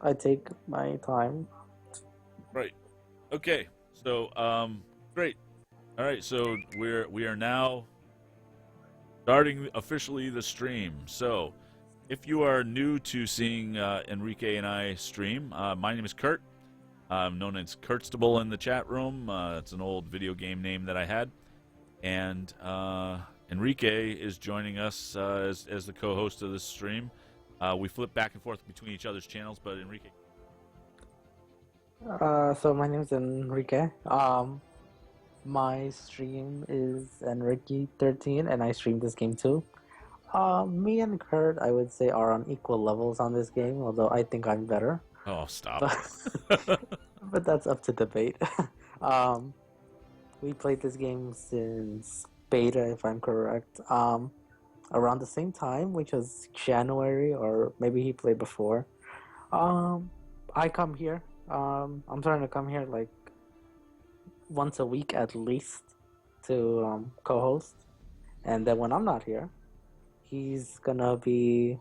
I take my time. Right. Okay. So, great. All right. So we are now starting officially the stream. So, if you are new to seeing Enrique and I stream, my name is Kurt. I'm known as Kurtstable in the chat room. It's an old video game name that I had, and Enrique is joining us as the co-host of this stream. We flip back and forth between each other's channels, but Enrique. So my name is Enrique. My stream is Enrique13, and I stream this game too. Me and Kurt, I would say, are on equal levels on this game, although I think I'm better. Oh, stop. But, but that's up to debate. um, we played this game since beta, if I'm correct. Around the same time, which was January, or maybe he played before. Um, I come here. I'm trying to come here like once a week at least to co-host, and then when I'm not here, he's gonna be,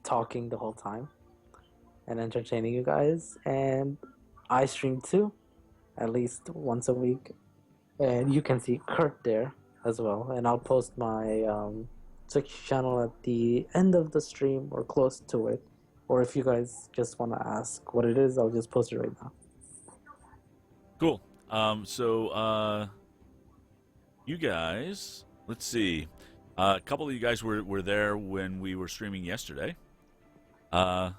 talking the whole time and entertaining you guys. And I stream too, at least once a week, and you can see Kurt there as well. And I'll post my Twitch channel at the end of the stream or close to it. Or if you guys just want to ask what it is, I'll just post it right now. Cool. So you guys, let's see. A couple of you guys were there when we were streaming yesterday. Wild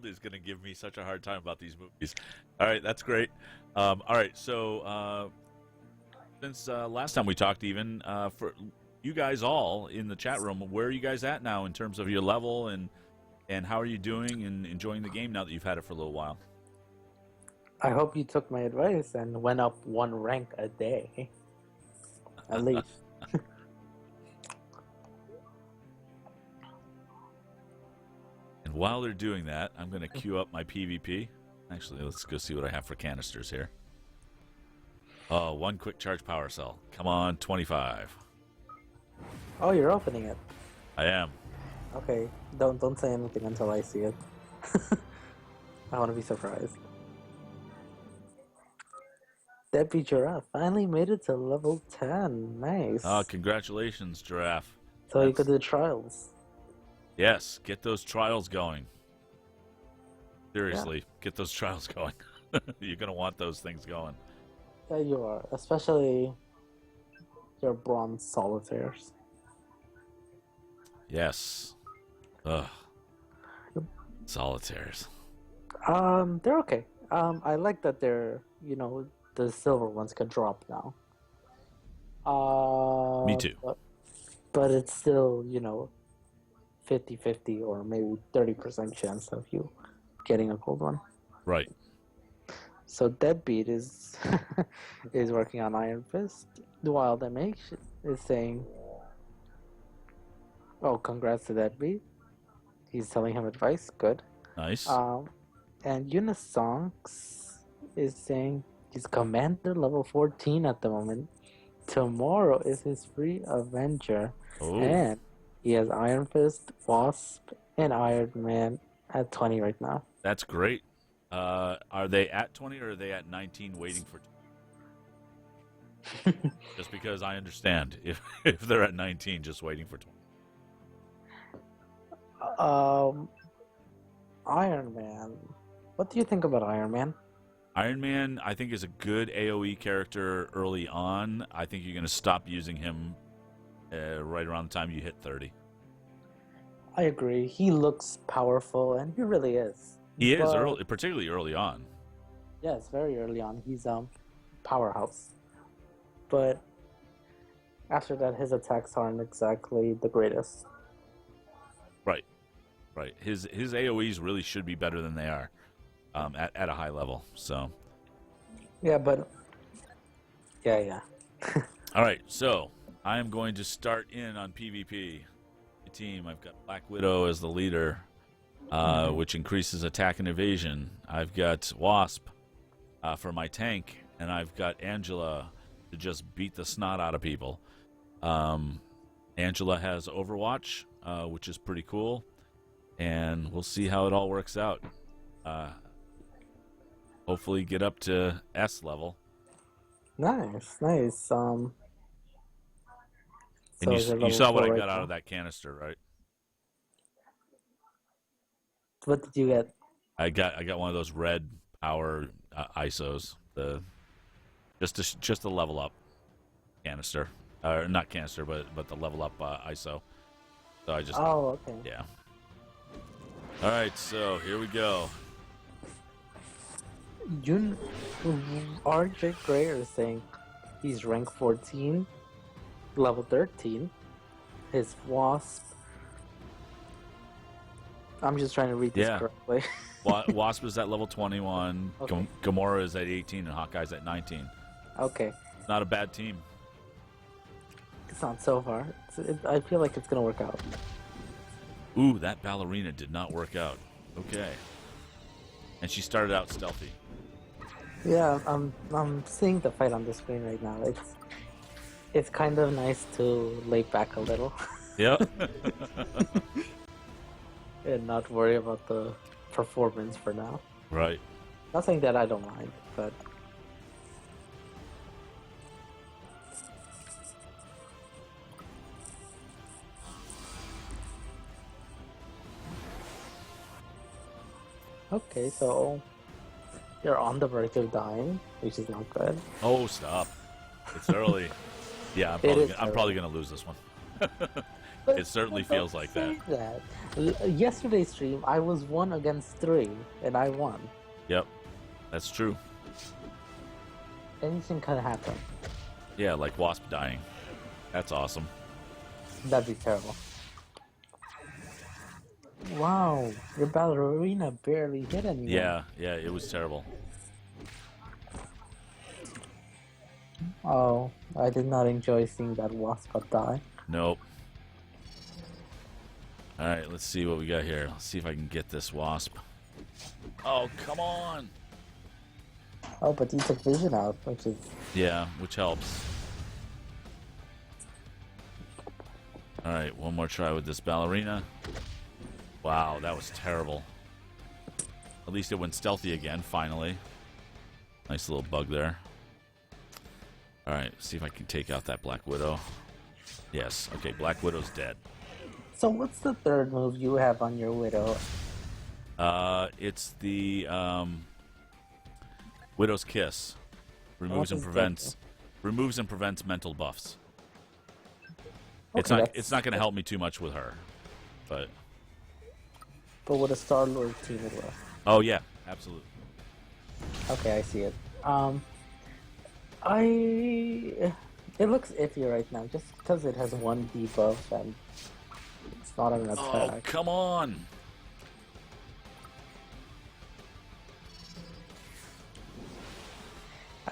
is gonna give me such a hard time about these movies. All right, that's great. All right, so since last time we talked, even for you guys all in the chat room, where are you guys at now in terms of your level and how are you doing and enjoying the game now that you've had it for a little while? I hope you took my advice and went up one rank a day, at least. And while they're doing that, I'm going to queue up my PvP. Actually, let's go see what I have for canisters here. Oh, one quick charge power cell. Come on, 25. Oh, you're opening it. I am. Okay, don't say anything until I see it. I want to be surprised. Debbie Giraffe finally made it to level 10. Nice. Oh, congratulations, Giraffe. So you could do trials. Yes, get those trials going. Seriously, get those trials going. You're going to want those things going. Yeah, you are. Especially your bronze solitaires. Yes. Ugh. Solitaires. They're okay. I like that they're, the silver ones can drop now. Me too. But it's still, 50-50 or maybe 30% chance of you getting a gold one. Right. So Deadbeat is is working on Iron Fist, while MH is saying, "Oh, congrats to Deadbeat." He's telling him advice. Good. Nice. And Unisongs is saying he's Commander level 14 at the moment. Tomorrow is his free Avenger, and he has Iron Fist, Wasp, and Iron Man at 20 right now. That's great. Are they at 20 or are they at 19 waiting for 20? Just because I understand if they're at 19 just waiting for 20. Iron Man. What do you think about Iron Man? Iron Man, I think, is a good AoE character early on. I think you're going to stop using him right around the time you hit 30. I agree. He looks powerful, and he really is. He is, particularly early on. Yes, very early on. He's powerhouse. But after that, his attacks aren't exactly the greatest. Right. His AoEs really should be better than they are at a high level. So. Yeah, but yeah. All right, so I am going to start in on PvP. The team, I've got Black Widow as the leader, which increases attack and evasion. I've got Wasp for my tank, and I've got Angela to just beat the snot out of people. Angela has Overwatch, which is pretty cool. and we'll see how it all works out. Hopefully get up to S level. Nice, nice. And So you're you level saw what four I right got out now. of that canister, right? What did you get? I got one of those red power ISOs, the just to level up canister, or not canister, but the level up ISO. So I just Oh, okay. yeah. All right, so here we go. June RJ Gray is saying he's rank 14, level 13. His wasp. I'm just trying to read this Yeah. correctly. Wasp is at level 21. Okay. Gamora is at 18, and Hawkeye's at 19. Okay. Not a bad team. It's not so far. I feel like it's gonna work out. Ooh, that ballerina did not work out. Okay. And she started out stealthy. Yeah, I'm seeing the fight on the screen right now. It's kind of nice to lay back a little Yep. and not worry about the performance for now. Right. Not saying that I don't mind, but okay, so you're on the verge of dying, which is not good. Oh, stop. It's early. Yeah, I'm probably gonna lose this one. But It certainly don't feels like say that. Yesterday's stream, I was 1 against 3, and I won. Yep. That's true. Anything can happen. Yeah, like Wasp dying. That's awesome. That'd be terrible. Wow, your ballerina barely hit anyone. Yeah, it was terrible. Oh, I did not enjoy seeing that wasp die. Nope. All right, let's see what we got here. Let's see if I can get this Wasp. Oh, come on. Oh, but you took vision out, which is... Yeah, which helps. All right, one more try with this ballerina. Wow, that was terrible. At least it went stealthy again, finally. Nice little bug there. All right, see if I can take out that Black Widow. Yes, okay, Black Widow's dead. So what's the third move you have on your Widow? It's the Widow's Kiss. Removes and prevents mental buffs. Okay, It's not going to help me too much with her, but with a Star-Lord team it will. oh yeah, absolutely. Okay, I see it. It looks iffy right now, just because it has one debuff and it's not an attack. Oh, come on.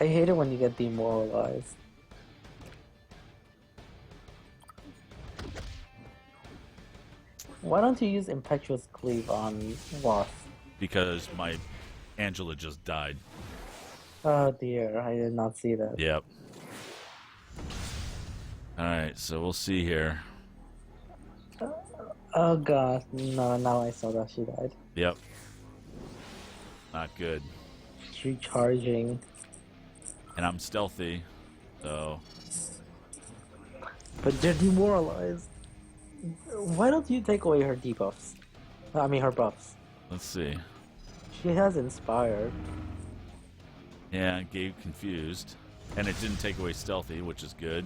I hate it when you get demoralized. Why don't you use Impetuous Cleave on Wasp? Because my Angela just died. Oh dear, I did not see that. Yep. Alright, so we'll see here. Oh god, no, now I saw that she died. Yep. Not good. She's recharging. And I'm stealthy, so... But they're demoralized. Why don't you take away her debuffs? I mean her buffs. Let's see. She has Inspired. Yeah, Gabe confused. And it didn't take away stealthy, which is good.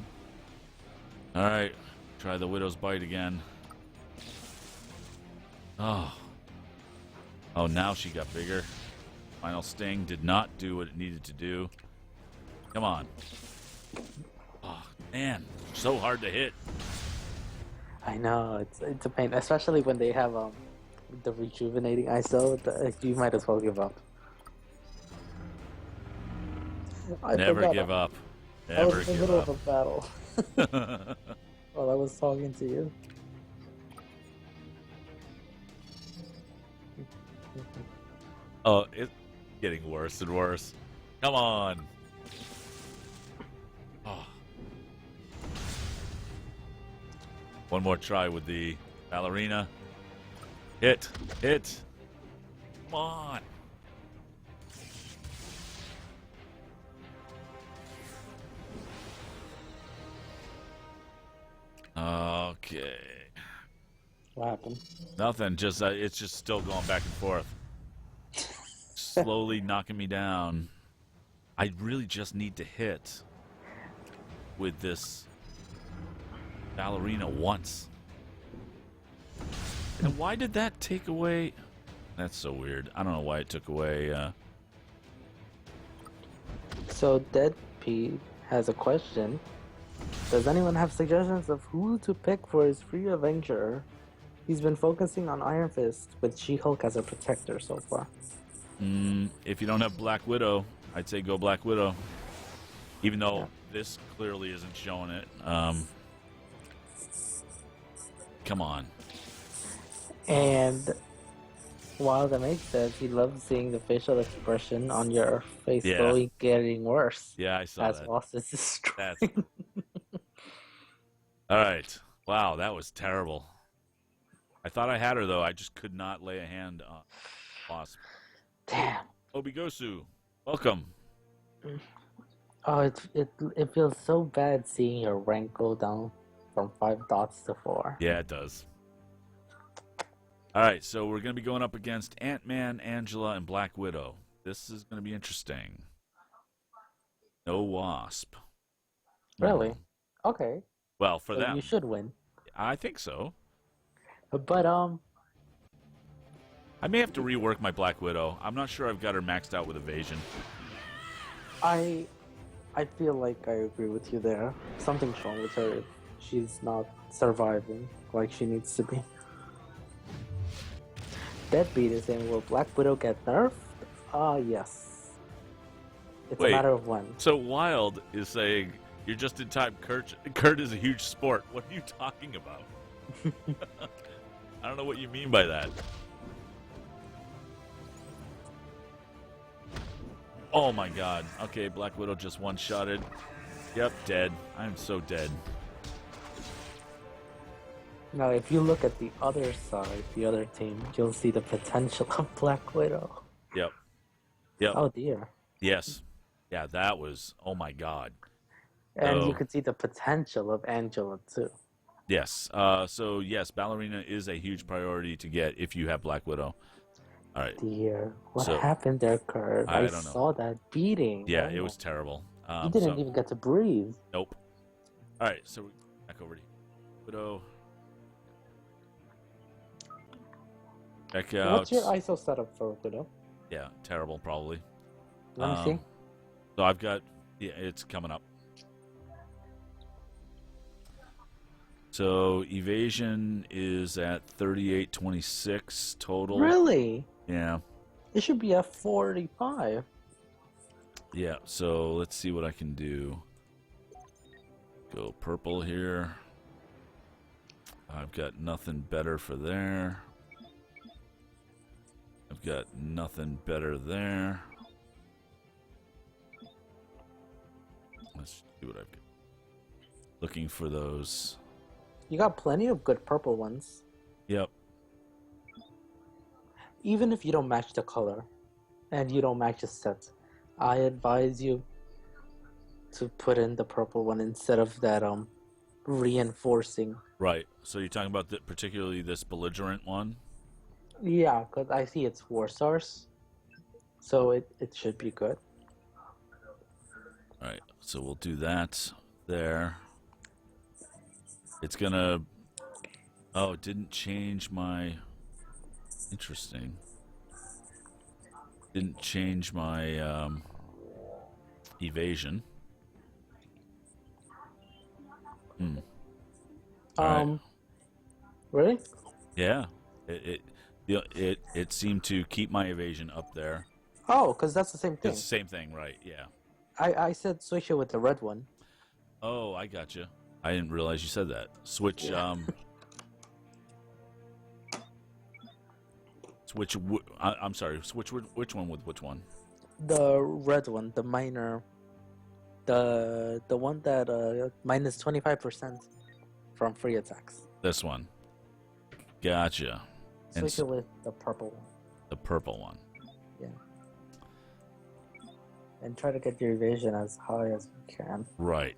Alright, try the Widow's Bite again. Oh. Oh, now she got bigger. Final Sting did not do what it needed to do. Come on. Oh, man. So hard to hit. I know, it's a pain, especially when they have the rejuvenating ISO. You might as well give up. Never give up. I was Never in the give middle up. of a battle while I was talking to you. Oh, it's getting worse and worse. Come on. Oh. One more try with the ballerina. Hit. Hit. Come on. Okay. What happened? Nothing. Just it's just still going back and forth. Slowly knocking me down. I really just need to hit with this ballerina once. And why did that take away? That's so weird. I don't know why it took away. So Dead Pete has a question. Does anyone have suggestions of who to pick for his free Avenger? He's been focusing on Iron Fist with She-Hulk as a protector so far. If you don't have Black Widow, I'd say go Black Widow. Even though this clearly isn't showing it. Come on. And while that makes sense, he loves seeing the facial expression on your face slowly getting worse. Yeah, I saw as that. Lost is destroyed. That's... All right. Wow, that was terrible. I thought I had her, though. I just could not lay a hand on Wasp. Damn. Obigosu, welcome. Oh, it feels so bad seeing your rank go down from 5 dots to 4. Yeah, it does. All right, so we're going to be going up against Ant-Man, Angela, and Black Widow. This is going to be interesting. No Wasp. Really? Okay. Well, for so them. You should win. I think so. But, I may have to rework my Black Widow. I'm not sure I've got her maxed out with evasion. I feel like I agree with you there. Something's wrong with her if she's not surviving like she needs to be. Deadbeat is saying, will Black Widow get nerfed? Yes. It's a matter of when. So Wild is saying, you're just in time, Kurt. Kurt is a huge sport. What are you talking about? I don't know what you mean by that. Oh my god. Okay, Black Widow just one-shotted. Yep, dead. I'm so dead. Now, if you look at the other side, the other team, you'll see the potential of Black Widow. Yep. Yep. Oh dear. Yes. Yeah, that was, oh my god. And you could see the potential of Angela too. Yes. So yes, Ballerina is a huge priority to get if you have Black Widow. All right. Dear, what happened there, Kurt? I don't know. saw that beating. Yeah, it was terrible. You didn't even get to breathe. Nope. All right, so we're back over to Widow. Check out. What's your ISO setup for Widow? Yeah, terrible, probably. Let me see. So I've got, it's coming up. So evasion is at 3826 total. Really? Yeah. It should be at 45. Yeah, so let's see what I can do. Go purple here. I've got nothing better for there. I've got nothing better there. Let's see what I've got. Looking for those. You got plenty of good purple ones. Yep. Even if you don't match the color and you don't match the set, I advise you to put in the purple one instead of that reinforcing. Right. So you're talking about particularly this belligerent one? Yeah, because I see it's War Stars, so it should be good. All right. So we'll do that there. It's gonna. Oh, it didn't change my. Interesting. Didn't change my evasion. Right. Really? Yeah. It seemed to keep my evasion up there. Oh, because that's the same thing. It's the same thing, right? Yeah. I said switch it with the red one. Oh, I gotcha. I didn't realize you said that. Switch. Yeah. Switch. I'm sorry. Switch. Which one with which one? The red one, the minor. The one that minus 25% from free attacks. This one. Gotcha. Switch it with the purple one. The purple one. Yeah. And try to get your evasion as high as you can. Right.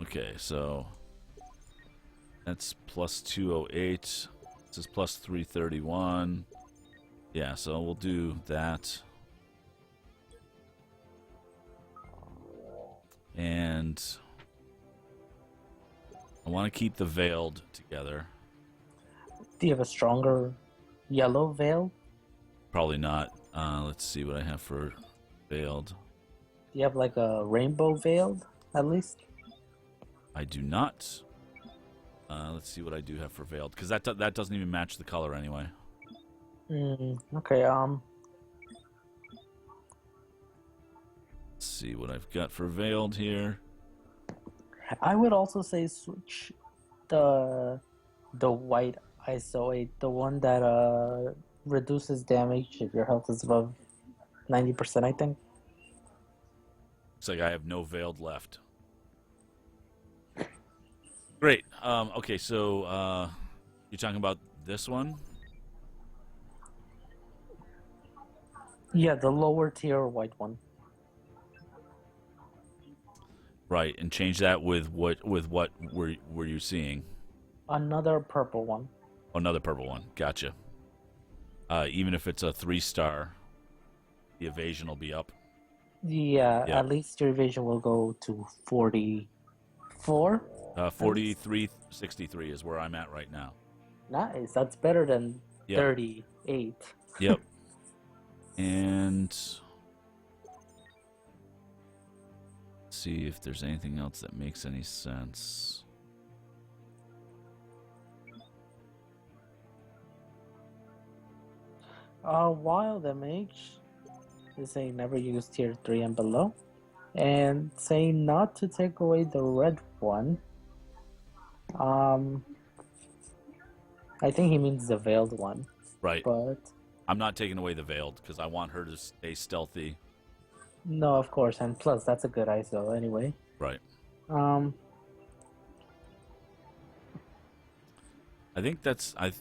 Okay, so that's plus 208. This is plus 331. Yeah, so we'll do that. And I want to keep the veiled together. Do you have a stronger yellow veil? Probably not. Let's see what I have for veiled. Do you have like a rainbow veiled, at least? I do not. Let's see what I do have for veiled, because that doesn't even match the color anyway. Okay, Let's see what I've got for veiled here. I would also say switch the white ISO 8, the one that reduces damage if your health is above 90%, I think. Looks like I have no veiled left. Great. Okay, so you're talking about this one? Yeah, the lower tier white one. Right, and change that with what were you seeing? Another purple one. Oh, another purple one. Gotcha. Even if it's a 3-star, the evasion will be up. Yeah, Yep. At least your evasion will go to 44. 4363 is where I'm at right now. Nice. That's better than Yep. 38. Yep. And let's see if there's anything else that makes any sense. Wild MH is saying never use tier 3 and below. And saying not to take away the red one. I think he means the veiled one. Right. But I'm not taking away the veiled because I want her to stay stealthy. no, of course, and plus that's a good ISO anyway. Right. I think that's I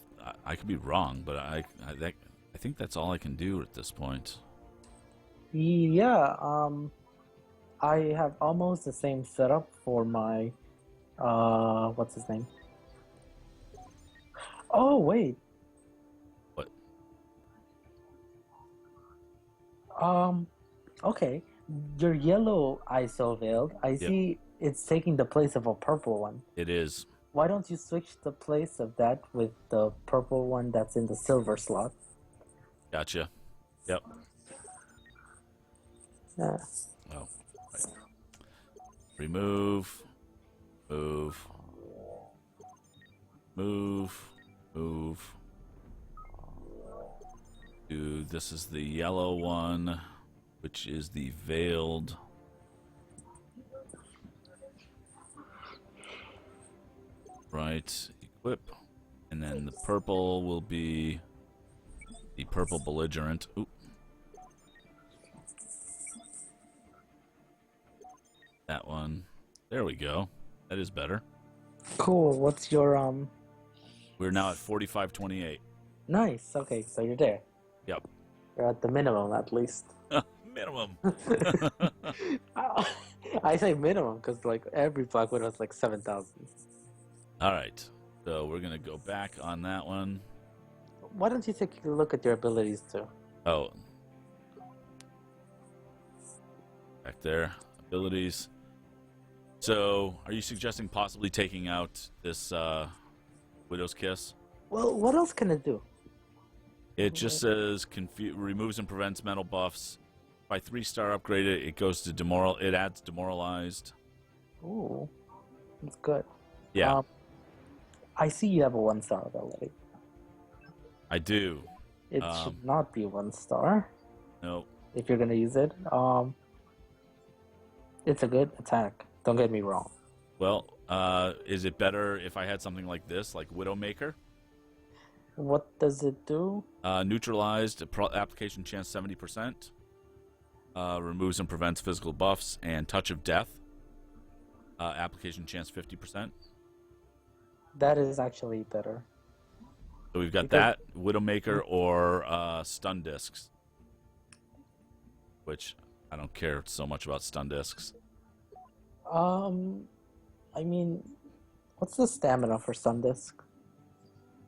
could be wrong, but I think that's all I can do at this point. Yeah, I have almost the same setup for my what's his name? Oh wait. What? Okay. Your yellow ISO veiled, I see it's taking the place of a purple one. It is. Why don't you switch the place of that with the purple one that's in the silver slot? Gotcha. Yep. Yeah. Oh. Right. Remove. Move. Move. Move. This is the yellow one, which is the veiled. Right. Equip. And then the purple will be the purple belligerent. Oop. That one. There we go. That is better. Cool. What's your We're now at 4528. Nice. Okay, so you're there. Yep. You're at the minimum at least. Minimum. I say minimum because like every Black Widow is like 7,000. All right. So we're going to go back on that one. Why don't you take a look at your abilities too? Oh. Back there. Abilities. So, are you suggesting possibly taking out this Widow's Kiss? Well, what else can it do? It just says removes and prevents mental buffs. By 3-star upgrade it goes to it adds demoralized. Ooh, that's good. Yeah. I see you have a 1-star ability. I do. It should not be 1-star. No. If you're gonna use it. It's a good attack. Don't get me wrong. Well, is it better if I had something like this, like Widowmaker? What does it do? Neutralized, application chance 70%. Removes and prevents physical buffs, and Touch of Death. Application chance 50%. That is actually better. So we've got Because that, Widowmaker, or stun discs, which I don't care so much about stun discs. I mean, what's the stamina for Sundisk?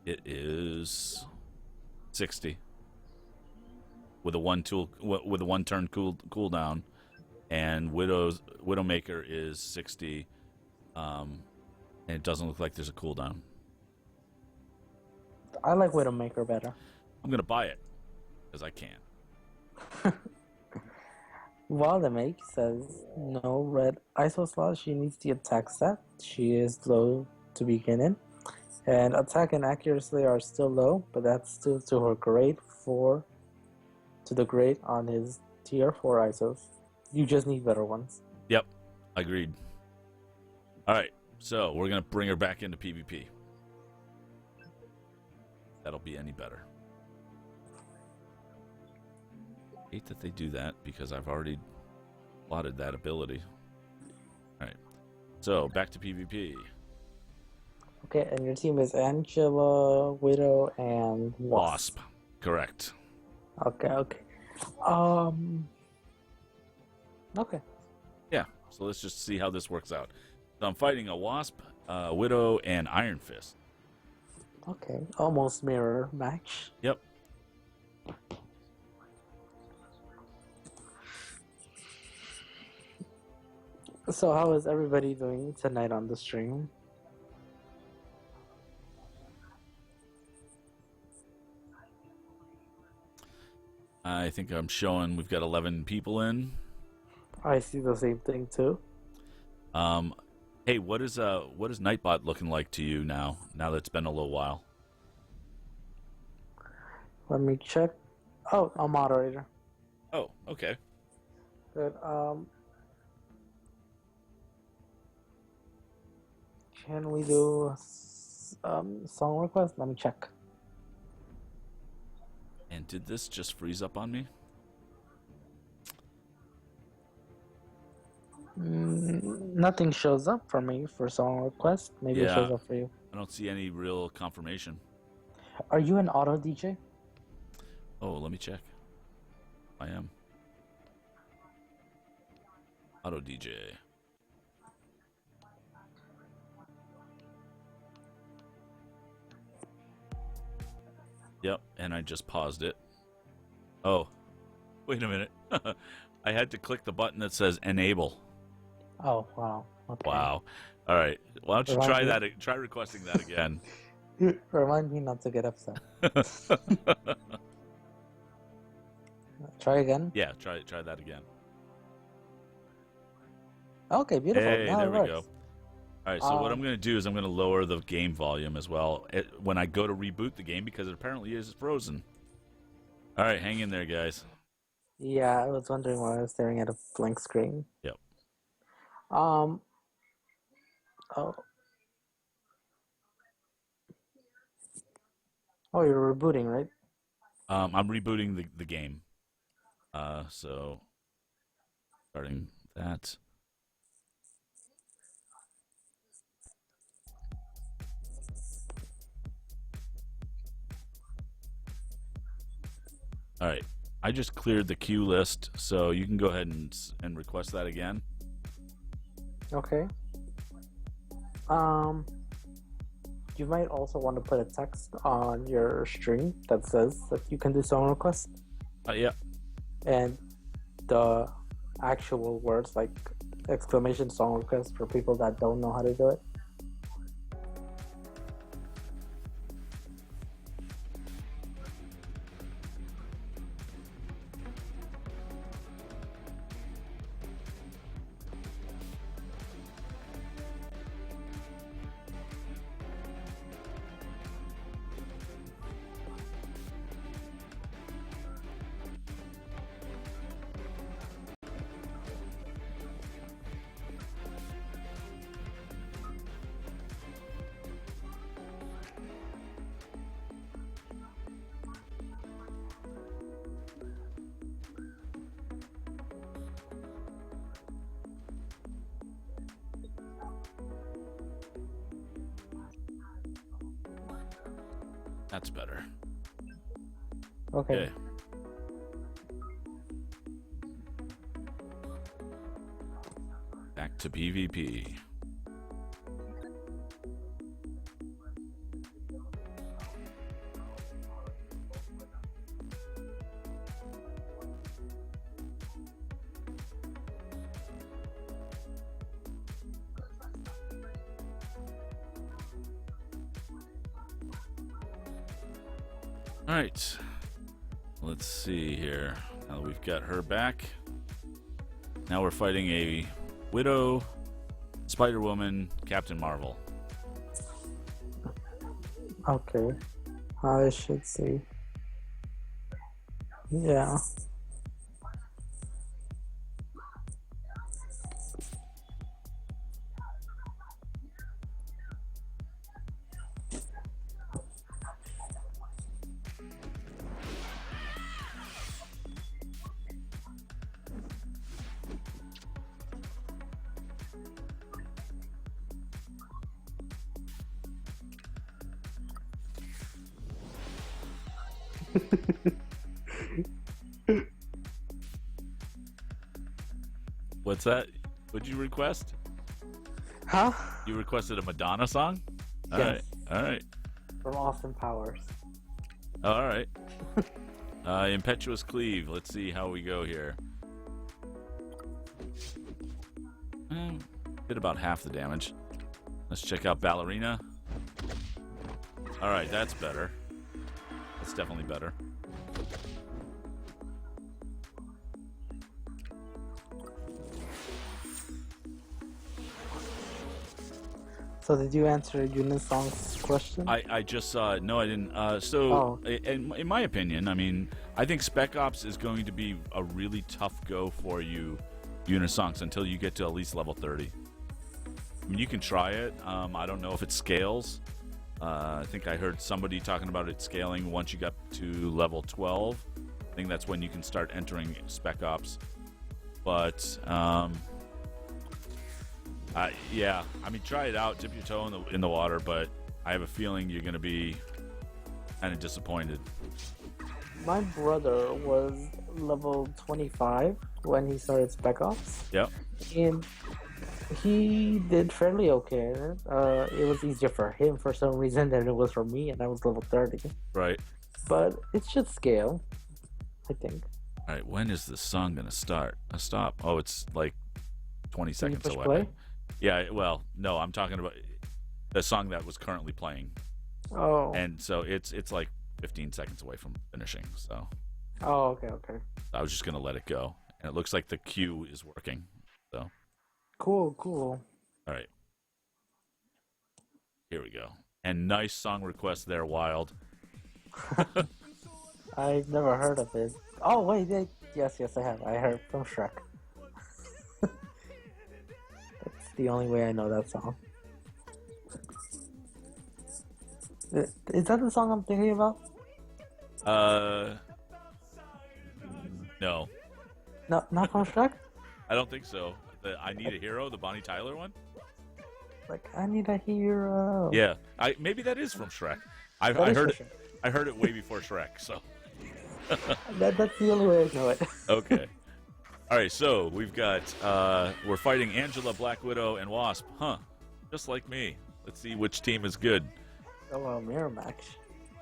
It is 60 with a one turn cooldown, and Widowmaker is 60, and it doesn't look like there's a cooldown. I like Widowmaker better. I'm gonna buy it because I can. Waldemake says no red ISO slot. She needs the attack stat. She is low to begin in, and attack and accuracy are still low, but that's still to her grade 4, to the grade on his tier 4 ISOs. You just need better ones. Yep, agreed. All right, so we're gonna bring her back into PvP. That'll be any better. Hate that they do that because I've already plotted that ability. All right, so back to PvP. Okay, and your team is Angela, Widow, and Wasp. Correct. Okay. Okay. Yeah, so let's just see how this works out. So I'm fighting a Wasp, Widow, and Iron Fist. Okay, almost mirror match. Yep. So how is everybody doing tonight on the stream? I think I'm showing we've got 11 people in. I see the same thing too. Hey, what is Nightbot looking like to you now? Now that it's been a little while. Let me check. Oh, a moderator. Oh, okay. Good. Can we do song request? Let me check. And did this just freeze up on me? Nothing shows up for me for song request. Maybe it shows up for you. I don't see any real confirmation. Are you an auto DJ? Oh, let me check. I am. Auto DJ. Yep, and I just paused it. Oh, wait a minute. I had to click the button that says enable. Oh, wow. Okay. Wow. All right. Why don't you try that? Try requesting that again. Remind me not to get upset. Try again? Yeah, try that again. Okay, beautiful. Hey, now there it we works. go. All right, so what I'm going to do is I'm going to lower the game volume as well when I go to reboot the game because it apparently is frozen. All right, hang in there, guys. Yeah, I was wondering why I was staring at a blank screen. Yep. Oh. Oh, you're rebooting, right? I'm rebooting the game. So starting that. All right. I just cleared the queue list, so you can go ahead and request that again. Okay. You might also want to put a text on your stream that says that you can do song requests. Yeah. And the actual words like exclamation song request for people that don't know how to do it. That's better. Okay. Back to PvP. All right. Let's see here. Now that we've got her back, now we're fighting a Widow, Spider-Woman, Captain Marvel. Okay. I should see. Yeah. What's that? What'd you request? Huh? You requested a Madonna song? All Yes. right. All right. From Austin Powers. All right. Impetuous Cleave. Let's see how we go here. Did about half the damage. Let's check out Ballerina. All right, that's better. That's definitely better. So did you answer Unisong's question? I just saw it. No, I didn't. In my opinion, I mean, I think Spec Ops is going to be a really tough go for you, Unisongs, until you get to at least level 30. I mean, you can try it. I don't know if it scales. I think I heard somebody talking about it scaling once you got to level 12. I think that's when you can start entering Spec Ops. But yeah, I mean, try it out, dip your toe in the water, but I have a feeling you're going to be kind of disappointed. My brother was level 25 when he started Spec Ops. Yep. And he did fairly okay. It was easier for him for some reason than it was for me, and I was level 30. Right. But it should scale, I think. All right, when is the song going to start? Stop. Oh, it's like 20 Can you seconds push away. play? Yeah, well, no, I'm talking about the song that was currently playing. Oh. And so it's like 15 seconds away from finishing. So Oh, okay. I was just going to let it go. And it looks like the queue is working. So Cool. all right. Here we go. And nice song request there, Wild. I've never heard of it. Oh, wait. Yes, I have. I heard from Shrek. That's the only way I know that song. Is that the song I'm thinking about? No. No, not from Shrek? I don't think so. The I Need a Hero, the Bonnie Tyler one? Like, I need a hero. Yeah. Maybe that is from Shrek. I That is heard from it. I heard it way before Shrek, so. That's the only way I know it. Okay. All right, so we've got we're fighting Angela, Black Widow, and Wasp. Huh. Just like me. Let's see which team is good. Oh, well, mirror match.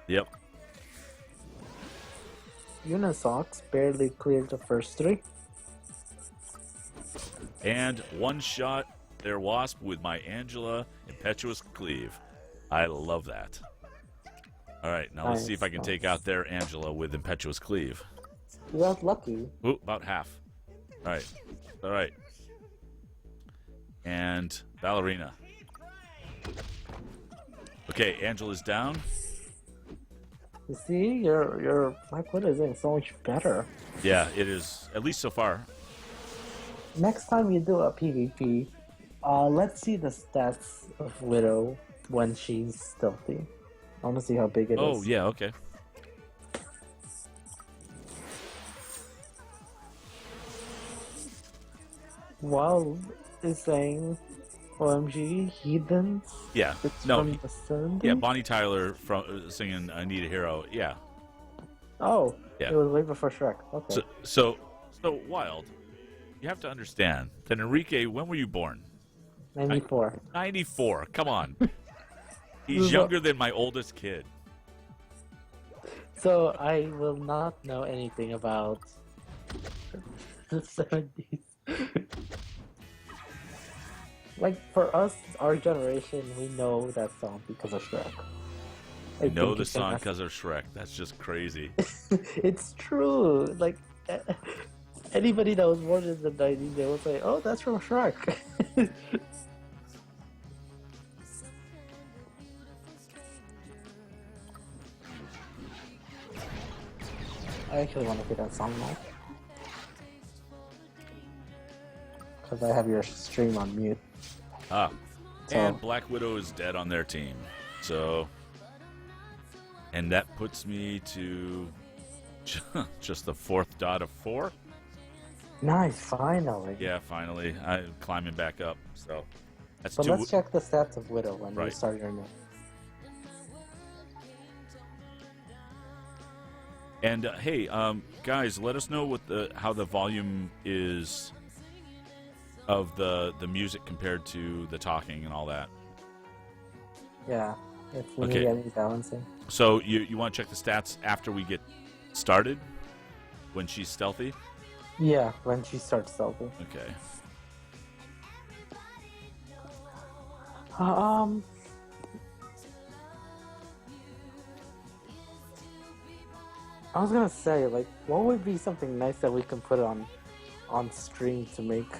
Yep. Unisox barely cleared the first three. And one shot their Wasp with my Angela Impetuous Cleave. I love that. All right, now let's see if I can take out their Angela with Impetuous Cleave. You got lucky. Ooh, about half. All right. And Ballerina. Okay, Angela's down. You see, your Black Widow is doing so much better. Yeah, it is, at least so far. Next time you do a PvP, let's see the stats of Widow when she's stealthy. I want to see how big it is. Oh, yeah, okay. Wild is saying, OMG, Heathens? Yeah. It's No. from the 70s? Yeah, Bonnie Tyler from singing "I Need a Hero." Yeah. Oh, Yeah. it was way before Shrek. Okay. So Wild. You have to understand that Enrique. When were you born? 94. 94. Come on. He's So- younger than my oldest kid. So I will not know anything about the 70s. Like, for us, our generation, we know that song because of Shrek. I know the song because of Shrek. That's just crazy. It's true. Like, anybody that was born in the 90s, they will say, oh, that's from Shrek. I actually want to hear that song now. Because I have your stream on mute. Ah. So- And Black Widow is dead on their team. So. And that puts me to just the 4th dot of 4. Nice, finally. Yeah, finally. I'm climbing back up. So that's So 2. let's check the stats of Widow when you Right. start your name. And hey, guys, let us know what how the volume is of the music compared to the talking and all that. Yeah, if we Okay. need any balancing. So you want to check the stats after we get started when she's stealthy? Yeah, when she starts stealthy. Okay. I was gonna say, like, what would be something nice that we can put on stream to make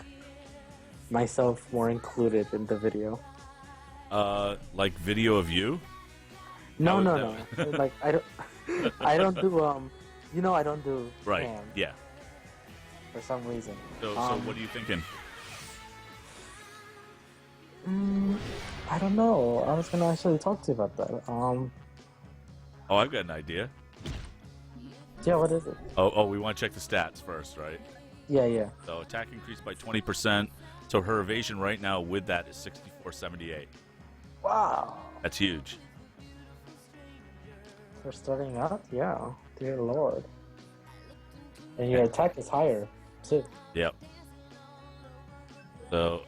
myself more included in the video? Like video of you? No, would- no, that no. Like, I don't, I don't do I don't do Right. cam Yeah. for some reason. So what are you thinking? I don't know. I was gonna actually talk to you about that. Oh, I've got an idea. Yeah, what is it? Oh, we want to check the stats first, right? Yeah. So attack increased by 20%. So her evasion right now with that is 6478. Wow. That's huge. For starting out, yeah. Dear Lord. And your attack is higher too. Yep. So,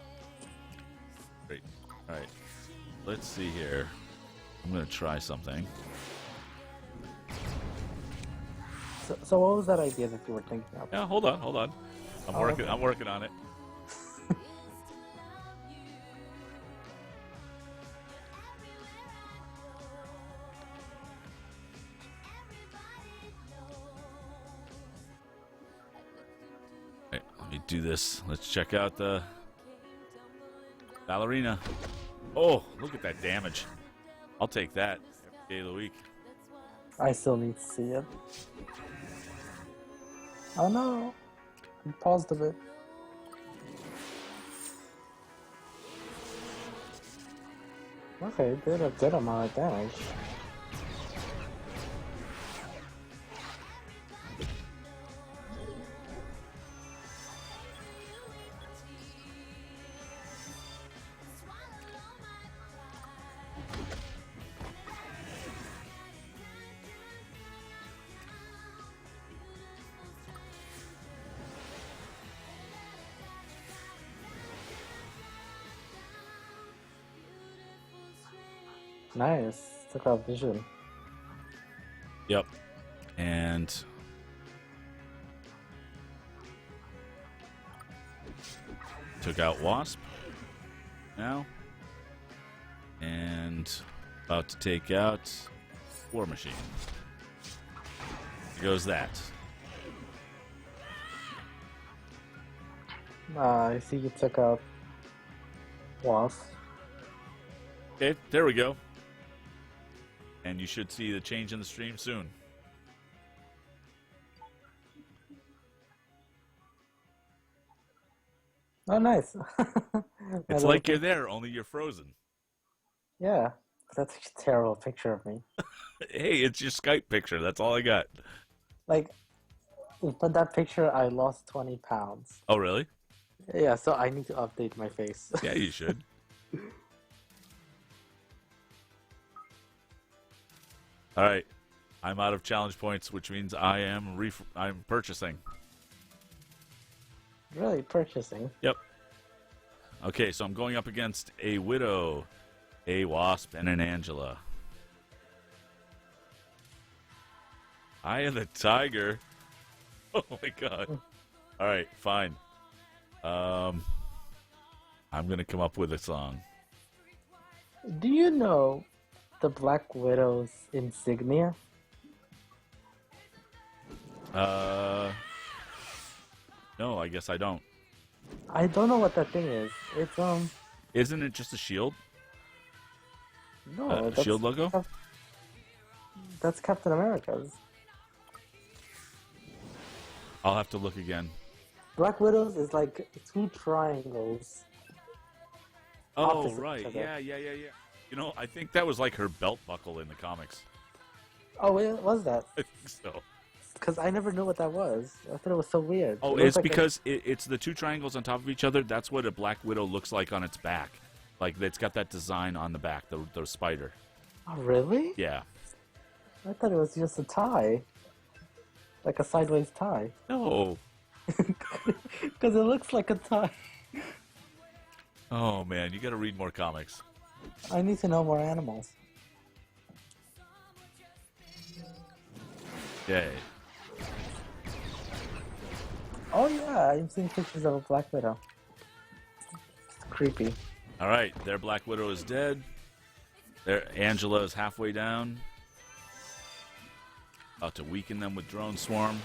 great. All right. Let's see here. I'm gonna try something. So what was that idea that you were thinking of? Yeah, hold on. I'm working. Okay. I'm working on it. Right, let me do this. Let's check out the ballerina. Oh, look at that damage. I'll take that every day of the week. I still need to see it. Oh no! I paused a bit. Okay, did a good amount of damage. Nice. Took out vision. Yep. And took out Wasp now. And about to take out War Machine. There goes that. I see you took out Wasp. Okay, there we go. And you should see the change in the stream soon. Oh, nice. It's like you're there, only you're frozen. Yeah, that's a terrible picture of me. Hey, it's your Skype picture. That's all I got. Like, but that picture, I lost 20 pounds. Oh, really? Yeah, so I need to update my face. Yeah, you should. All right, I'm out of challenge points, which means I'm purchasing. Really purchasing. Yep. Okay, so I'm going up against a Widow, a Wasp, and an Angela. Eye of the Tiger. Oh my god. All right, fine. I'm gonna come up with a song. Do you know the Black Widow's insignia? No, I guess I don't. I don't know what that thing is. It's Isn't it just a shield? no, Shield logo? That's Captain America's. I'll have to look again. Black Widow's is like two triangles. Oh, opposite right. each other. Yeah. You know, I think that was like her belt buckle in the comics. Oh, it was that? I think so. Because I never knew what that was. I thought it was so weird. Oh, It it's was like because it's the two triangles on top of each other. That's what a Black Widow looks like on its back. Like, it's got that design on the back, the spider. Oh, really? Yeah. I thought it was just a tie. Like a sideways tie. No. Because it looks like a tie. Oh, man, you got to read more comics. I need to know more animals. Yay. Oh yeah, I've seen pictures of a Black Widow. It's creepy. All right, their Black Widow is dead. Their Angela is halfway down. About to weaken them with Drone Swarm.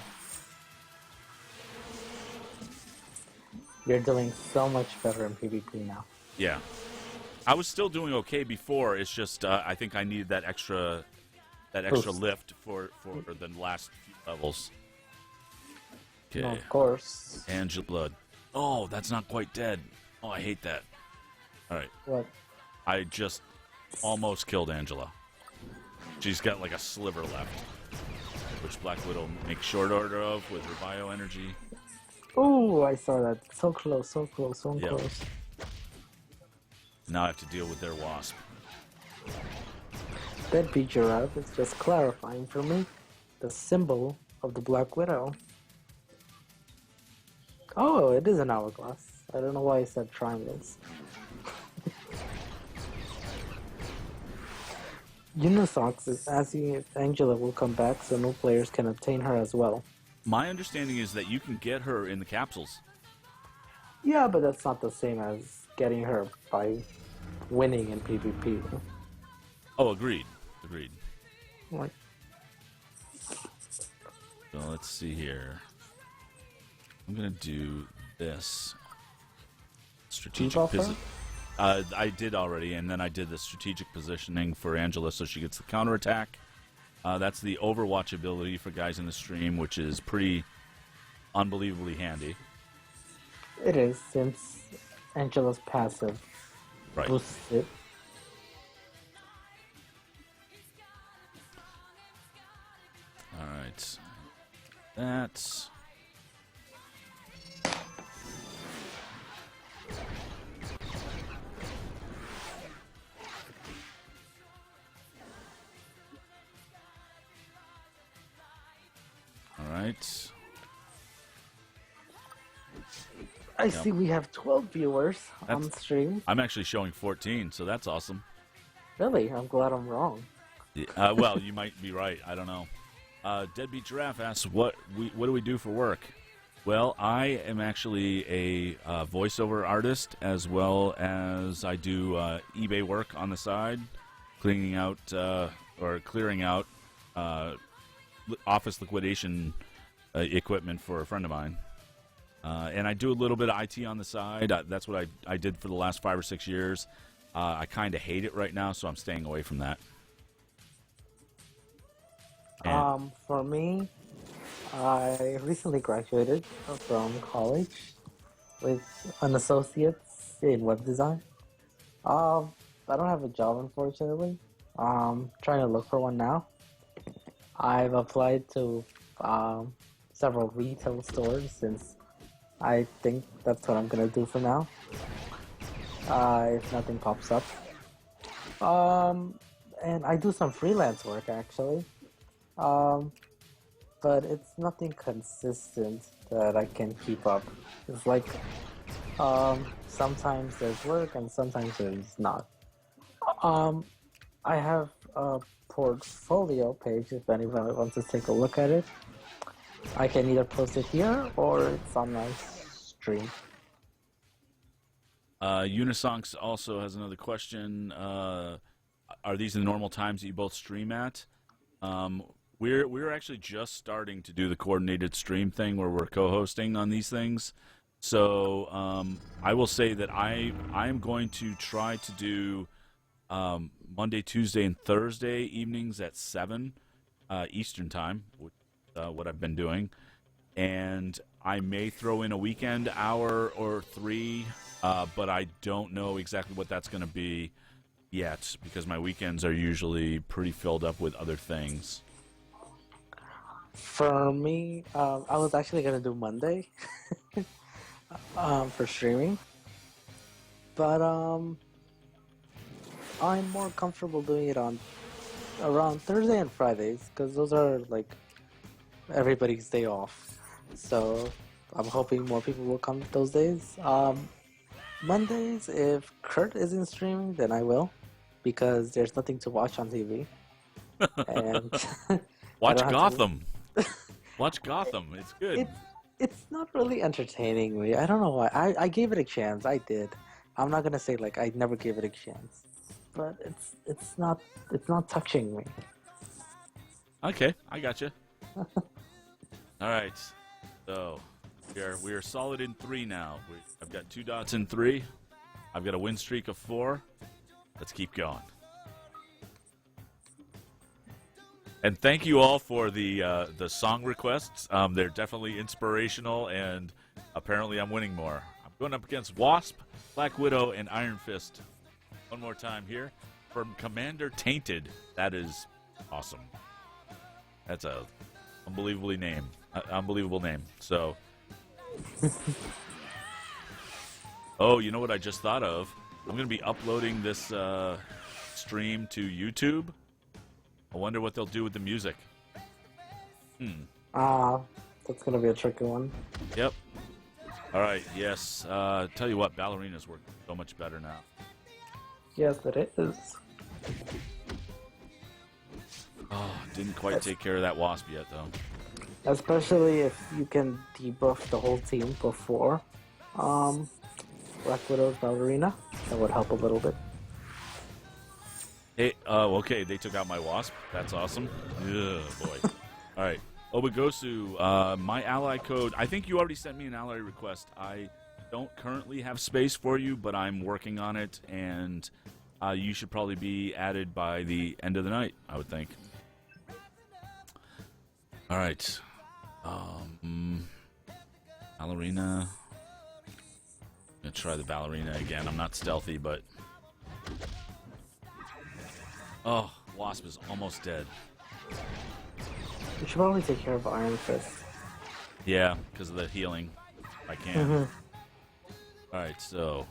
You're doing so much better in PvP now. Yeah. I was still doing okay before. It's just I think I needed that extra Boost. lift for the last few levels. Okay. No, of course. Angela. Oh, that's not quite dead. Oh, I hate that. All right. What? I just almost killed Angela. She's got like a sliver left, which Black Widow makes short order of with her bioenergy. Oh, I saw that. So close, so close, so Yep. close. Now I have to deal with their Wasp. Deadbeat Giraffe is just clarifying for me the symbol of the Black Widow. Oh, it is an hourglass. I don't know why I said triangles. Unisox is asking if Angela will come back so new players can obtain her as well. My understanding is that you can get her in the capsules. Yeah, but that's not the same as getting her by winning in PvP. Oh, agreed. Agreed. Like, So let's see here. I'm gonna do this strategic Debuff her? position. I did already, and then I did the strategic positioning for Angela, so she gets the counterattack. That's the Overwatch ability for guys in the stream, which is pretty unbelievably handy. it is, since Angela's passive Right. boosts it. All right. That's. All right. I see we have 12 viewers on That's- stream. I'm actually showing 14, so that's awesome. Really? I'm glad I'm wrong. Well, you might be right. I don't know. Deadbeat Giraffe asks, what do we do for work? Well, I am actually a voiceover artist, as well as I do eBay work on the side, clearing out office liquidation equipment for a friend of mine. And I do a little bit of IT on the side. That's what I did for the last 5 or 6 years. I kind of hate it right now, so I'm staying away from that. And- For me, I recently graduated from college with an associate's in web design. I don't have a job, unfortunately. Trying to look for one now. I've applied to several retail stores since I think that's what I'm gonna do for now. if nothing pops up. Um, and I do some freelance work actually. Um, but it's nothing consistent that I can keep up. It's like sometimes there's work and sometimes there's not. Um, I have a portfolio page if anyone wants to take a look at it. I can either post it here or it's on my stream. Unisonks also has another question. Are these the normal times that you both stream at? We're actually just starting to do the coordinated stream thing where we're co-hosting on these things. So I will say that I am going to try to do Monday, Tuesday, and Thursday evenings at 7 Eastern time, which what I've been doing. And I may throw in a weekend hour or 3, but I don't know exactly what that's going to be yet because my weekends are usually pretty filled up with other things. For me, I was actually gonna do Monday for streaming, but I'm more comfortable doing it on around Thursday and Fridays because those are like everybody's day off. So I'm hoping more people will come those days. Mondays, if Kurt isn't streaming, then I will because there's nothing to watch on TV. And Watch Gotham. Watch Gotham. It's good. It's not really entertaining me. I don't know why. I gave it a chance. I did. I'm not gonna say like I never gave it a chance, but it's not touching me. Okay, I got you. All right, so we are solid in 3 now. I've got 2 dots in 3. I've got a win streak of 4. Let's keep going. And thank you all for the song requests. They're definitely inspirational, and apparently I'm winning more. I'm going up against Wasp, Black Widow, and Iron Fist. One more time here from Commander Tainted. That is awesome. That's a unbelievable name. So, oh, you know what I just thought of? I'm going to be uploading this stream to YouTube. I wonder what they'll do with the music. That's gonna be a tricky one. Yep. All right. Yes. Tell you what, Ballerina's working so much better now. Yes, it is. Oh, didn't quite take care of that wasp yet, though. Especially if you can debuff the whole team before Black Widow's Ballerina, that would help a little bit. Hey, okay, they took out my wasp. That's awesome. Ugh, boy. All right. Obagosu, my ally code. I think you already sent me an ally request. I don't currently have space for you, but I'm working on it, and you should probably be added by the end of the night, I would think. All right. Ballerina. I'm going to try the Ballerina again. I'm not stealthy, but... Oh, Wasp is almost dead. You should probably take care of Iron Fist. Yeah, because of the healing. If I can. Alright, so...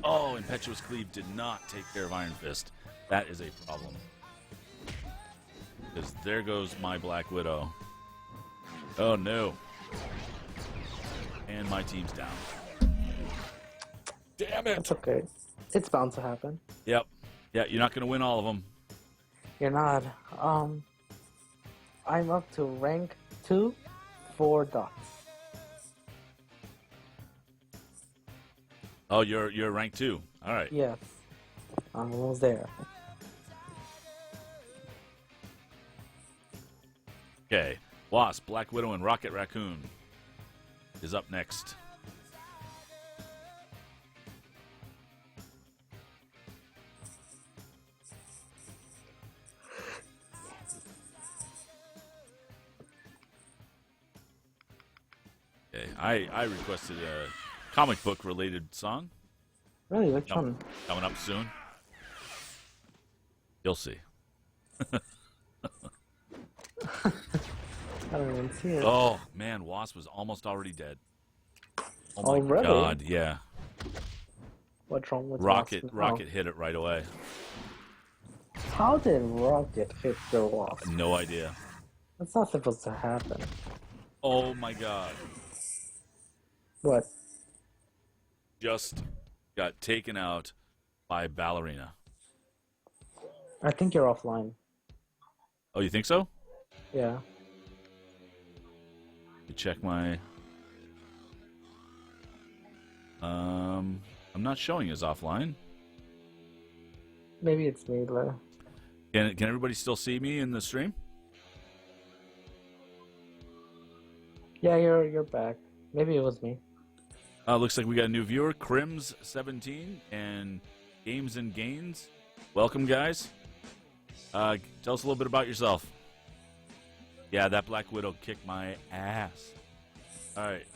Oh, Impetuous Cleave did not take care of Iron Fist. That is a problem. Because there goes my Black Widow. Oh, no. And my team's down. Damn it! That's okay. It's bound to happen. Yep. Yeah, you're not going to win all of them. You're not. I'm up to rank 2, 4 dots. Oh, you're rank 2. All right. Yes. I'm almost there. Okay. Wasp, Black Widow, and Rocket Raccoon is up next. Okay. I requested a comic book related song. Really? Which one? Coming up soon. You'll see. I don't even see it. Oh, man. Wasp was almost already dead. Oh, my Already? God. Yeah. What's wrong with Rocket Wasp? Rocket hit it right away. How did Rocket hit the Wasp? No idea. That's not supposed to happen. Oh my god. What? Just got taken out by Ballerina. I think you're offline. Oh, you think so? Yeah. You check my... I'm not showing as offline. Maybe it's me, though. Can everybody still see me in the stream? Yeah, you're back. Maybe it was me. Looks like we got a new viewer, Crims17 and Games and Gains. Welcome, guys. Tell us a little bit about yourself. Yeah, that Black Widow kicked my ass. All right.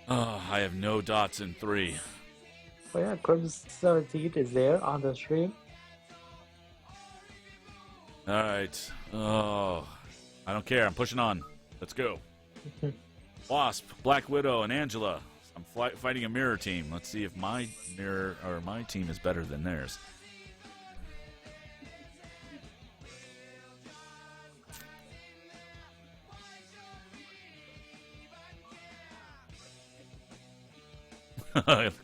Oh, I have no dots in 3. Oh yeah, Kurtstable is there on the stream. All right. Oh, I don't care. I'm pushing on. Let's go. Wasp, Black Widow, and Angela. I'm fighting a mirror team. Let's see if my team is better than theirs.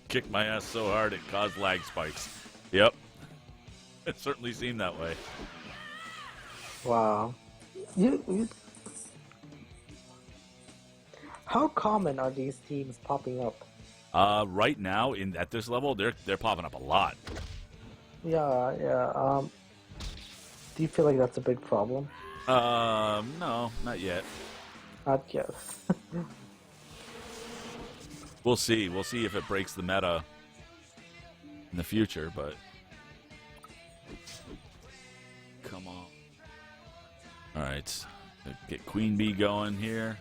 Kicked my ass so hard it caused lag spikes. Yep. It certainly seemed that way. Wow. How common are these teams popping up? Right now, at this level, they're popping up a lot. Yeah. Do you feel like that's a big problem? No, not yet. Not yet. We'll see. We'll see if it breaks the meta in the future, but... Come on. Alright. Get Queen Bee going here.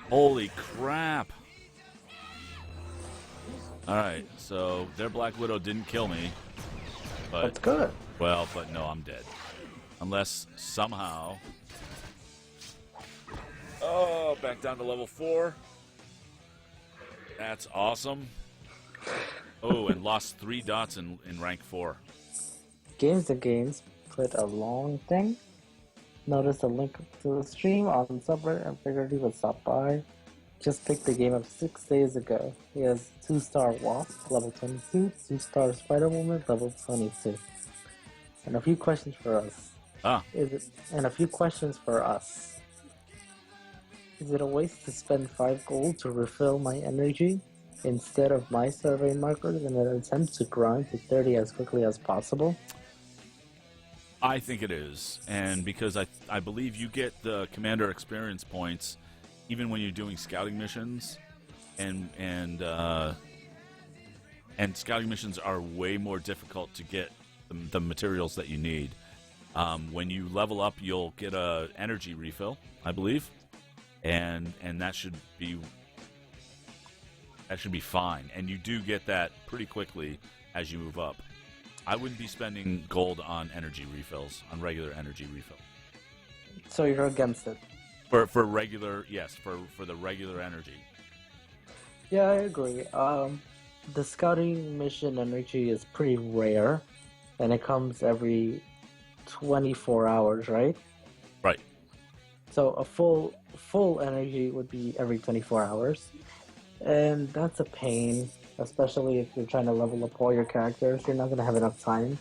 Holy crap! Alright, so their Black Widow didn't kill me. But, That's good. Well, but no, I'm dead. Unless somehow... Oh, back down to level 4. That's awesome. Oh, and lost 3 dots in rank 4. Games and Games put a long thing. Noticed a link to the stream on subreddit and figured he would stop by. Just picked the game up 6 days ago. He has 2-star Wasp, level 22, 2-star Spider-Woman, level 22. And a few questions for us. Is it a waste to spend 5 gold to refill my energy instead of my survey markers in an attempt to grind to 30 as quickly as possible? I think it is, and because I believe you get the commander experience points even when you're doing scouting missions, and scouting missions are way more difficult to get the materials that you need. When you level up, you'll get a energy refill, I believe, and that should be fine, and you do get that pretty quickly as you move up. I wouldn't be spending gold on energy refills, on regular energy refill. So you're against it? For regular, yes, for the regular energy. Yeah, I agree. The scouting mission energy is pretty rare, and it comes every 24 hours, right? Right. So a full energy would be every 24 hours, and that's a pain. Especially if you're trying to level up all your characters, you're not going to have enough time.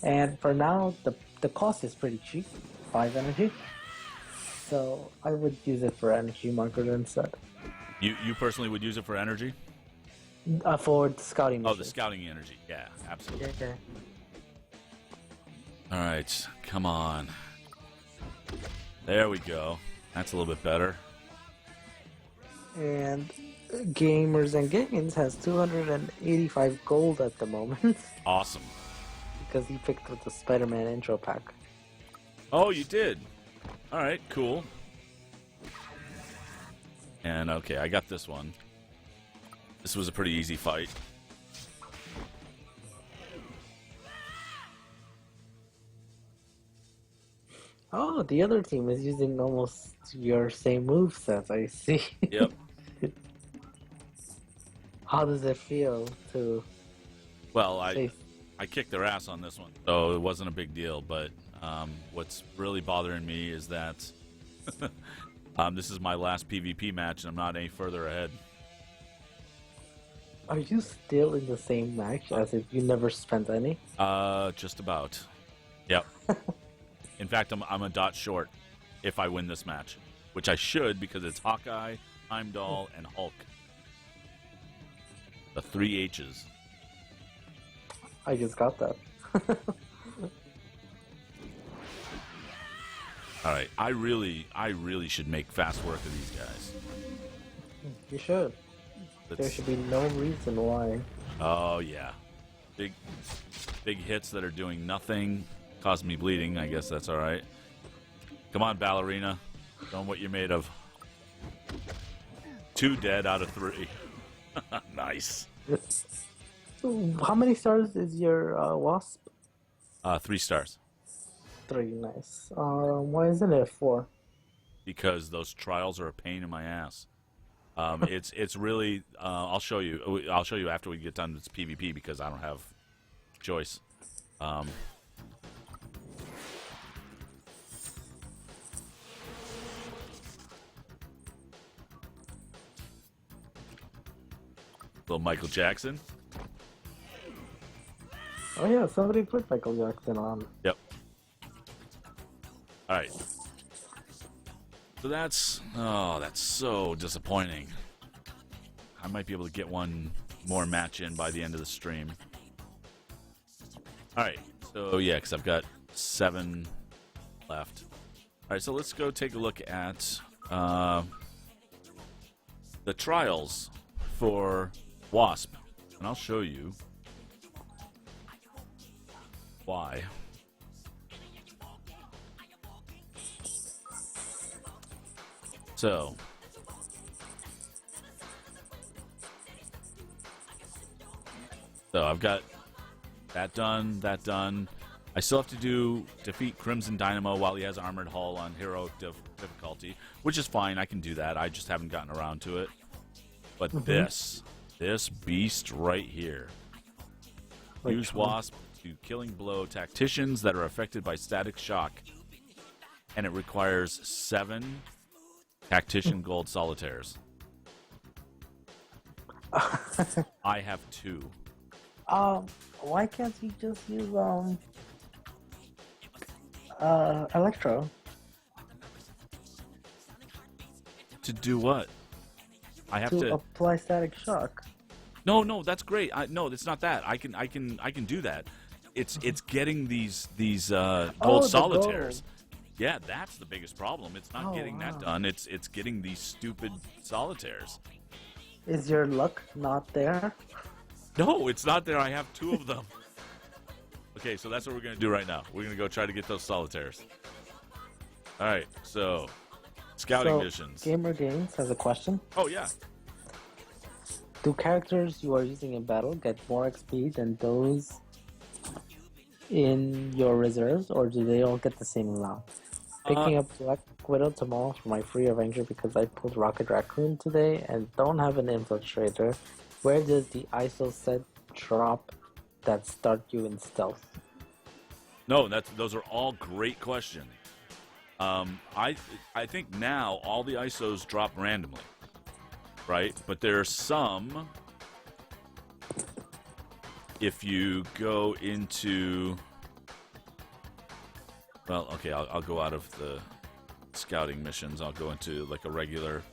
And for now, the cost is pretty cheap, 5 energy. So I would use it for energy markers instead. You personally would use it for energy? For the scouting missions. Oh, the scouting energy. Yeah, absolutely. Okay. All right, come on. There we go. That's a little bit better. And Gamers and Games has 285 gold at the moment. Awesome. Because he picked up the Spider-Man intro pack. Oh, you did? Alright, cool. And okay, I got this one. This was a pretty easy fight. Oh, the other team is using almost your same movesets, I see. Yep. How does it feel to Well, I face? I kicked their ass on this one, so it wasn't a big deal. But what's really bothering me is that this is my last PvP match, and I'm not any further ahead. Are you still in the same match as if you never spent any? Just about. Yep. In fact, I'm a dot short if I win this match, which I should because it's Hawkeye, Heimdall, and Hulk. The 3 H's. I just got that. All right, I really should make fast work of these guys. You should. There should be no reason why. Oh yeah, big hits that are doing nothing, cause me bleeding. I guess that's all right. Come on, ballerina, show 'em what you're made of. 2 dead out of 3. Nice. So how many stars is your wasp? 3 stars. 3, nice. Why isn't it 4? Because those trials are a pain in my ass. It's really. I'll show you. I'll show you after we get done with this PvP because I don't have choice. Little Michael Jackson. Oh yeah, somebody put Michael Jackson on. Yep. All right. So that's so disappointing. I might be able to get one more match in by the end of the stream. All right. So yeah, because I've got 7 left. All right. So let's go take a look at the trials for Wasp, and I'll show you why. So, I've got that done, that done. I still have to defeat Crimson Dynamo while he has Armored Hull on heroic difficulty, which is fine. I can do that. I just haven't gotten around to it. But this beast right here. Use Wasp to killing blow tacticians that are affected by static shock. And it requires 7 tactician gold solitaires. I have 2. Why can't you just use Electro? To do what? I have to apply static shock. No, that's great. No, it's not that. I can do that. It's getting these gold solitaires. Gold. Yeah, that's the biggest problem. It's not getting that done. It's getting these stupid solitaires. Is your luck not there? No, it's not there. I have 2 of them. Okay, so that's what we're going to do right now. We're going to go try to get those solitaires. All right, so scouting missions. Gamer Games has a question. Oh, yeah. Do characters you are using in battle get more XP than those in your reserves, or do they all get the same amount? Picking up Black Widow tomorrow for my free Avenger because I pulled Rocket Raccoon today and don't have an Infiltrator. Where does the ISO set drop that start you in stealth? No, those are all great questions. I think now all the ISOs drop randomly, right? But there are some. If you go into, well, okay, I'll go out of the scouting missions. I'll go into like a regular.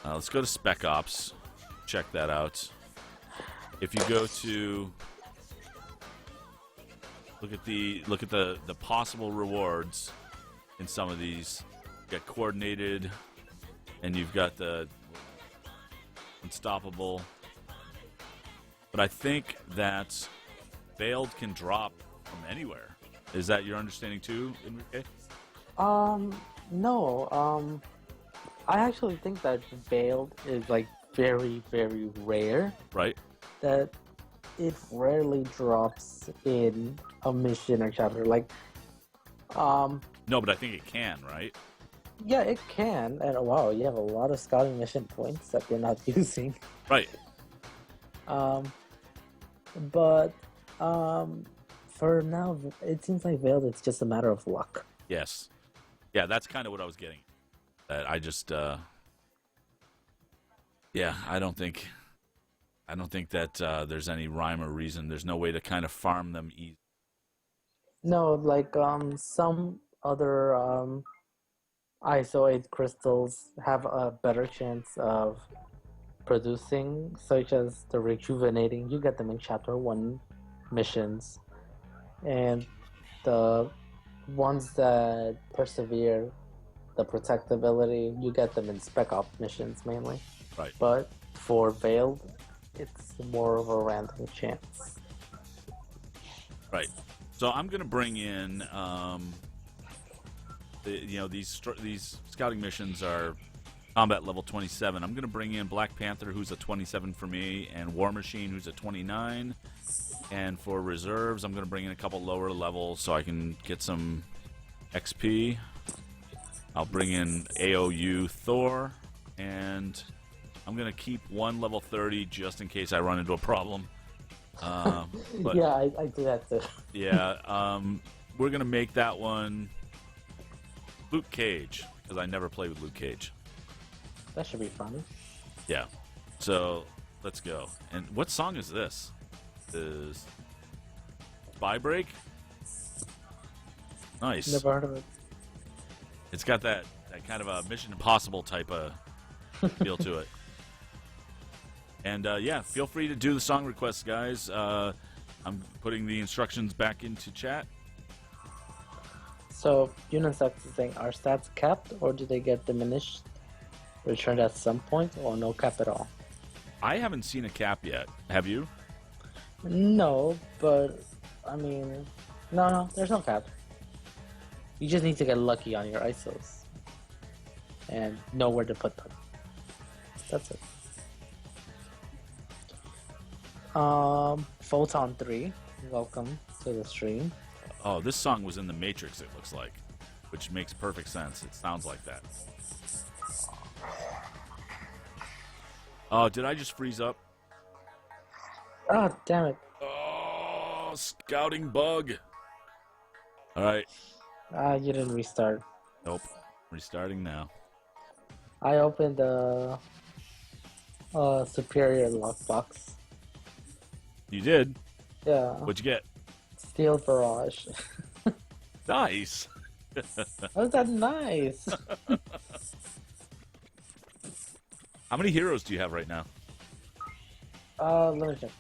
Let's go to Spec Ops. Check that out. If you go to look at the possible rewards in some of these, you got coordinated, and you've got the unstoppable. But I think that Veiled can drop from anywhere. Is that your understanding too, Enrique? No. I actually think that Veiled is like very, very rare. Right. That it rarely drops in a mission or chapter. Like, No, but I think it can, right? Yeah, it can. And wow, you have a lot of scouting mission points that you're not using. Right. Um, but for now, it seems like Veiled, it's just a matter of luck. Yes. Yeah, that's kind of what I was getting. That I just, yeah, I don't think that there's any rhyme or reason. There's no way to kind of farm them easy. No, like some other ISO 8 crystals have a better chance of producing, such as the rejuvenating. You get them in chapter 1 missions, and the ones that persevere, the protectability, you get them in spec op missions mainly. Right. But for Veiled, it's more of a random chance. Right. So I'm going to bring in, these scouting missions are combat level 27. I'm going to bring in Black Panther, who's a 27 for me, and War Machine, who's a 29. And for reserves, I'm going to bring in a couple lower levels so I can get some XP. I'll bring in AOU Thor, and I'm going to keep one level 30 just in case I run into a problem. But, yeah, I do that too. Yeah, we're going to make that one Luke Cage, because I never played with Luke Cage. That should be fun. Yeah. So, let's go. And what song is this? Is Spy Break? Nice. Never heard of it. It's got that kind of a Mission Impossible type of feel to it. And yeah, feel free to do the song requests, guys. I'm putting the instructions back into chat. So, Unisex is saying, are stats capped or do they get diminished, returned at some point, or no cap at all? I haven't seen a cap yet. Have you? No, but I mean, no, there's no cap. You just need to get lucky on your ISOs and know where to put them. That's it. Photon 3, welcome to the stream. Oh, this song was in The Matrix, it looks like, which makes perfect sense. It sounds like that. Oh, did I just freeze up? Oh, damn it. Oh, scouting bug. All right. You didn't restart. Nope. Restarting now. I opened the Superior lockbox. You did? Yeah. What'd you get? Steel Barrage. Nice. How's that nice? How many heroes do you have right now? Let me check.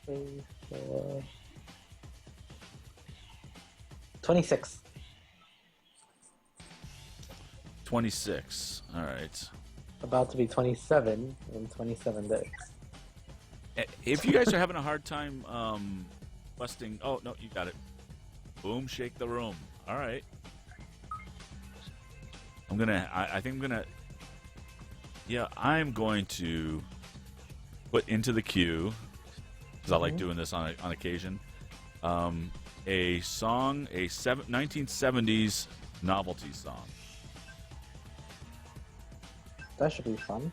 3, 4... 26. 26. All right. About to be 27 in 27 days. If you guys are having a hard time questing... Oh, no, you got it. Boom, shake the room. All right. I think I'm gonna... Yeah, I'm going to put into the queue, because I like doing this on occasion, a song, a 1970s novelty song. That should be fun.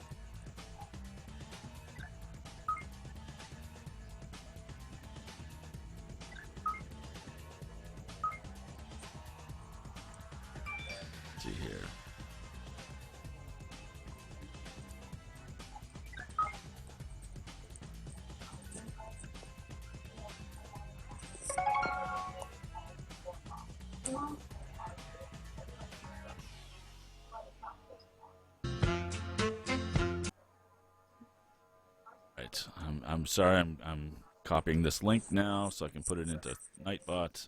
Let's see here. Right. I'm sorry. I'm copying this link now so I can put it into Nightbot.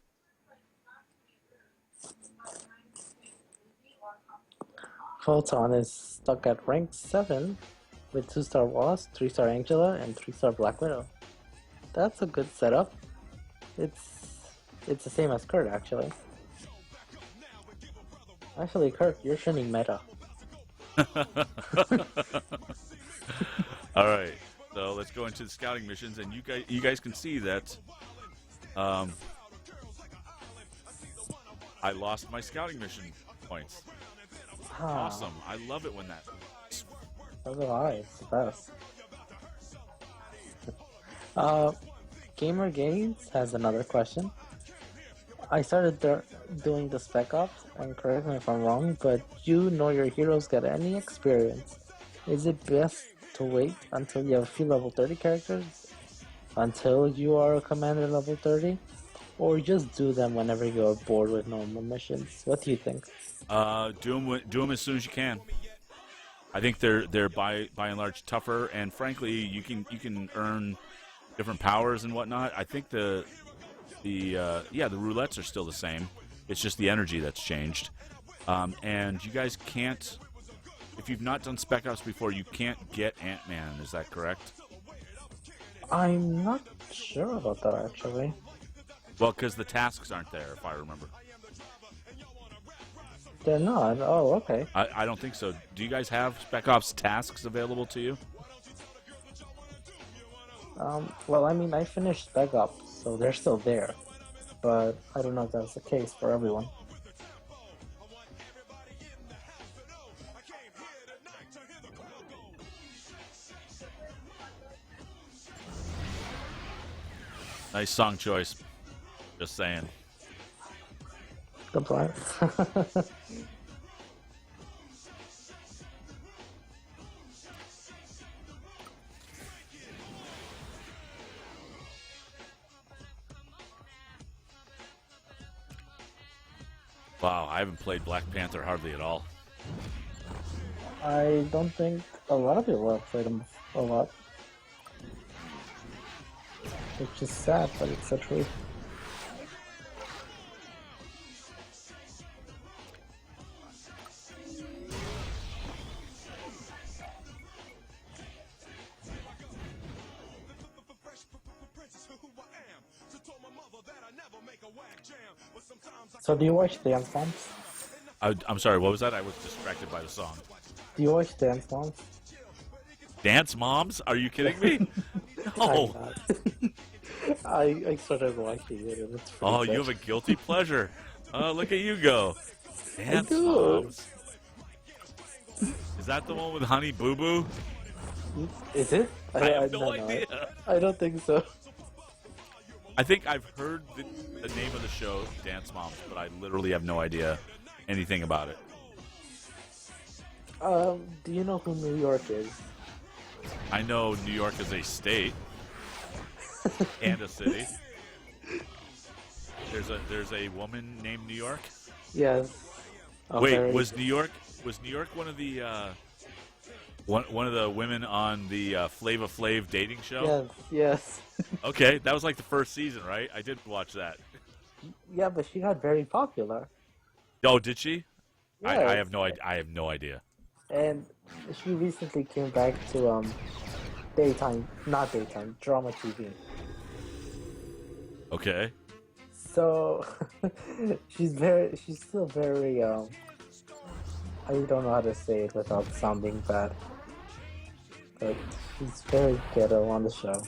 Photon is stuck at rank 7 with 2-star Wasp, 3-star Angela, and 3-star Black Widow. That's a good setup. It's the same as Kurt, actually. Actually, Kurt, you're shunning meta. All right. So let's go into the scouting missions, and you guys can see that I lost my scouting mission points. Awesome. I love it when that. So do I. It's the best. Gamer Games has another question. I started doing the Spec Ops, and correct me if I'm wrong, but you nor your heroes get any experience. Is it best to wait until you have a few level 30 characters, until you are a commander level 30, or just do them whenever you're bored with normal missions? What do you think? Do them as soon as you can. I think they're by and large tougher, and frankly, you can earn different powers and whatnot. I think the roulettes are still the same. It's just the energy that's changed. And you guys can't, if you've not done Spec Ops before, you can't get Ant-Man. Is that correct? I'm not sure about that, actually. Well, because the tasks aren't there, if I remember. They're not? Oh, okay. I don't think so. Do you guys have Spec Ops tasks available to you? Well, I mean, I finished Spec Ops, so they're still there. But I don't know if that's the case for everyone. Nice song choice. Just saying. Compliant. Wow, I haven't played Black Panther hardly at all. I don't think a lot of people have played them a lot. Which is sad, but it's the truth. So do you watch Dance Moms? I'm sorry, what was that? I was distracted by the song. Do you watch Dance Moms? Dance Moms? Are you kidding me? No. I started watching it and it's pretty You have a guilty pleasure. Look at you go. Dance Moms. Is that the one with Honey Boo Boo? Is it? I have no idea. I don't think so. I think I've heard the name of the show, Dance Moms, but I literally have no idea anything about it. Do you know who New York is? I know New York is a state and a city. There's a woman named New York. Yes. Wait, was New York one of the one of the women on the Flava Flav dating show? Yes. Okay, that was like the first season, right? I did watch that. Yeah, but she got very popular. Oh, did she? Yeah, I have no idea. I have no idea. And she recently came back to drama TV. Okay. So she's still very I don't know how to say it without sounding bad, but she's very ghetto on the show.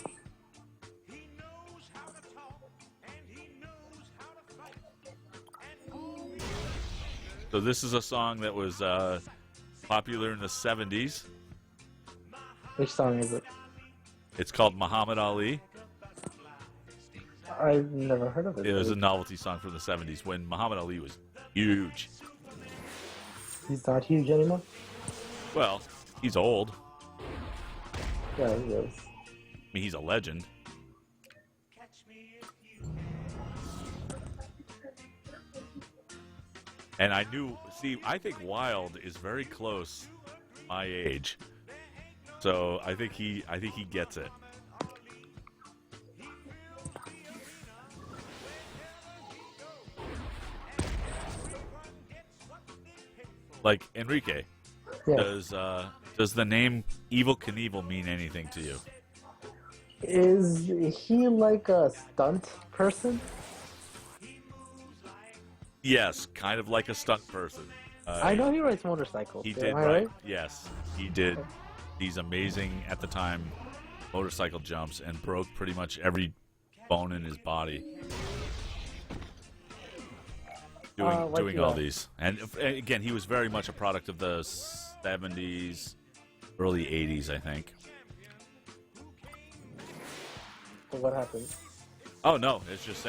So this is a song that was popular in the 70s. Which song is it? It's called Muhammad Ali. I've never heard of it. It was a novelty song from the 70s when Muhammad Ali was huge. He's not huge anymore? Well, he's old. Yeah, he is. I mean, he's a legend. And I think Wild is very close my age. So I think he gets it. Like, Enrique, Yeah. does the name Evil Knievel mean anything to you? Is he like a stunt person? Yes, kind of like a stunt person. I know he rides motorcycles. He Am did, I right? right? Yes, he did. He's amazing at the time. motorcycle jumps and broke pretty much every bone in his body doing all these. And again, he was very much a product of the 70s, early 80s, I think. So what happened? Oh no, it's just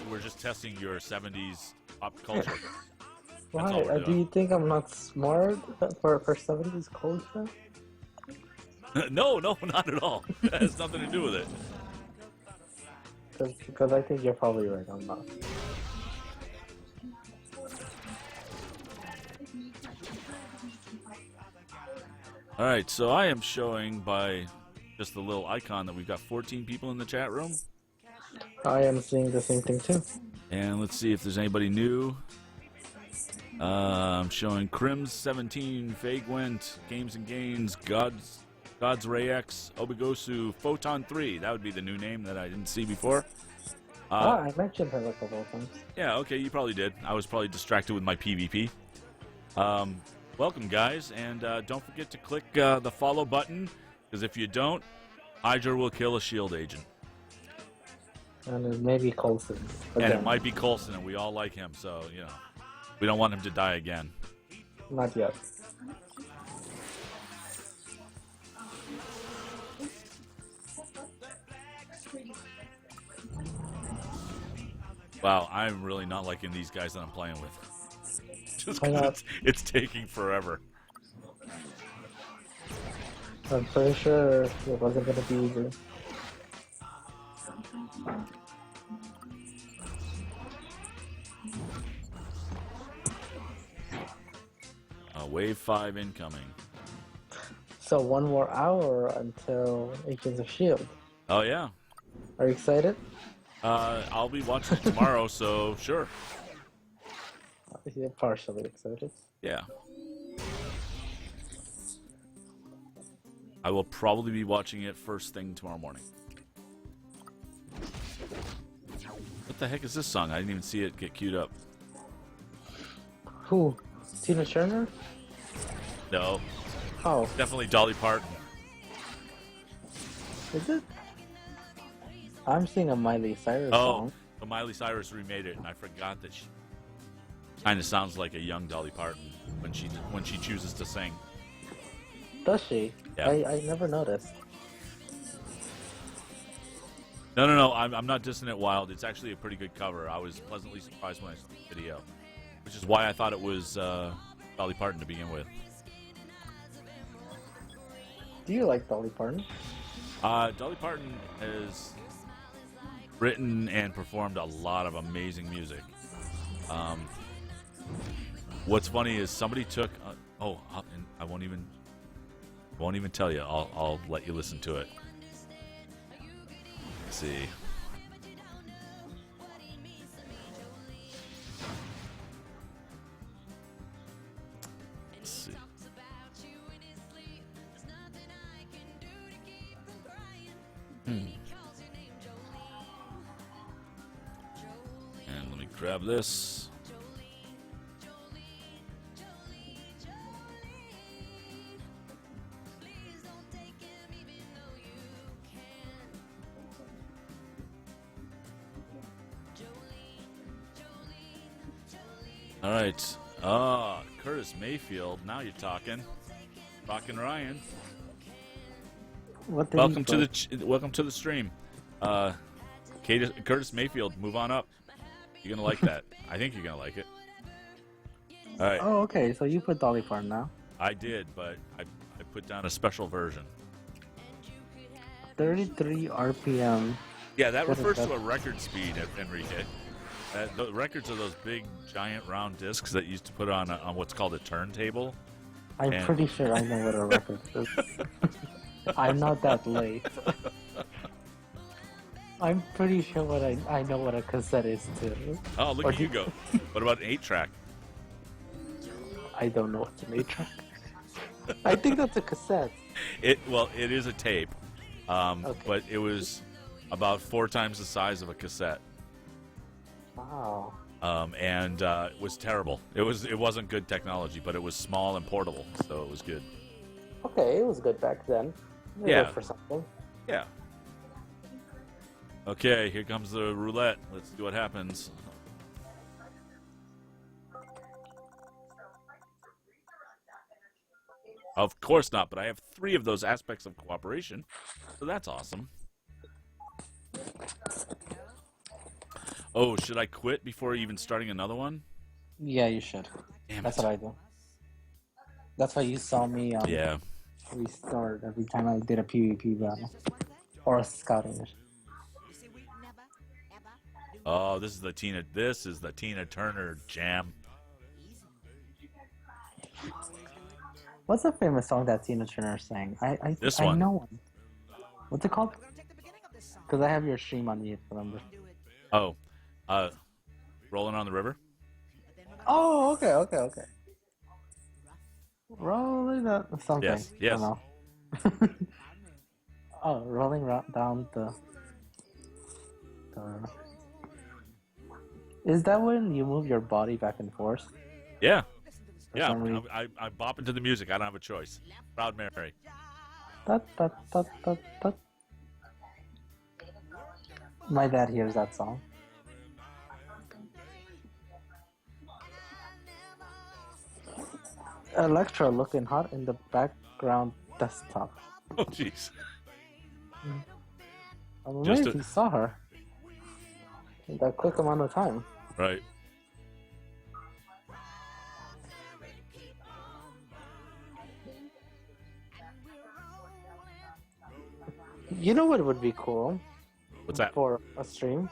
we're just testing your 70s pop culture. Why? Do you think I'm not smart for 70s culture? No, not at all. That has nothing to do with it. Because I think you're probably right on that. All right, so I am showing by just the little icon that we've got 14 people in the chat room. I am seeing the same thing too. And let's see if there's anybody new. I'm showing Crims 17, Fagwent, Games and Gains, God's Ray X, Obigosu, Photon 3. That would be the new name that I didn't see before. I mentioned her a couple of times. Yeah, okay, you probably did. I was probably distracted with my PvP. Welcome, guys, and don't forget to click the follow button, because if you don't, Hydra will kill a shield agent. And it may be Coulson. And it might be Coulson, and we all like him, so, you know, we don't want him to die again. Not yet. Wow, I'm really not liking these guys that I'm playing with. Just because it's taking forever. I'm pretty sure it wasn't going to be easy. Wave 5 incoming. So 1 more hour until Agents of S.H.I.E.L.D. Oh, yeah. Are you excited? I'll be watching tomorrow, so sure. You're partially excited. Yeah. I will probably be watching it first thing tomorrow morning. What the heck is this song? I didn't even see it get queued up. Who? Tina Turner? No. Oh. Definitely Dolly Parton. Is it? I'm seeing a Miley Cyrus song. Oh, Miley Cyrus remade it, and I forgot that she kind of sounds like a young Dolly Parton when she chooses to sing. Does she? Yeah. I never noticed. No. I'm not dissing it wild. It's actually a pretty good cover. I was pleasantly surprised when I saw the video, which is why I thought it was Dolly Parton to begin with. Do you like Dolly Parton? Dolly Parton has written and performed a lot of amazing music. What's funny is somebody took. And I won't even tell you. I'll let you listen to it. Let's see. Let's see. And let me grab this. All right. Curtis Mayfield. Now you're talking. Rockin' Ryan. Welcome to the stream. Curtis Mayfield, move on up. You're gonna like that. I think you're gonna like it. All right. Oh, okay. So you put Dolly Parton now. I did, but I put down a special version. 33 RPM. Yeah, that refers to a record speed, Enrique. The records are those big, giant, round discs that you used to put on what's called a turntable. I'm pretty sure I know what a record is. I'm not that late. I'm pretty sure I know what a cassette is too. Oh, look at you go. What about an 8-track? I don't know what's an 8-track. I think that's a cassette. It is a tape, okay. But it was about 4 times the size of a cassette. Wow. And it was terrible. It wasn't good technology, but it was small and portable, so it was good. Okay, it was good back then. It Yeah. worked for something. Yeah. Okay, here comes the roulette. Let's see what happens. Of course not, but I have 3 of those aspects of cooperation, so that's awesome. Oh, should I quit before even starting another one? Yeah, you should. Damn That's it. what I do. That's why you saw me Yeah. restart every time I did a PvP battle or a scouting mission. Oh, this is the Tina Turner jam. What's a famous song that Tina Turner sang? This I one. know one. What's it called? Because I have your stream on mute, remember? Oh, Rolling on the River. Oh, okay. Rolling up something. Yes, yes. I don't know. Oh, rolling down the. Is that when you move your body back and forth? Yeah. For Yeah, some reason? I bop into the music. I don't have a choice. Proud Mary. Da. My dad hears that song. Electra looking hot in the background desktop. Oh, jeez. I'm amazed Just a- you saw her in that quick amount of time. Right. You know what would be cool What's that? for a stream?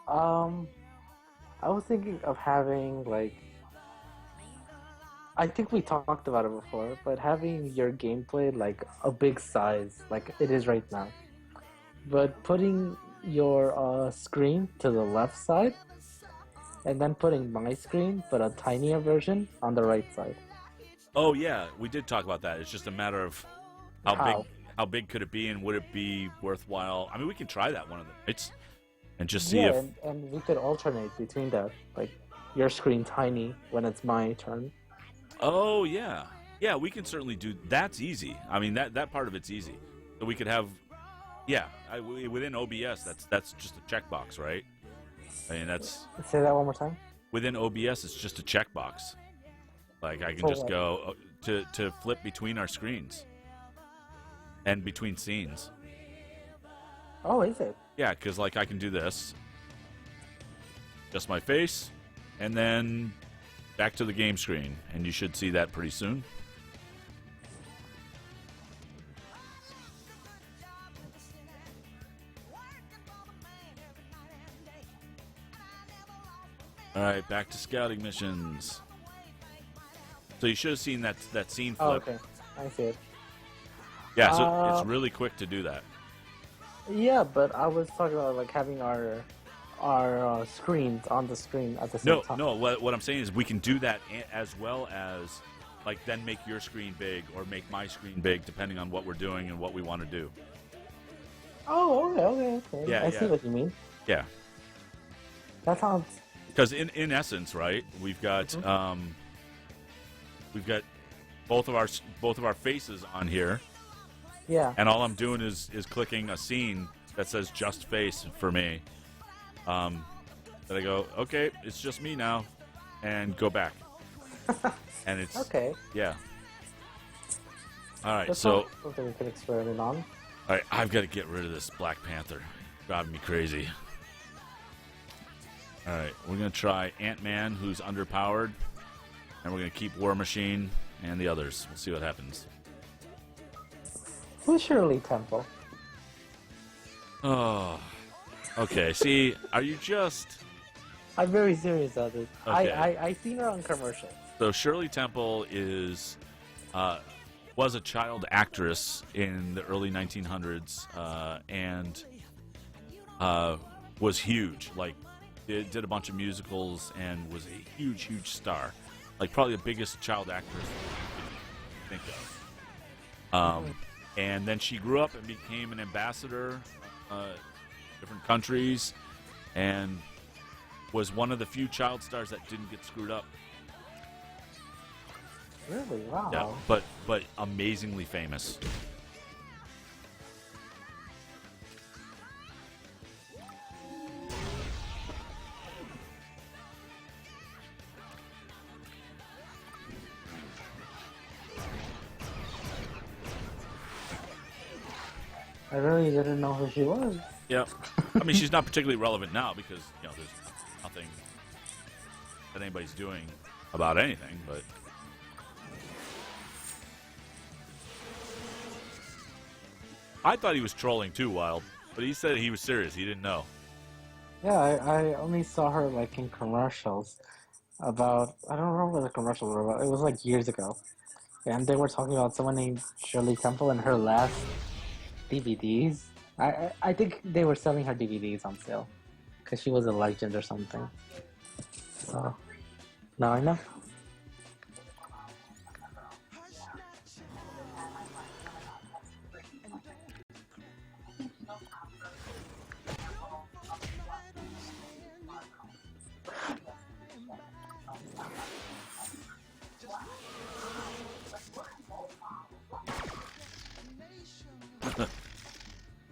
I was thinking of having like, I think we talked about it before, but having your gameplay like a big size, like it is right now, but putting your screen to the left side, and then putting my screen, but a tinier version, on the right side. Oh, yeah, we did talk about that. It's just a matter of how big could it be, and would it be worthwhile? I mean, we can try that one of the nights and just see if. And we could alternate between that, like your screen tiny when it's my turn. Oh, yeah. Yeah, we can certainly do. That's easy. I mean, that part of it's easy. So we could have. Yeah, within OBS, that's just a checkbox, right? I mean, that's. Say that one more time. Within OBS, it's just a checkbox. Like I can For just what? go to flip between our screens and between scenes. Oh, is it? Yeah, because like I can do this, just my face, and then back to the game screen, and you should see that pretty soon. All right, back to scouting missions. So you should have seen that scene flip. Oh, okay. I see it. Yeah, so it's really quick to do that. Yeah, but I was talking about like having our screens on the screen at the same time. No. What I'm saying is we can do that as well as like then make your screen big or make my screen big depending on what we're doing and what we want to do. Oh, okay. Yeah, I see what you mean. Yeah. That sounds. Because in essence, right, we've got both of our faces on here, Yeah. and all I'm doing is clicking a scene that says just face for me. That I go, okay, it's just me now, and go back. And it's Okay. Yeah. All right, That's so something we could experiment on. all right, I've got to get rid of this Black Panther. Driving me crazy. All right, we're going to try Ant-Man, who's underpowered, and we're going to keep War Machine and the others. We'll see what happens. Who's Shirley Temple? Oh, okay. See, are you just... I'm very serious about this. Okay. I seen her on commercials. So Shirley Temple was a child actress in the early 1900s and was huge. Like, did a bunch of musicals and was a huge star. Like, probably the biggest child actress you can think of. And then she grew up and became an ambassador different countries and was one of the few child stars that didn't get screwed up. Really? Wow. Yeah, but amazingly famous. I really didn't know who she was. Yep. I mean, she's not particularly relevant now because there's nothing that anybody's doing about anything. But I thought he was trolling too, Wild. But he said he was serious. He didn't know. Yeah, I only saw her like in commercials about, I don't remember what the commercials were about. It was like years ago. And they were talking about someone named Shirley Temple and her last DVDs. I think they were selling her DVDs on sale because she was a legend or something. So now I know.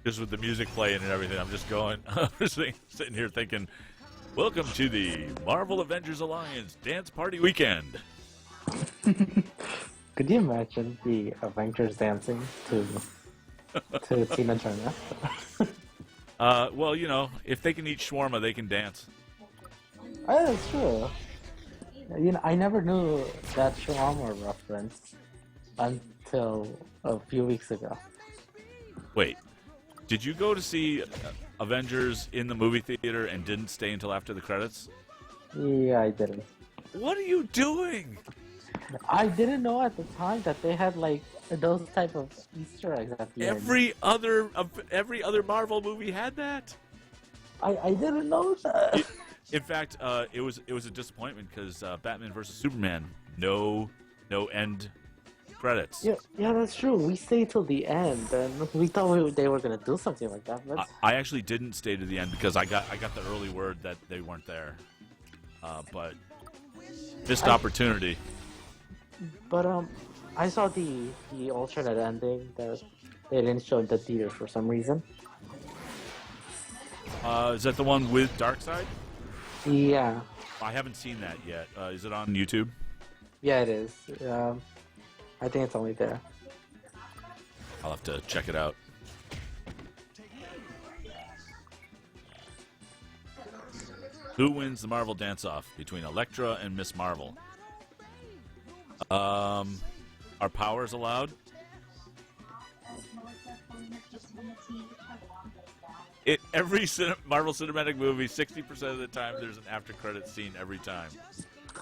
Just with the music playing and everything, I'm just going, sitting here thinking, welcome to the Marvel Avengers Alliance Dance Party Weekend. Could you imagine the Avengers dancing to Tina Turner? Well, if they can eat shawarma, they can dance. Oh, that's true. I never knew that shawarma reference until a few weeks ago. Wait, did you go to see Avengers in the movie theater and didn't stay until after the credits? Yeah, I didn't. What are you doing? I didn't know at the time that they had like those type of Easter eggs at the end. Every other Marvel movie had that. I didn't know that. In fact, it was a disappointment because Batman vs Superman, no end credits. Yeah, that's true. We stayed till the end, and we thought they were gonna do something like that. But I actually didn't stay to the end because I got the early word that they weren't there. But missed opportunity. But I saw the alternate ending that they didn't show in the theater for some reason. Is that the one with Darkseid? Yeah. I haven't seen that yet. Is it on YouTube? Yeah, it is. I think it's only there. I'll have to check it out. Who wins the Marvel dance-off between Elektra and Miss Marvel? Are powers allowed? Every Marvel Cinematic movie, 60% of the time, there's an after-credit scene every time.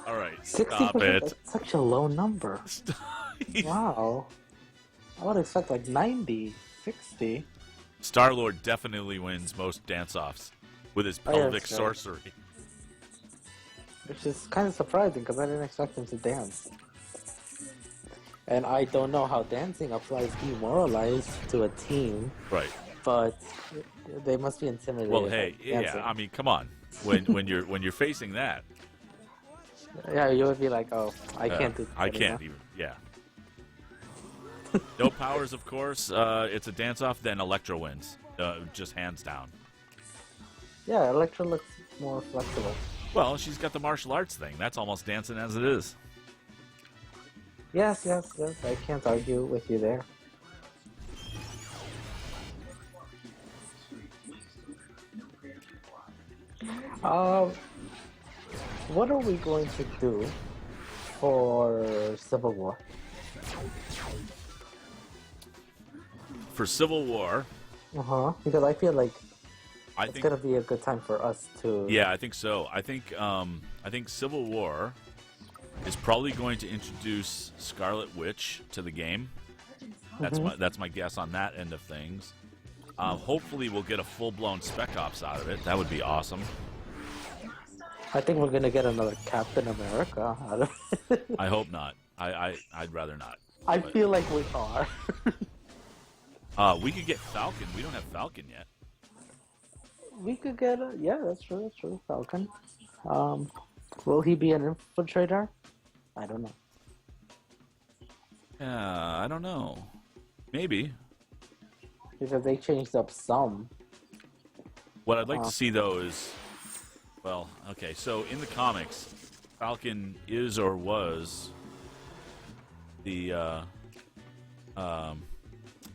All right, stop it. That's such a low number. Wow. I would expect like 90, 60. Star-Lord definitely wins most dance-offs with his pelvic sorcery. Which is kind of surprising because I didn't expect him to dance. And I don't know how dancing applies demoralized to a team. Right. But they must be intimidated. Well, hey, yeah, I mean, come on. When you're facing that. Yeah, you would be like, oh, I can't do this I can't even, yeah. No powers, of course. It's a dance-off, then Elektra wins. Just hands down. Yeah, Elektra looks more flexible. Well, she's got the martial arts thing. That's almost dancing as it is. Yes. I can't argue with you there. What are we going to do for Civil War? For Civil War... Because I feel like it's going to be a good time for us to... Yeah, I think so. I think Civil War is probably going to introduce Scarlet Witch to the game. That's my guess on that end of things. Hopefully we'll get a full-blown Spec Ops out of it. That would be awesome. I think we're going to get another Captain America out of it. I hope not. I'd rather not. I feel like we are. We could get Falcon. We don't have Falcon yet. We could get yeah, that's true, Falcon. Will he be an infiltrator? I don't know. I don't know. Maybe. Because they changed up some. What I'd like to see, though, is... Well, okay, so in the comics, Falcon is or was the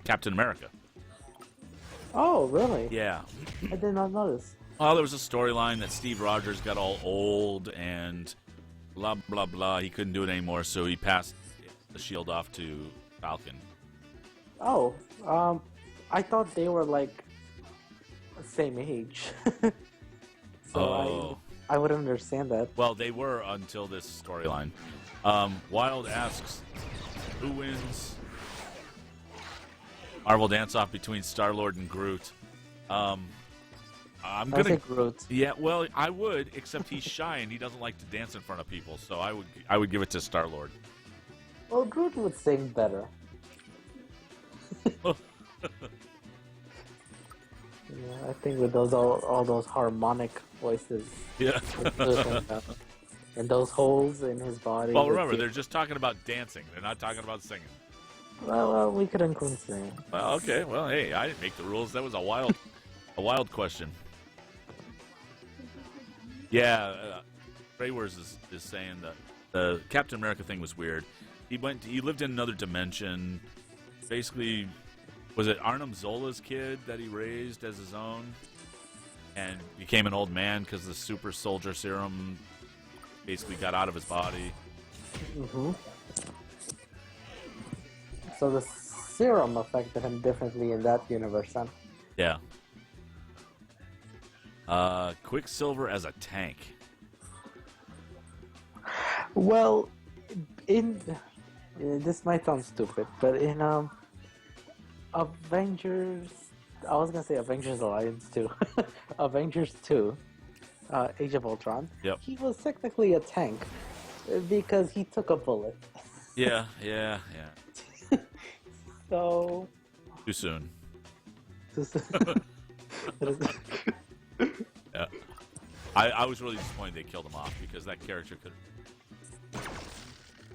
Captain America. Oh, really? Yeah. I did not notice. Well, there was a storyline that Steve Rogers got all old and blah, blah, blah. He couldn't do it anymore, so he passed the shield off to Falcon. Oh, I thought they were like the same age. So Oh. I wouldn't understand that. Well, they were until this storyline. Wild asks, who wins Marvel Dance-Off between Star-Lord and Groot? I'm I gonna think Groot. Yeah, well, I would, except he's shy and he doesn't like to dance in front of people, so I would give it to Star-Lord. Well, Groot would sing better. Yeah, I think with those all those harmonic voices, Yeah. and those holes in his body. Well, remember, they're just talking about dancing. They're not talking about singing. Well, we could include singing. Well, okay. Well, hey, I didn't make the rules. That was a wild question. Yeah, Braywers is saying that the Captain America thing was weird. He lived in another dimension. Basically, was it Arnim Zola's kid that he raised as his own, and became an old man because the super soldier serum basically got out of his body. Mm-hmm. So the serum affected him differently in that universe, huh? Yeah. Quicksilver as a tank. Well, this might sound stupid, but in Avengers, I was gonna say Avengers Alliance 2, Avengers 2, Age of Ultron. Yep. He was technically a tank because he took a bullet. Yeah. So. Too soon. Yeah. I was really disappointed they killed him off because that character could.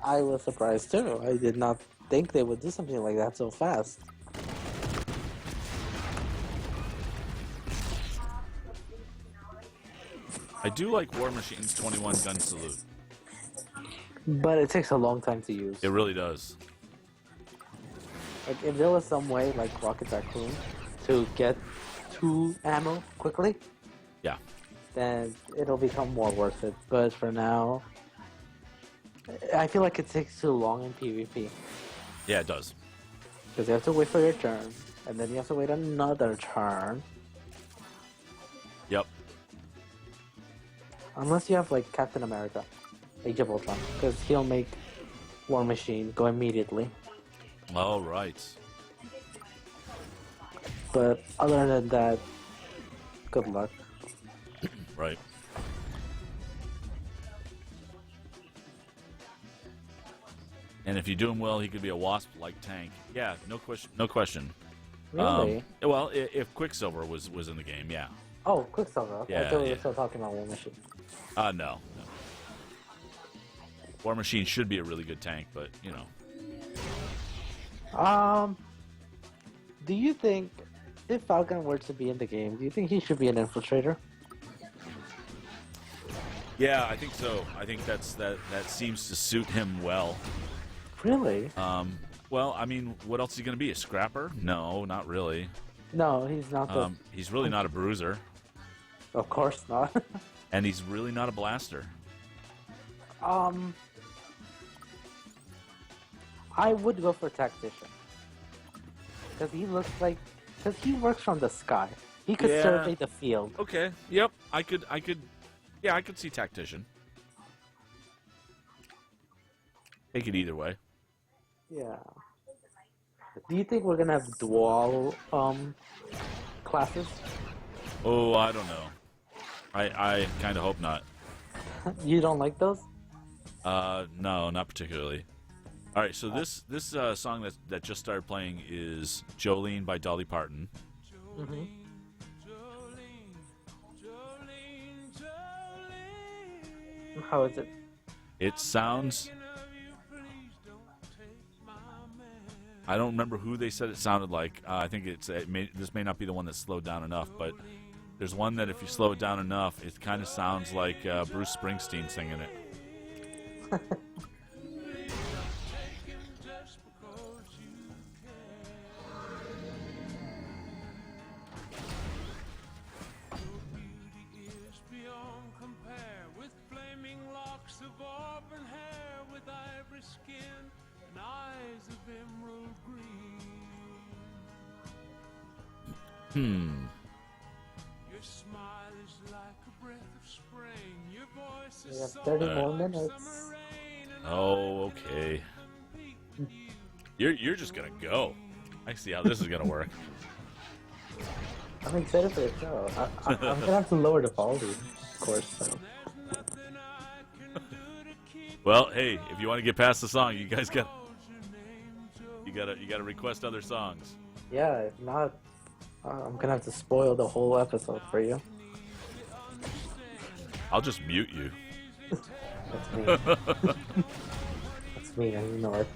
I was surprised too. I did not think they would do something like that so fast. I do like War Machine's 21 gun salute. But it takes a long time to use. It really does. Like, if there was some way, like Rocket Raccoon, to get 2 ammo quickly, Yeah. then it'll become more worth it. But for now, I feel like it takes too long in PvP. Yeah, it does. Because you have to wait for your turn, and then you have to wait another turn. Yep. Unless you have, like, Captain America, Age of Ultron, because he'll make War Machine go immediately. All right. But other than that, good luck. Right. And if you do him well, he could be a wasp-like tank. Yeah, no question. No question. Really? Well, if Quicksilver was in the game, yeah. Oh, Quicksilver. Okay. Yeah, I thought we yeah. were still talking about War Machine. No. War Machine should be a really good tank, but you know. Do you think if Falcon were to be in the game, do you think he should be an infiltrator? Yeah, I think so. I think that seems to suit him well. Really? Well, I mean, what else is he going to be? A scrapper? No, not really. No, he's not the... He's really not a bruiser. Of course not. And he's really not a blaster. I would go for tactician. Because he looks like... Because he works from the sky. He could Yeah. survey the field. Okay. Yep. I could. Yeah, I could see tactician. Take it either way. Yeah. Do you think we're gonna have dual classes? Oh, I don't know. I kind of hope not. You don't like those? No, not particularly. All right, so this song that just started playing is Jolene by Dolly Parton. Mm-hmm. How is it? It sounds. I don't remember who they said it sounded like. I think this may not be the one that's slowed down enough, but there's one that if you slow it down enough, it kind of sounds like Bruce Springsteen singing it. Hmm. We have 30 more minutes. Oh, okay. You're just gonna go. I see how this is gonna work. I'm excited for the show. I'm gonna have to lower the volume, of course. So. Well, hey, if you want to get past the song, you guys gotta request other songs. Yeah, if not, I'm gonna have to spoil the whole episode for you. I'll just mute you. That's me. That's me. I know it.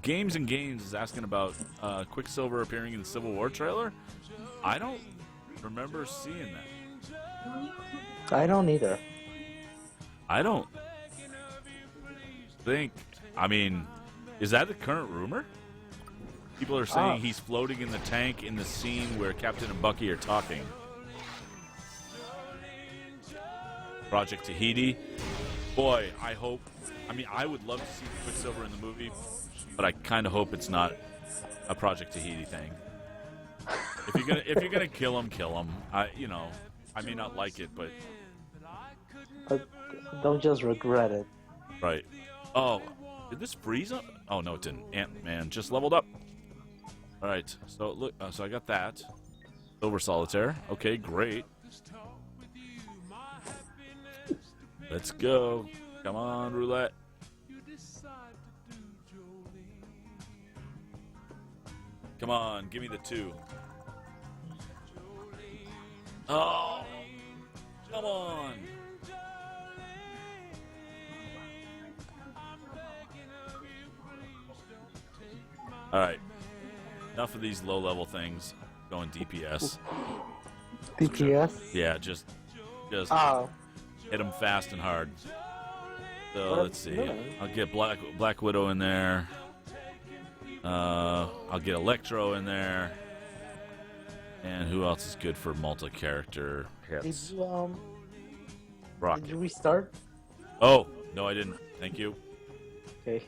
Games and Games is asking about Quicksilver appearing in the Civil War trailer. I don't remember seeing that. I don't either. I don't think. I mean, is that the current rumor? People are saying he's floating in the tank in the scene where Captain and Bucky are talking. Project Tahiti. Boy, I hope. I mean, I would love to see Quicksilver in the movie, but I kind of hope it's not a Project Tahiti thing. If you're gonna kill him, kill him. I may not like it, but don't just regret it. Right. Oh, did this freeze up? Oh no, it didn't. Ant-Man just leveled up. All right. So look. So I got that. Silver Solitaire. Okay, great. Let's go. Come on, roulette. Come on, give me the 2. Oh, come on. All right. Enough of these low-level things. Going DPS. DPS? Yeah, just hit them fast and hard. So let's see. I'll get Black Widow in there. I'll get Electro in there. And who else is good for multi-character hits? Did you, Rocket. Did you restart? Oh, no, I didn't. Thank you. Okay.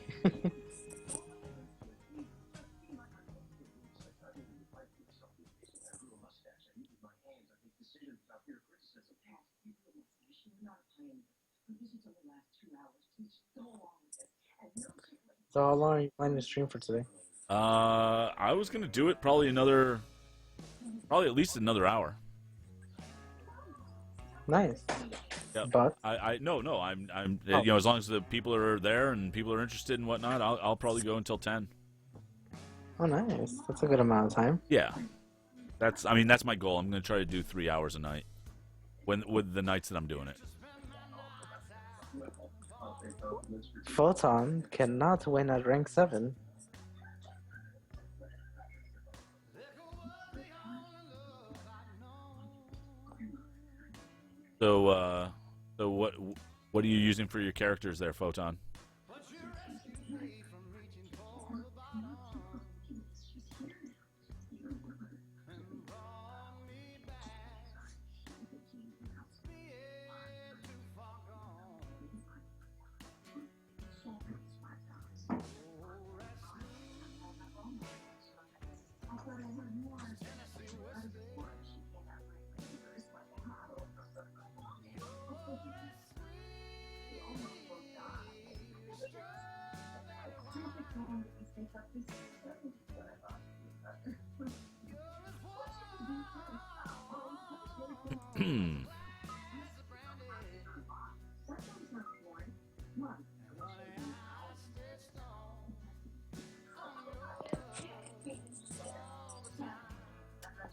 So how long are you planning to stream for today? I was gonna do it probably at least another hour. Nice. Yep. But no, I'm as long as the people are there and people are interested and whatnot, I'll probably go until 10. Oh, nice. That's a good amount of time. Yeah, that's my goal. I'm gonna try to do 3 hours a night with the nights that I'm doing it. Photon cannot win at rank 7. So what are you using for your characters there, Photon?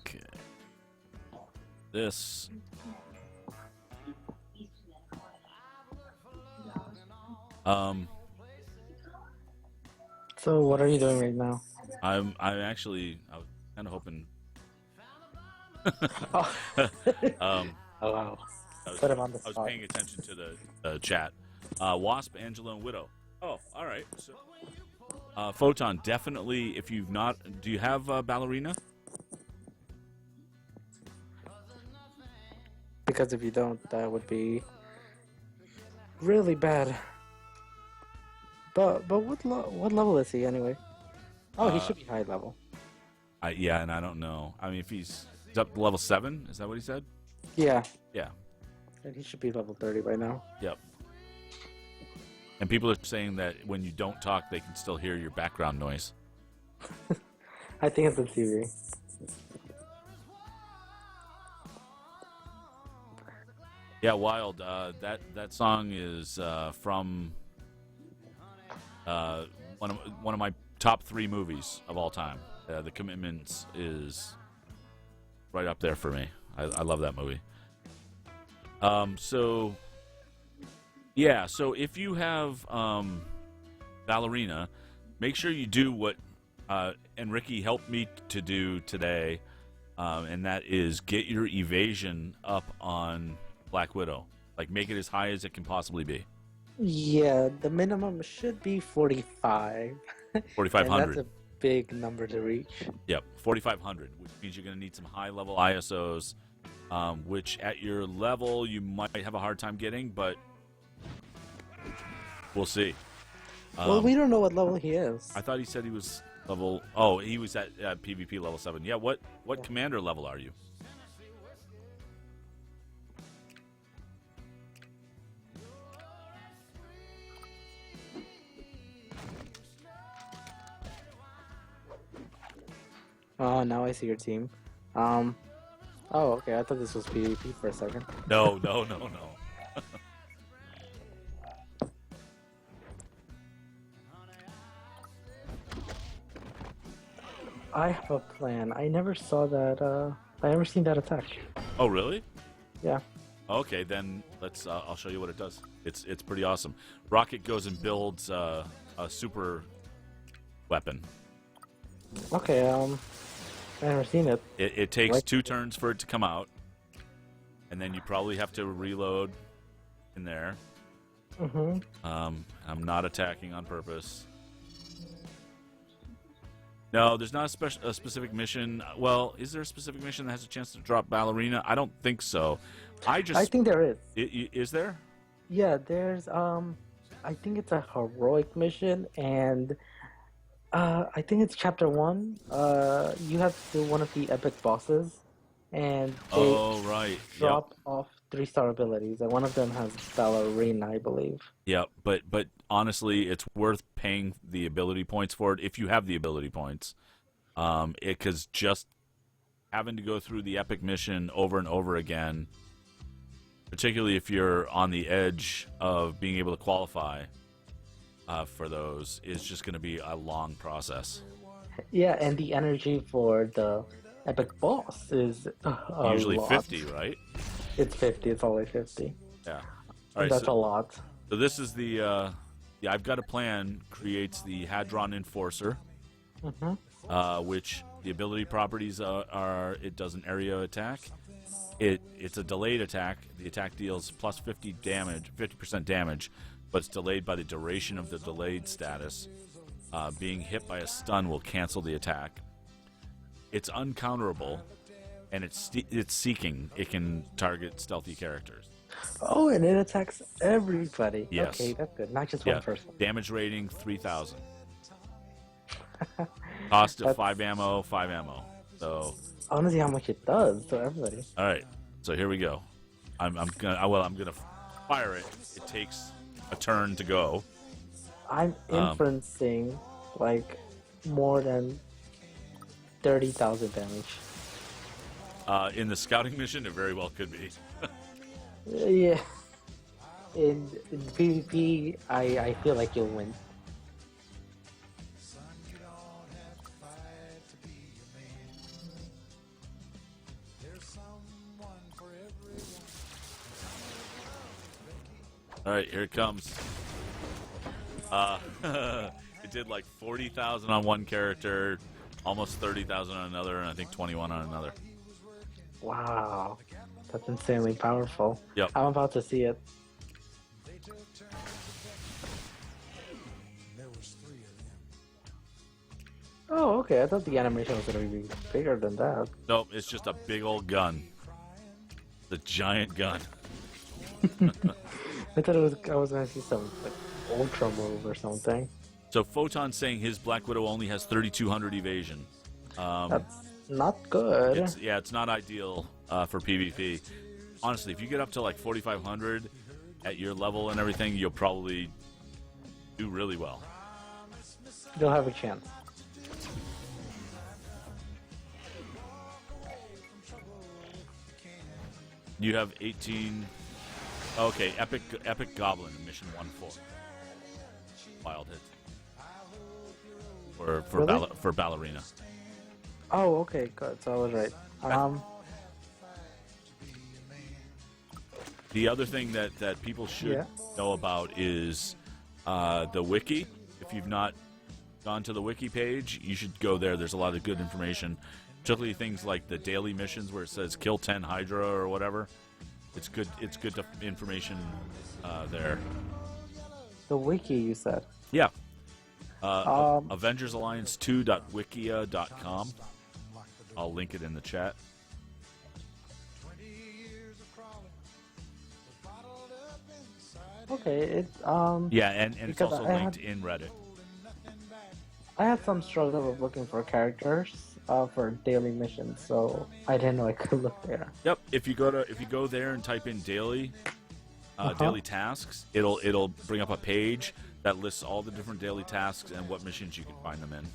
Okay. This. So what are you doing right now? I was kind of hoping. Oh wow! I was paying attention to the chat. Wasp, Angela, and Widow. Oh, all right. So, Photon, definitely. If you've not, do you have Ballerina? Because if you don't, that would be really bad. But what level is he anyway? Oh, he Uh, should be high level. yeah, and I don't know. I mean, if he's up to level 7, is that what he said? Yeah, Yeah. and he should be level 30 by now. Yep. And people are saying that when you don't talk, they can still hear your background noise. I think it's the TV. Yeah, Wild. That song is from one of my top 3 movies of all time. The Commitments is right up there for me. I love that movie. So if you have Ballerina, make sure you do what Enrique helped me to do today, and that is get your evasion up on Black Widow. Like, make it as high as it can possibly be. Yeah, the minimum should be 45. 4,500. And that's a big number to reach. Yep, 4,500, which means you're going to need some high-level ISOs, which at your level you might have a hard time getting, but we'll see. Well, we don't know what level he is. I thought he said he was level... Oh, he was at PvP level 7. Yeah, what commander level are you? Oh, now I see your team. Oh, okay. I thought this was PvP for a second. No. I have a plan. I never saw that. I never seen that attack. Oh, really? Yeah. Okay, then let's. I'll show you what it does. It's pretty awesome. Rocket goes and builds a super weapon. Okay. I never seen it. It takes 2 turns for it to come out, and then you probably have to reload in there. Mm-hmm. I'm not attacking on purpose. No, there's not a specific mission. Well, is there a specific mission that has a chance to drop Ballerina? I don't think so. I think there is. Is there? Yeah, there's I think it's a heroic mission, and I think it's chapter 1. You have to do one of the epic bosses, and they drop off 3-star abilities, and one of them has Ballerina, I believe. Yeah, but honestly, it's worth paying the ability points for it if you have the ability points. Because just having to go through the epic mission over and over again, particularly if you're on the edge of being able to qualify for those, is just going to be a long process. Yeah, and the energy for the epic boss is usually lot. 50, right? It's 50. It's always 50. Yeah. All right, that's a lot. So this is the I've got a plan creates the Hadron Enforcer, which the ability properties are it does an area attack. It's a delayed attack. The attack deals plus 50% damage, but it's delayed by the duration of the delayed status. Being hit by a stun will cancel the attack. It's uncounterable, and it's seeking. It can target stealthy characters. Oh, and it attacks everybody. Yes. Okay, that's good. Not just one person. Damage rating 3,000. Cost of 5 ammo. So I want to see how much it does to everybody. all right. So here we go. I'm gonna fire it. It takes a turn to go. I'm inferencing like more than 30,000 damage. In the scouting mission, it very well could be. Yeah. In PvP, I feel like you'll win. All right, here it comes. It did like 40,000 on one character, almost 30,000 on another, and I think 21 on another. Wow. That's insanely powerful. Yep. I'm about to see it. Oh, okay. I thought the animation was going to be bigger than that. Nope, it's just a big old gun. The giant gun. I thought I was going to see some like ultra move or something. So Photon's saying his Black Widow only has 3,200 evasion. That's not good. It's not ideal for PvP. Honestly, if you get up to like 4,500 at your level and everything, you'll probably do really well. You'll have a chance. You have 18. Okay, Epic Goblin mission 1-4. Wild hit. Really? For Ballerina. Oh, okay, good. So I was right. The other thing that people should know about is the wiki. If you've not gone to the wiki page, you should go there. There's a lot of good information, particularly things like the daily missions where it says kill 10 Hydra or whatever. It's good information there. The wiki, you said? Yeah. AvengersAlliance2.wikia.com. I'll link it in the chat. Okay, Yeah, and it's also linked in Reddit. I had some struggle with looking for characters for daily missions, so I didn't know I could look there. Yep. If you go there and type in daily tasks, it'll bring up a page that lists all the different daily tasks and what missions you can find them in.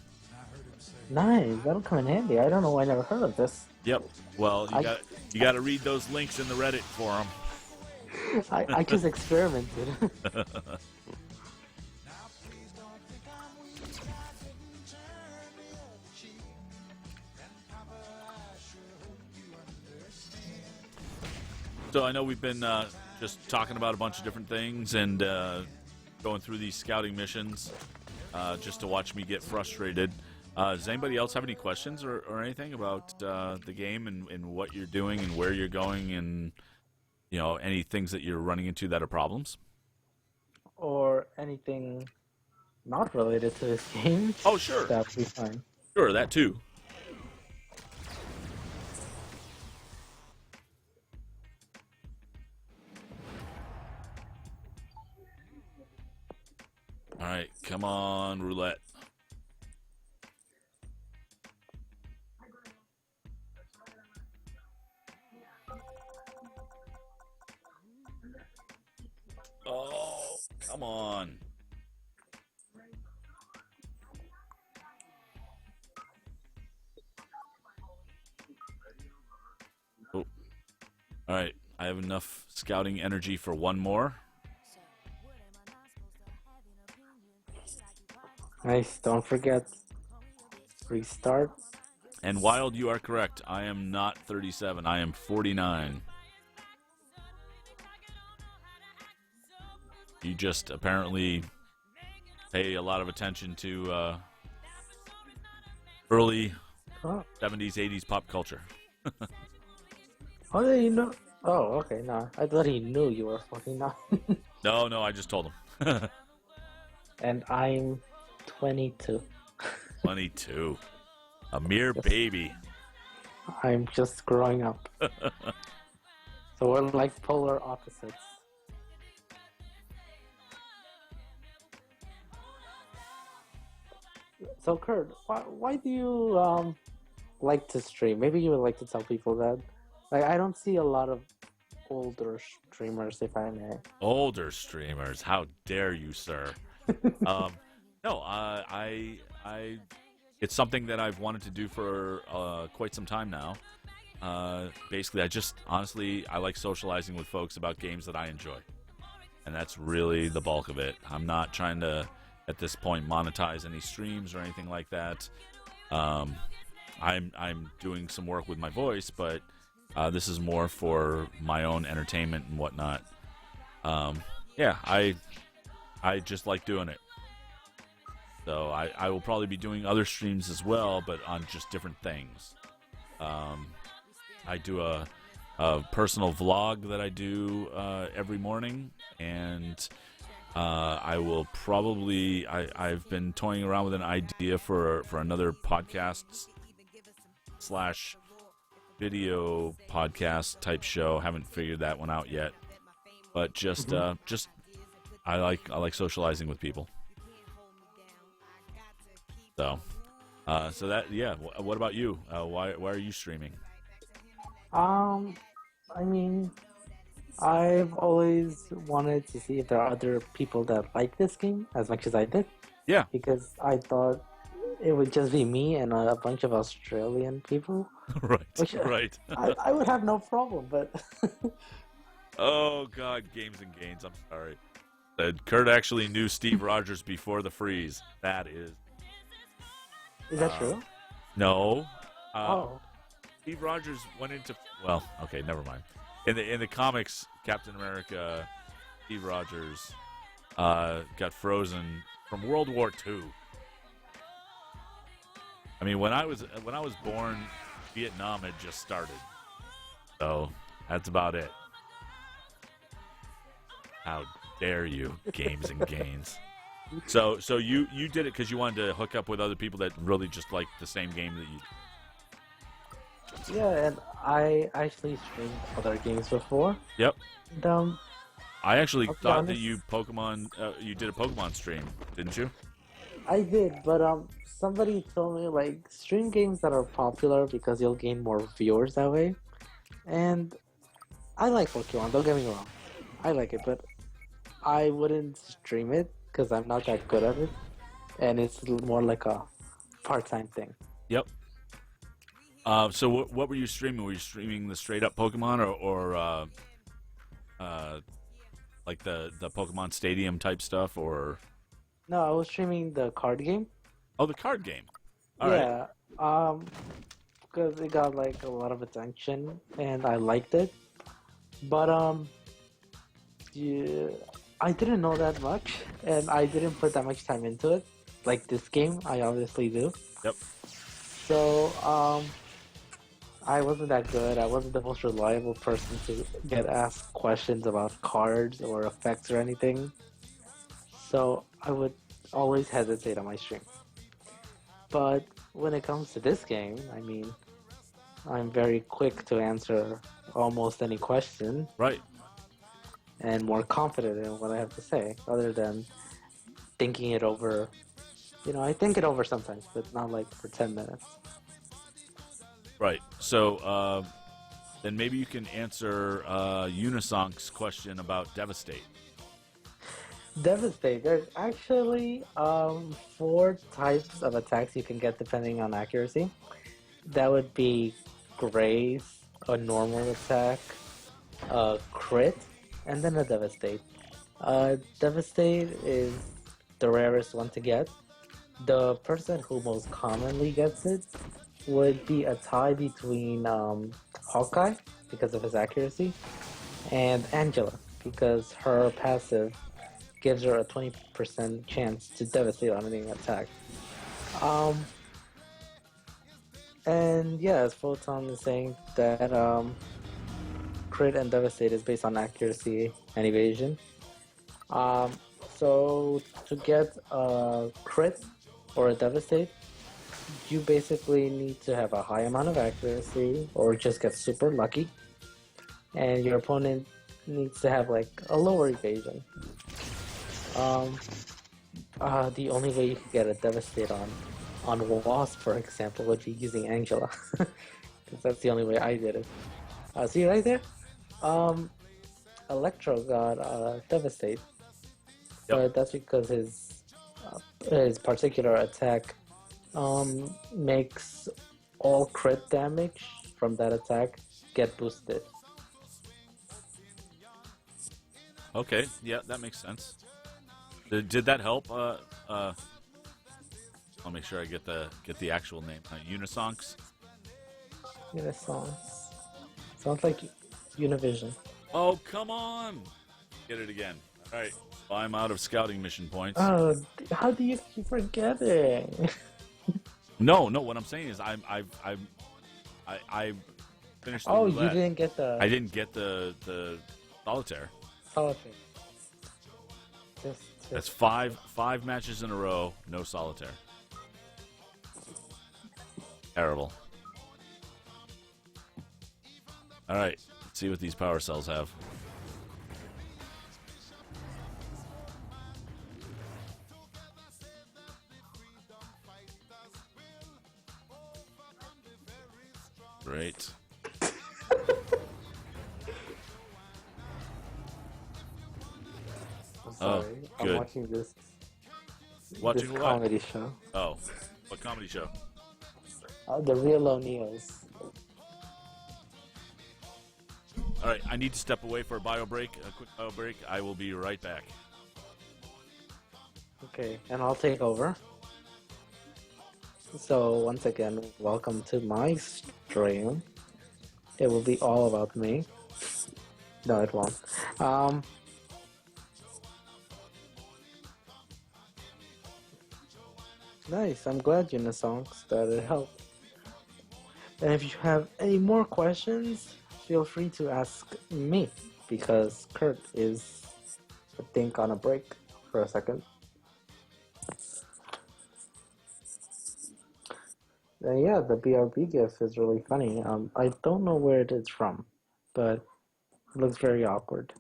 Nice, that'll come in handy. I don't know why I never heard of this. Yep. Well, you got to read those links in the Reddit forum. I just experimented. So I know we've been just talking about a bunch of different things and going through these scouting missions just to watch me get frustrated. Does anybody else have any questions or anything about the game and what you're doing and where you're going and any things that you're running into that are problems? Or anything not related to this game? Oh, sure. That would be fine. Sure, that too. All right, come on, roulette. Oh, come on. Oh. All right, I have enough scouting energy for one more. Nice, don't forget. Restart. And Wild, you are correct. I am not 37. I am 49. You just apparently pay a lot of attention to early 70s, 80s pop culture. How did you know? Oh, okay, no. I thought he knew you were 49. No, I just told him. And I'm 22. 22. A mere baby. I'm just growing up. So we're like polar opposites. So Kurt, why do you like to stream? Maybe you would like to tell people that. Like, I don't see a lot of older streamers, if I may. Older streamers? How dare you, sir? No, it's something that I've wanted to do for quite some time now. Basically, I like socializing with folks about games that I enjoy. And that's really the bulk of it. I'm not trying to, at this point, monetize any streams or anything like that. I'm doing some work with my voice, but this is more for my own entertainment and whatnot. I just like doing it. So I will probably be doing other streams as well, but on just different things. I do a personal vlog that I do every morning, and I will probably I've been toying around with an idea for another podcast / video podcast type show. Haven't figured that one out yet, but just I like socializing with people. So, so that yeah. What about you? Why are you streaming? Um, I mean, I've always wanted to see if there are other people that like this game as much as I did, Yeah. because I thought it would just be me and a bunch of Australian people, Right. which Right. I would have no problem, but Oh God, games and gains. I'm sorry. Kurt actually knew Steve Rogers before the freeze. That is. is that Uh, true? no. Uh, Oh, Steve Rogers went into. Well, okay, never mind. In the comics, Captain America, Steve Rogers, got frozen from World War II. I mean, when I was born, Vietnam had just started. So that's about it. How dare you, games and gains. So you did it because you wanted to hook up with other people that really just like the same game that you. yeah, and I actually streamed other games before. Yep. And, I actually I'll be thought that honest, you did a Pokemon stream, didn't you? I did, but somebody told me like stream games that are popular because you'll gain more viewers that way. And I like Pokemon, don't get me wrong. I like it, but I wouldn't stream it because I'm not that good at it, and it's more like a part-time thing. Yep. So what were you streaming? Were you streaming the straight up Pokemon or uh, like the Pokemon Stadium type stuff or No, I was streaming the card game. the card game? All right. Yeah, because it got like a lot of attention, and I liked it. But yeah, I didn't know that much, and I didn't put that much time into it. Like this game, I obviously do. Yep. So I wasn't that good. I wasn't the most reliable person to get asked questions about cards or effects or anything. So I would always hesitate on my stream. But when it comes to this game, I mean, I'm very quick to answer almost any question Right. and more confident in what I have to say, other than thinking it over. You know, I think it over sometimes, but not like for 10 minutes. Right. So then maybe you can answer Unisonk's question about Devastate. Devastate. There's actually four types of attacks you can get depending on accuracy. That would be Graze, a normal attack, a crit, and then a Devastate. Devastate is the rarest one to get. The person who most commonly gets it would be a tie between Hawkeye, because of his accuracy, and Angela, because her passive gives her a 20% chance to devastate on any attack. And yeah, as Photon is saying that crit and devastate is based on accuracy and evasion. So to get a crit or a devastate, you basically need to have a high amount of accuracy or just get super lucky, and your opponent needs to have like a lower evasion. The only way you could get a devastate on Wasp, for example, would be using Angela, because that's the only way I did it. See right there, Electro got devastate, Yep. but that's because his particular attack makes all crit damage from that attack get boosted. Okay. Yeah, that makes sense. Did that help? I'll make sure I get the actual name. Unisonks. Renaissance. Sounds like Univision. Oh, come on! Get it again. All right. I'm out of scouting mission points. Oh, how do you keep forgetting? No. What I'm saying is I finished the Oh, you roulette. didn't get the I didn't get the solitaire. solitaire. Just That's five matches in a row, no solitaire. Terrible. All right, let's see what these power cells have. right. I'm Oh, sorry. I'm good. watching this Watching what? comedy show. Oh, what comedy show? The Real O'Neills. All right, I need to step away for a bio break, a quick bio break. I will be right back. Okay, and I'll take over. So once again, welcome to my stream. It will be all about me. No, it won't. Nice. I'm glad Unisongs that it helped. And if you have any more questions, feel free to ask me because Kurt is, I think, on a break for a second. And yeah, the BRB gif is really funny. I don't know where it is from, but it looks very awkward.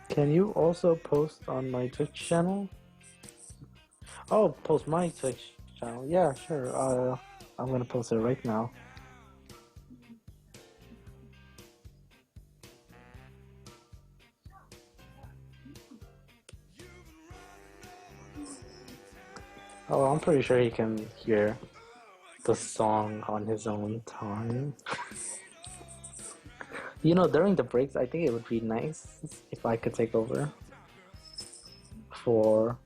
Can you also post on my Twitch channel? Oh, post my Twitch channel. Yeah, sure. I'm gonna post it right now. Oh, I'm pretty sure he can hear the song on his own time. You know, during the breaks, I think it would be nice if I could take over for...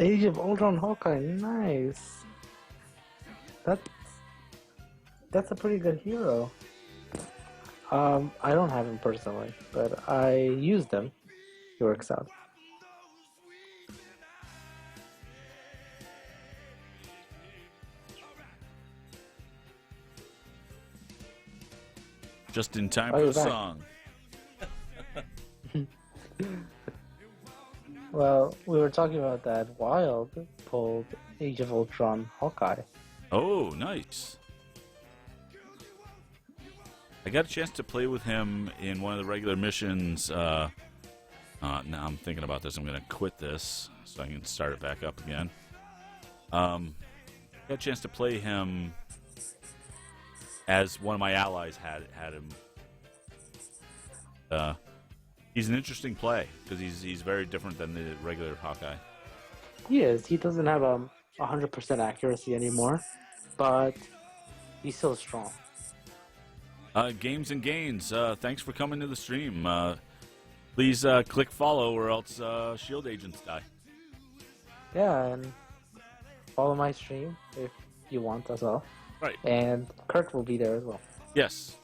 Age of Ultron Hawkeye, nice. That's a pretty good hero. I don't have him personally, but I used him. He works out. Just in time Oh, for you're the back. song. Well, we were talking about that Wild pulled Age of Ultron Hawkeye. Oh, nice. I got a chance to play with him in one of the regular missions. Now I'm thinking about this. I'm going to quit this so I can start it back up again. Got a chance to play him as one of my allies had him. He's an interesting play because he's very different than the regular Hawkeye. He is. He doesn't have 100% accuracy anymore, but he's still strong. Games and Gains, thanks for coming to the stream. Please click follow or else shield agents die. Yeah, and follow my stream if you want as well. Right. And Kurt will be there as well. Yes.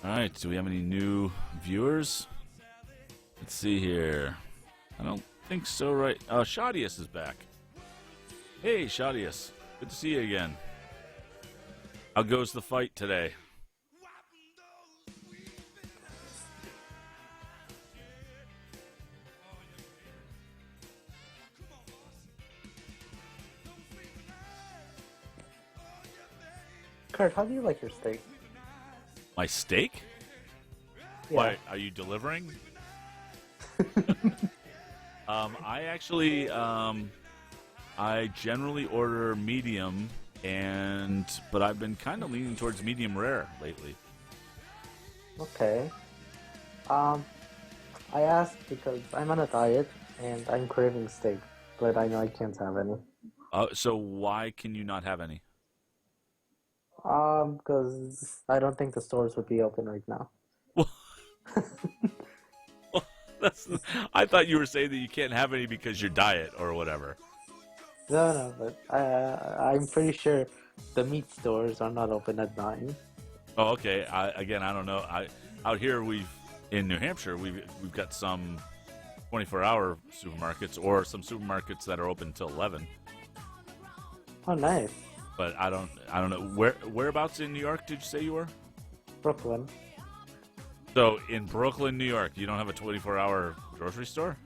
All right, do we have any new viewers? Let's see here. I don't think so, right? Shadius is back. Hey, Shadius. Good to see you again. How goes the fight today? Kurt, how do you like your steak? My steak? Yeah. Why, are you delivering? I actually, I generally order medium, but I've been kind of leaning towards medium rare lately. Okay. I asked because I'm on a diet and I'm craving steak, but I know I can't have any. So why can you not have any? Because I don't think the stores would be open right now. Well, that's. I thought you were saying that you can't have any because your diet or whatever. No, no, but I'm pretty sure the meat stores are not open at 9. Oh, okay. I don't know. Out here in New Hampshire we've got some 24-hour supermarkets or some supermarkets that are open till 11. Oh, nice. But I don't know whereabouts in New York did you say you were? Brooklyn. So in Brooklyn, New York, you don't have a 24-hour grocery store?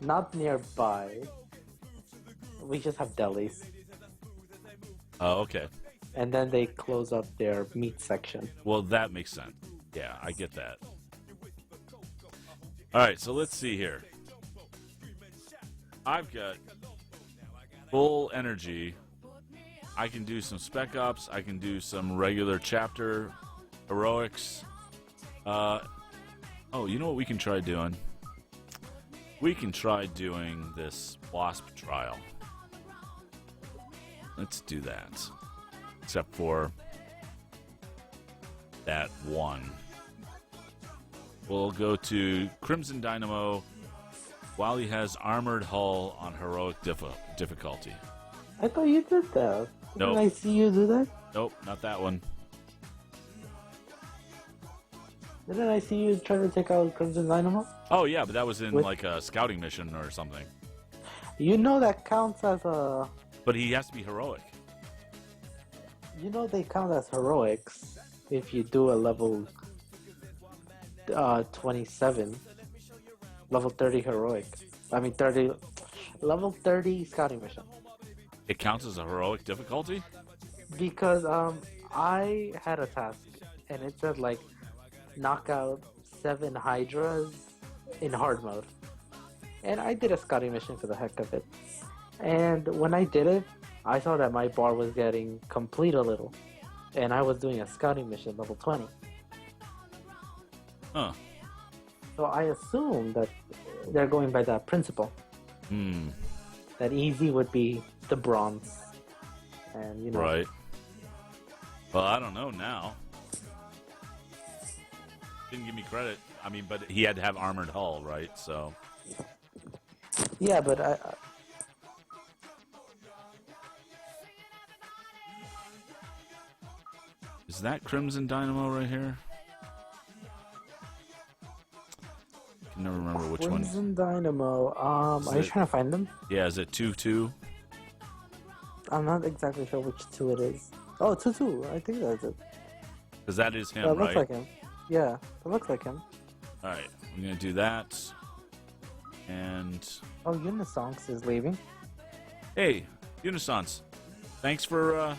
Not nearby. We just have delis. Oh, okay. And then they close up their meat section. Well, that makes sense. Yeah, I get that. All right, so let's see here. I've got full energy. I can do some spec ops. I can do some regular chapter heroics. Oh, you know what we can try doing? We can try doing this wasp trial. Let's do that. Except for that one. We'll go to Crimson Dynamo while he has Armored Hull on heroic difficulty. I thought you did that. Nope. Didn't I see you do that? Nope, not that one. Didn't I see you try to take out Crimson Dynamo? Oh, yeah, but that was in like a scouting mission or something. You know that counts as a... But he has to be heroic. You know they count as heroics if you do a level 27, level 30 heroic. I mean 30, level 30 scouting mission. It counts as a heroic difficulty? Because I had a task and it said like knock out 7 hydras in hard mode. And I did a scouting mission for the heck of it. And when I did it, I saw that my bar was getting complete a little. And I was doing a scouting mission level 20. Huh. So I assume that they're going by that principle. That easy would be the bronze. And you know. Right. Well, I don't know now. Didn't give me credit. I mean, but he had to have Armored Hull, right? So. Yeah, but I Is that Crimson Dynamo right here? I can never remember which one. Crimson Dynamo. Are you trying to find them? Yeah, is it 2-2? I'm not exactly sure which 2 it is. Oh, 2-2. I think that's it. Because that is him, That right? looks like him. Yeah, that looks like him. Alright, I'm going to do that. And... Oh, Unisonks is leaving. Hey, Unisons. Thanks for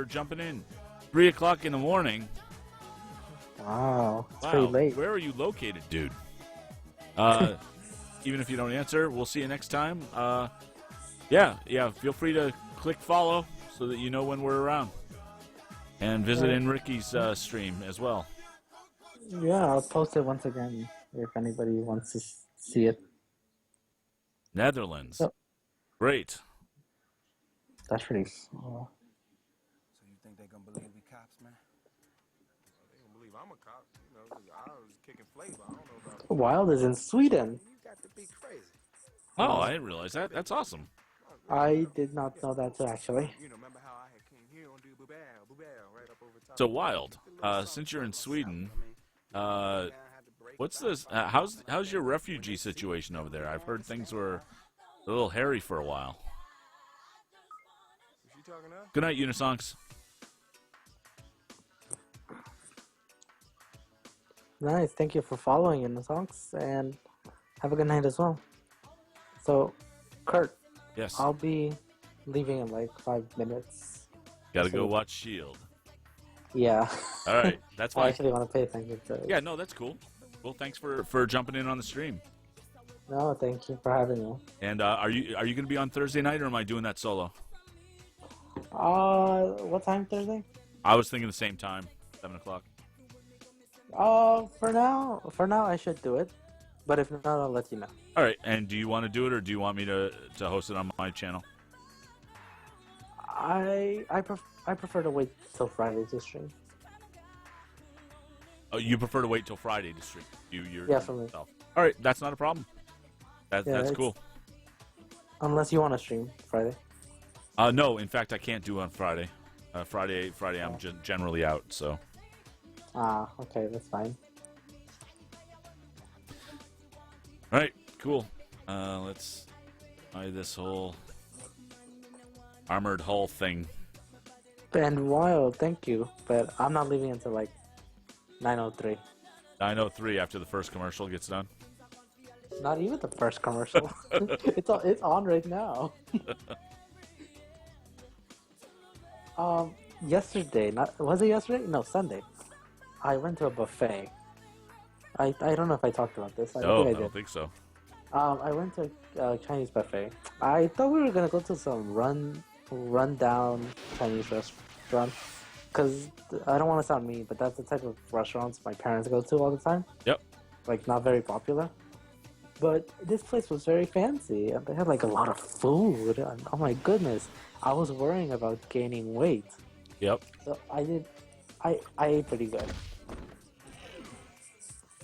jumping in. 3 o'clock in the morning. Wow, it's Wow, pretty late. where are you located, dude? Even if you don't answer, we'll see you next time. Yeah, feel free to click follow so that you know when we're around. And visit in Ricky's stream as well. Yeah, I'll post it once again if anybody wants to see it. Netherlands. Yep. Great. That's pretty cool. So you think they gonna believe we cops, man? They gonna believe I'm a cop. You know, 'cause I was kicking flavor. I don't know about Wild is in Sweden. You got to be crazy. Oh, I didn't realize that. That's awesome. I did not know that too, actually. you know. Remember how I had came here on do boobao right up over top. So Wild, since you're in Sweden, what's this? How's your refugee situation over there? I've heard things were a little hairy for a while. Is she talking to us? Good night, Unisonks. Nice, thank you for following in the songs, and have a good night as well. So, Kurt, Yes. I'll be leaving in like 5 minutes. Gotta go watch Shield. Yeah. All right, that's I fine. actually want to pay attention to it. Yeah, no, that's cool. Well, thanks for jumping in on the stream. No, thank you for having me. And are you going to be on Thursday night, or am I doing that solo? What time Thursday? I was thinking the same time, 7 o'clock. For now, I should do it. But if not, I'll let you know. All right. And do you want to do it, or do you want me to host it on my channel? I prefer to wait till Friday to stream. Oh, you prefer to wait till Friday to stream? Yeah, for me. Yourself. All right, that's not a problem. That's it's- cool. Unless you want to stream Friday. No, in fact, I can't do on Friday. Friday, I'm generally out. So. Ah, okay, that's fine. All right, cool. Let's try this whole armored hull thing. And wild, thank you. But I'm not leaving until like 9:03. 9:03 after the first commercial gets done. Not even the first commercial. It's on right now. Yesterday, was it yesterday? No, Sunday. I went to a buffet. I don't know if I talked about this. No, think I did. don't think so. I went to a Chinese buffet. I thought we were gonna go to some run-down Chinese restaurant, because I don't want to sound mean, but that's the type of restaurants my parents go to all the time. Yep. Like, not very popular. But this place was very fancy, and they had like a lot of food. And, oh my goodness, I was worrying about gaining weight. Yep. So I ate pretty good.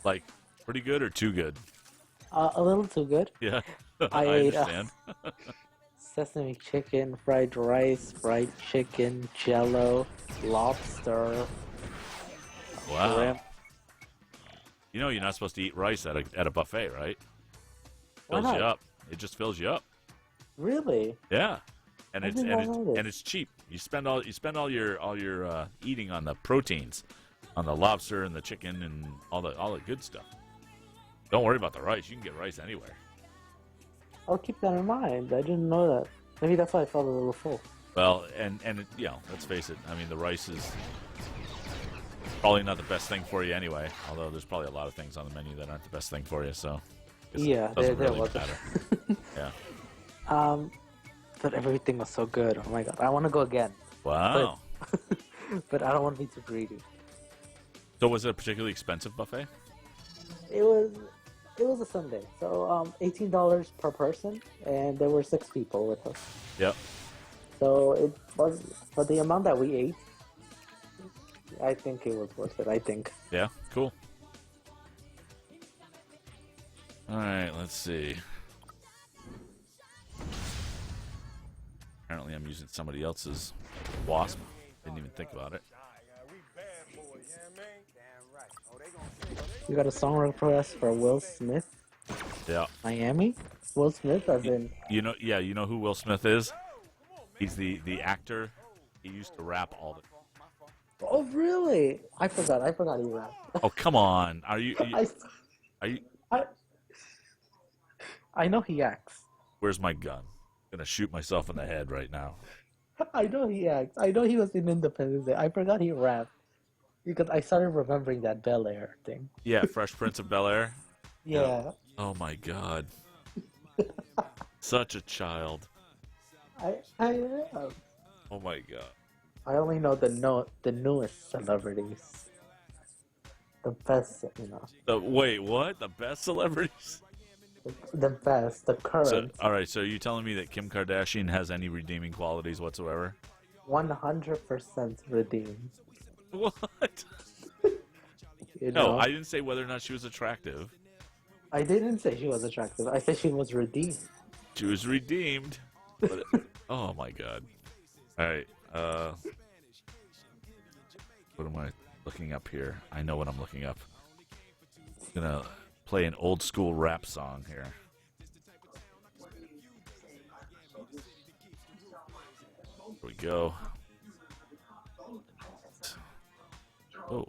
Like, pretty good or too good? A little too good. Yeah. I I ate, understand. Sesame chicken, fried rice, fried chicken, jello, lobster, Wow. shrimp. You know you're not supposed to eat rice at a buffet, right? Why Fills you not? up. It just fills you up. Really? Yeah. And I it's did not know this. and it's cheap. You spend all your eating on the proteins, on the lobster and the chicken and all the good stuff. Don't worry about the rice. You can get rice anywhere. I'll keep that in mind. I didn't know that. Maybe that's why I felt a little full. Well, and let's face it. I mean, the rice is probably not the best thing for you anyway. Although there's probably a lot of things on the menu that aren't the best thing for you. So Yeah, it doesn't there really was. matter. Yeah. But everything was so good. Oh my god, I want to go again. Wow. But I don't want to be too greedy. So was it a particularly expensive buffet? It was a Sunday, so $18 per person, and there were 6 people with us. Yep. So it was, for the amount that we ate, I think it was worth it. I think. Yeah. Cool. All right. Let's see. Apparently, I'm using somebody else's wasp. Didn't even think about it. You got a song request for Will Smith, Yeah. Miami. Will Smith, as in. You know who Will Smith is? He's the actor. He used to rap all the. Oh really? I forgot he rapped. Oh come on! Are you? I know he acts. Where's my gun? I'm gonna shoot myself in the head right now. I know he acts. I know he was in Independence Day. I forgot he rapped because I started remembering that Bel Air thing. Yeah, Fresh Prince of Bel Air. Yeah. Oh my God. Such a child. I am. Oh my God. I only know the newest celebrities. The best, Wait, what? The best celebrities? the best, the current, So, all right. So, are you telling me that Kim Kardashian has any redeeming qualities whatsoever? 100% redeemed. What? You No, know? I didn't say whether or not she was attractive. I didn't say she was attractive. I said she was redeemed. She was redeemed. But, oh my God. All right. What am I looking up here? I know what I'm looking up. I'm gonna play an old school rap song here. Here we go. Oh.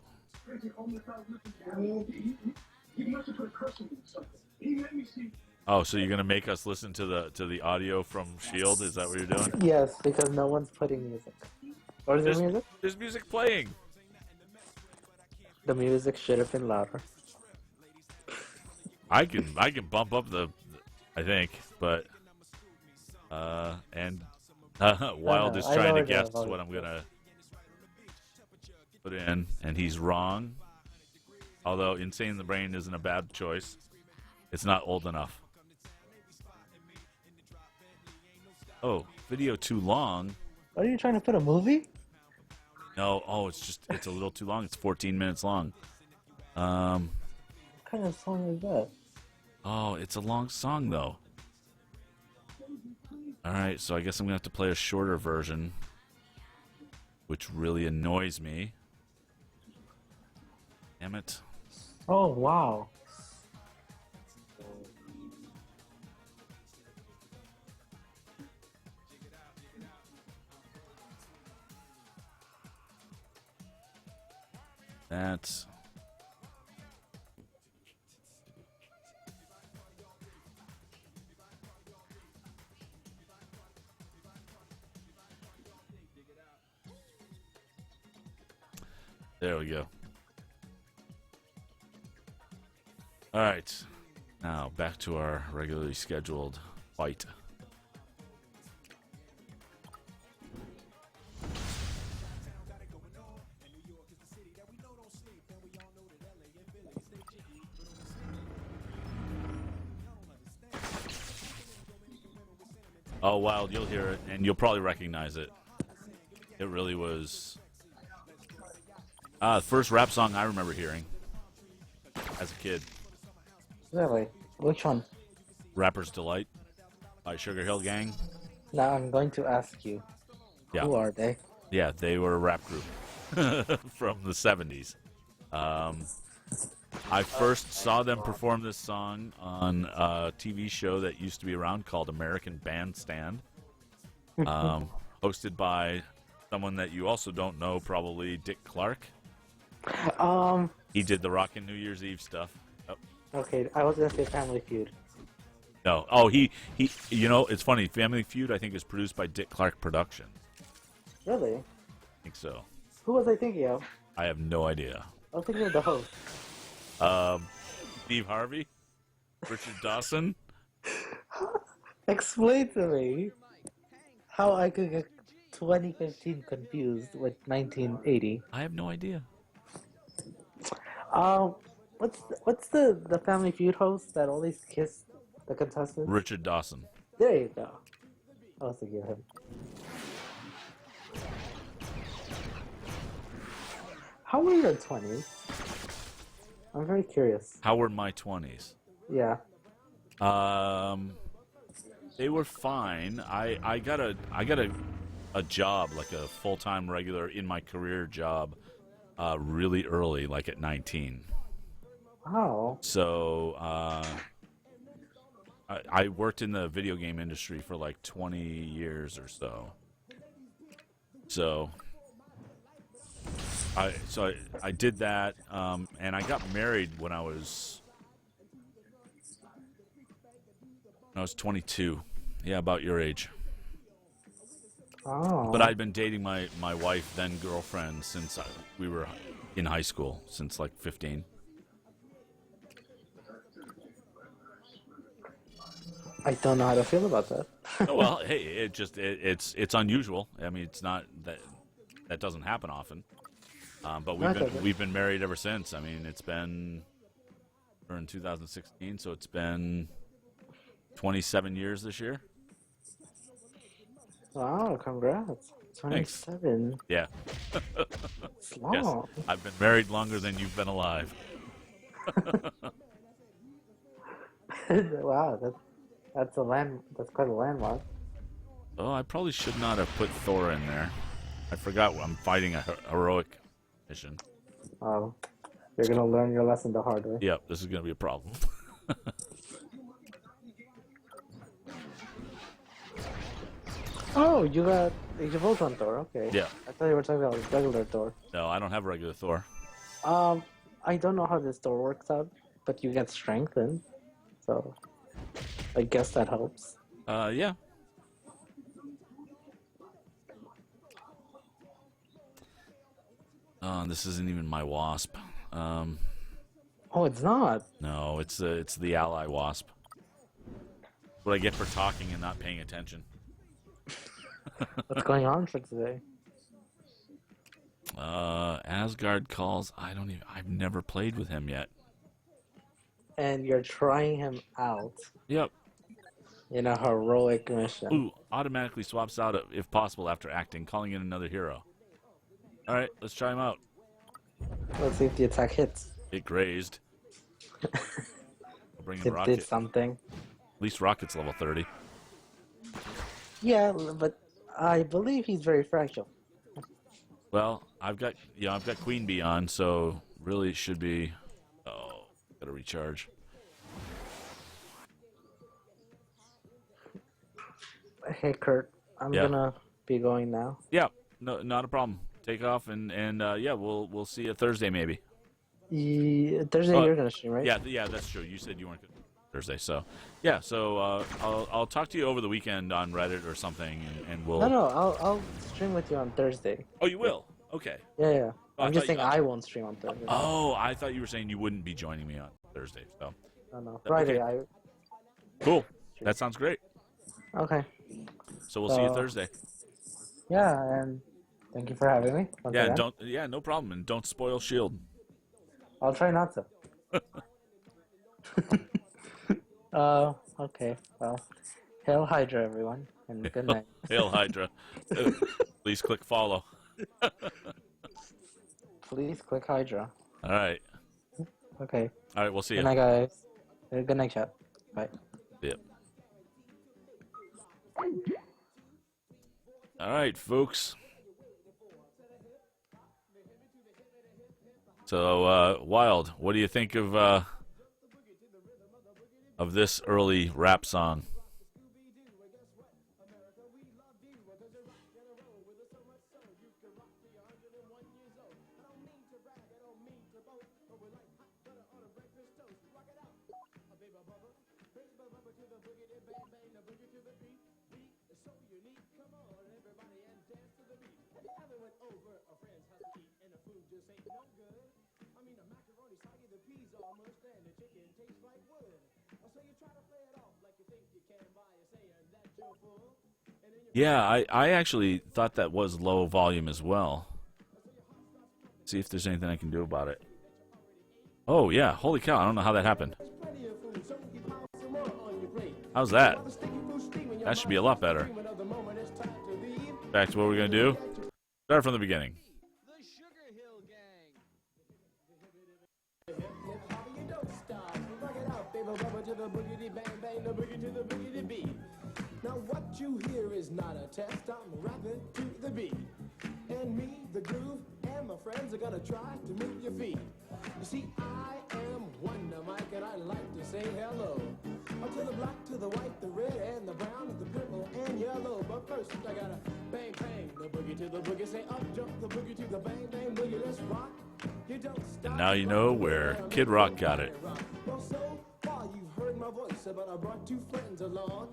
Oh, so you're gonna make us listen to the audio from Shield? Is that what you're doing? Yes, because no one's putting music. Or is there music? There's music playing. The music should have been louder. I can bump up I think, but Wild is I trying to lowered the guess volume. what I'm gonna put in, and he's wrong. Although Insane in the Brain isn't a bad choice. It's not old enough. Oh, video too long. Are you trying to put a movie? No, it's a little too long. It's 14 minutes long. What kind of song is that? Oh, it's a long song though. All right, so I guess I'm gonna have to play a shorter version, which really annoys me. Damn it. Oh, wow. That's... There we go. All right. Now, back to our regularly scheduled fight. Oh, Wild, you'll hear it, and you'll probably recognize it. It really was... the first rap song I remember hearing as a kid. Really? Which one? Rapper's Delight by Sugar Hill Gang. Now I'm going to ask you. Yeah. Who are they? Yeah, they were a rap group from the 70s. I first saw them perform this song on a TV show that used to be around called American Bandstand, hosted by someone that you also don't know, probably Dick Clark. He did the Rockin' New Year's Eve stuff. Oh. Okay, I was gonna say Family Feud. No. Oh, he. You know, it's funny. Family Feud, I think, is produced by Dick Clark Productions. Really? I think so. Who was I thinking of? I have no idea. I was thinking of the host. Steve Harvey, Richard Dawson. Explain to me how I could get 2015 confused with 1980. I have no idea. What's the Family Feud host that always kissed the contestants? Richard Dawson. There you go. I was thinking of him. How were your 20s? I'm very curious. How were my 20s? Yeah. They were fine. I got a job, like a full-time regular in my career job, really early, like at 19. Wow. So I worked in the video game industry for like 20 years or so. So I did that, and I got married when I was 22. Yeah, about your age. Oh. But I'd been dating my wife, then girlfriend, since we were in high school, since like 15. I don't know how to feel about that. Well, hey, it's unusual. I mean, it's not that doesn't happen often. But we've been married ever since. I mean, we're in 2016, so it's been 27 years this year. Wow, congrats. 27. Thanks. Yeah. It's long. Yes, I've been married longer than you've been alive. Wow, that's quite a landmark. Oh, I probably should not have put Thor in there. I forgot I'm fighting a heroic mission. Oh, you're gonna learn your lesson the hard way. Yep, this is gonna be a problem. Oh, you got Age of Ultron Thor. Okay. Yeah. I thought you were talking about regular Thor. No, I don't have regular Thor. I don't know how this Thor works out, but you get strengthened, so I guess that helps. Yeah. This isn't even my Wasp. Oh, it's not. No, it's the ally Wasp. What I get for talking and not paying attention. What's going on for today? Asgard Calls. I've never played with him yet. And you're trying him out Yep. in a heroic mission. Ooh, automatically swaps out if possible after acting, calling in another hero. All right, let's try him out. Let's see if the attack hits. It grazed. I'll bring in It Rocket. did something. At least Rocket's level 30. Yeah, but I believe he's very fragile. Well, I've got Queen Bee on, so really it should be. Oh, gotta recharge. Hey, Kurt, I'm gonna be going now. Yeah, no, not a problem. Take off and yeah, we'll see you Thursday maybe. Thursday you're gonna stream, right? Yeah, that's true. You said you weren't gonna Thursday, so yeah. So I'll talk to you over the weekend on Reddit or something, and we'll. No, I'll stream with you on Thursday. Oh, you will? Okay. Yeah. Oh, I'm just saying I won't stream on Thursday. Oh, I thought you were saying you wouldn't be joining me on Thursday. So. No. Friday, okay. Cool. That sounds great. Okay. So we'll see you Thursday. Yeah, and thank you for having me. No problem, and don't spoil Shield. I'll try not to. Okay. Well, Hail Hydra, everyone, and good night. Hail Hydra. Please click follow. Please click Hydra. All right. Okay. All right, we'll see you. Good night, guys. Good night, chat. Bye. Yep. All right, folks. So, Wild, what do you think of this early rap song? Yeah, I actually thought that was low volume as well. See if there's anything I can do about it. Oh, yeah. Holy cow. I don't know how that happened. How's that? That should be a lot better. Back to what we're going to do. Start from the beginning. Now what you hear is not a test, I'm rapping to the beat. And me, the groove, and my friends are gonna try to move your feet. You see, I am Wonder Mike, and I like to say hello. To the black, to the white, the red, and the brown, the purple, and yellow. But first, I gotta bang, bang, the boogie to the boogie. Say up, jump the boogie to the bang, bang, boogie, let's rock. You don't stop. And now you know where Kid Rock got it. Well, so far you've heard my voice, but I brought two friends along.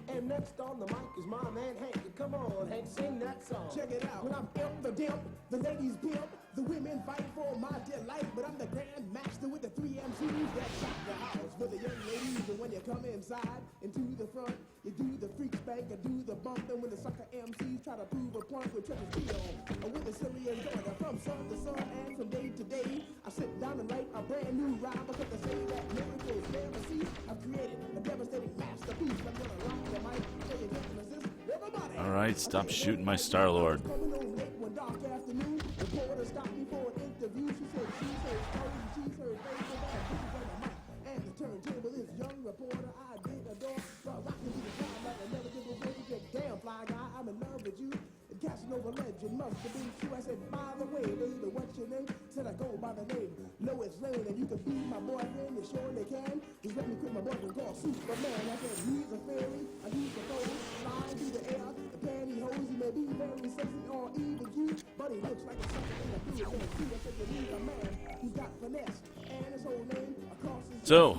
And next on the mic is my man Hank. Come on, Hank, sing that song. Check it out. When I'm imp the dimp, the ladies pimp, the women fight for my delight. But I'm the grand master with the 3 MCs that shop the house for the young ladies. And when you come inside and to the front, you do the freak spank and do the bump. And when the sucker MCs try to prove a point with Trevor's feel, and with a serious joint, from sun to sun and from day to day, I sit down and write a brand new rhyme because they say that miracles never cease. I've created a devastating masterpiece. I'm gonna rock the mic so you get to resist. Everybody. All right, stop shooting my Star-Lord. Must have been true. I said, by the way, baby, what's your name? Said I go by the name Lois Lane, and you can be my boyfriend. You surely can. Just let me quit my boyfriend called Superman. I said he's a fairy, and he's a foe. Flying through the air, the pantyhose. He may be very sexy or even cute, but he looks like a sucker in the blue. I said you need a man who's got finesse, and his whole name across his. So,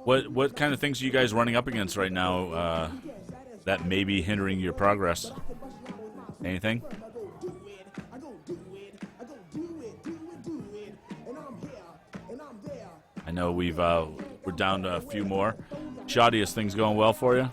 what kind of things are you guys running up against right now that may be hindering your progress? Anything? I know we're down to a few more. Shoddy, is things going well for you?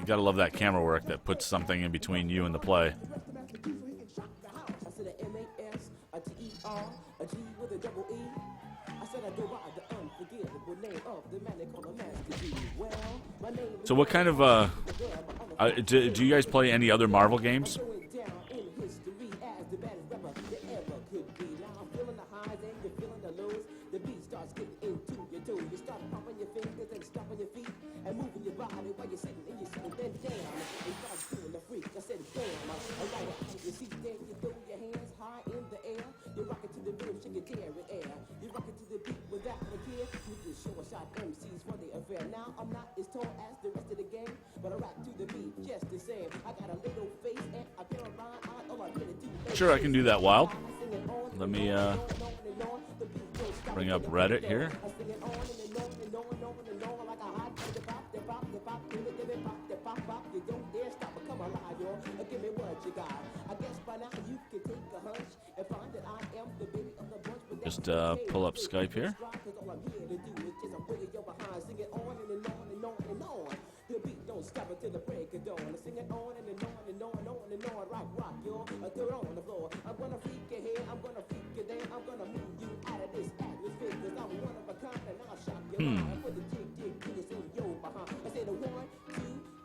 You gotta love that camera work that puts something in between you and the play. I said a M-A-S-T-E-R, a G with a double E. I said I go by the unforgettable name of the man they call a Master G. Well, my name is So what kind of do you guys play any other Marvel games? going down in history as the baddest rapper that ever could be. Now I'm feeling the highs and you're feeling the lows. The beat starts getting into your toe. You start popping your fingers and stomping your feet and moving your body while you're sitting and you're sitting. Then down, you start doing the freak. I said damn, I like it out of your seat. Then you throw your hands high in the air. You rock it to the rhythm, shake your daring air. You rock it to the beat without a care. You can show a shot MCs for the affair. Now I'm not as tall as the rest of the game, but I rock to the beat just the same. I got a little face and a pair of rhyme eyes. All I really do is Sure, I can do that, Wild. Let me bring up Reddit here. Just pull up Skype here. The beat don't stop until the break of dawn. Sing it on and on and on and on and on. Rock, yo. Throw it on the floor. I'm gonna freak you here. I'm gonna freak you there. I'm gonna move you out of this atmosphere. Cause I'm one of a kind and I'll shock your mind. With the jig, it's in your behind. I said 1, 2,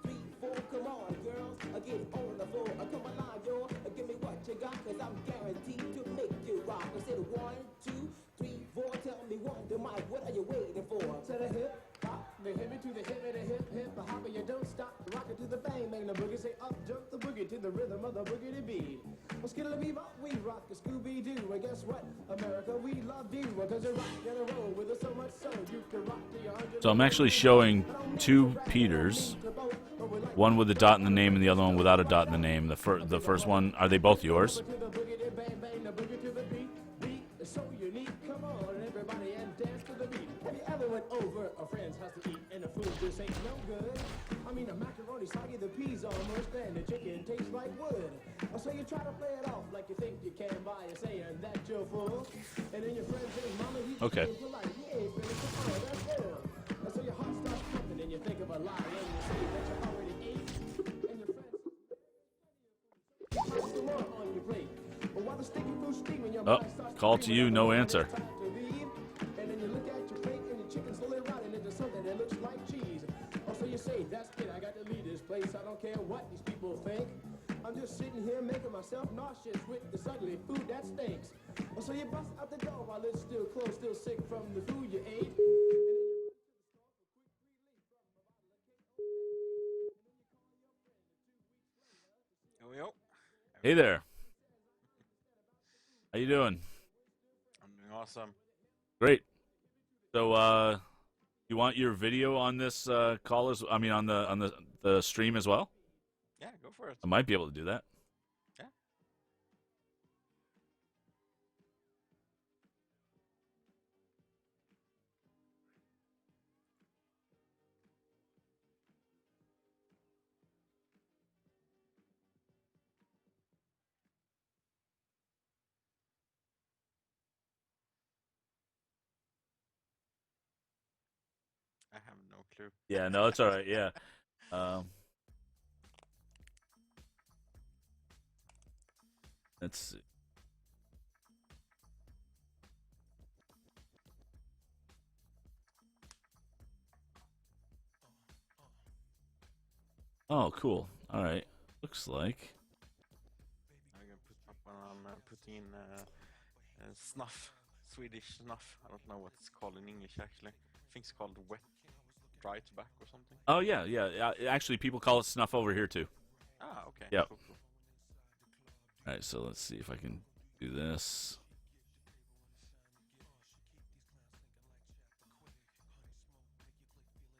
3, 4. Come on, girls. Get on the floor. Come alive, yo. Give me what you got. Cause I'm guaranteed to make you rock. I said 1, 2, 3, 4. Tell me one, the mic. What are you waiting for? To the hip. The hip to the hip, the hip, hip, the hopper, you don't stop. Rock it to the bang, bang the boogie. Say up, jump the boogie to the rhythm of the boogie beat. Well, skittle bebop, we rock the Scooby-Doo. And guess what? America, we love you. Because you rock and a roll with us so much so you can rock to your 100. So I'm actually showing two Peters, one with a dot in the name and the other one without a dot in the name. The first one, are they both yours? So unique, come on everybody and dance to the beat. Have you ever went over a friend's house to eat and the food just ain't no good? I mean the macaroni soggy, the peas almost, and the chicken tastes like wood. So you try to play it off like you think you can by saying that you're full. And then your friend says, Mama, he's Okay. like, yeah, baby, come on, that's good. So your heart starts pumping and you think of a lie and you say that you already ate. And your friends put some more on your plate. But while the sticky food's steaming, your Oh, mind starts call to you, no answer. and then you look at your plate and your chicken slowly rotting into something that looks like cheese. Oh, so you say, that's it, I got to leave this place. I don't care what these people think. I'm just sitting here making myself nauseous with this ugly food that stinks. Oh, so you bust out the door while it's still closed, still sick from the food you ate. Yo. Hey there. How you doing? I'm doing awesome. Great. So, you want your video on this call as? I mean, on the stream as well? Yeah, go for it. I might be able to do that. Yeah. I have no clue. Yeah, no, it's all right. Yeah. Let's see. Oh, cool. All right. Looks like. I'm gonna put up when I'm putting in snuff, Swedish snuff. I don't know what it's called in English actually. I think it's called wet dry tobacco or something. Oh yeah, yeah. Actually, people call it snuff over here too. Ah, okay. Yep. Cool. All right. So let's see if I can do this.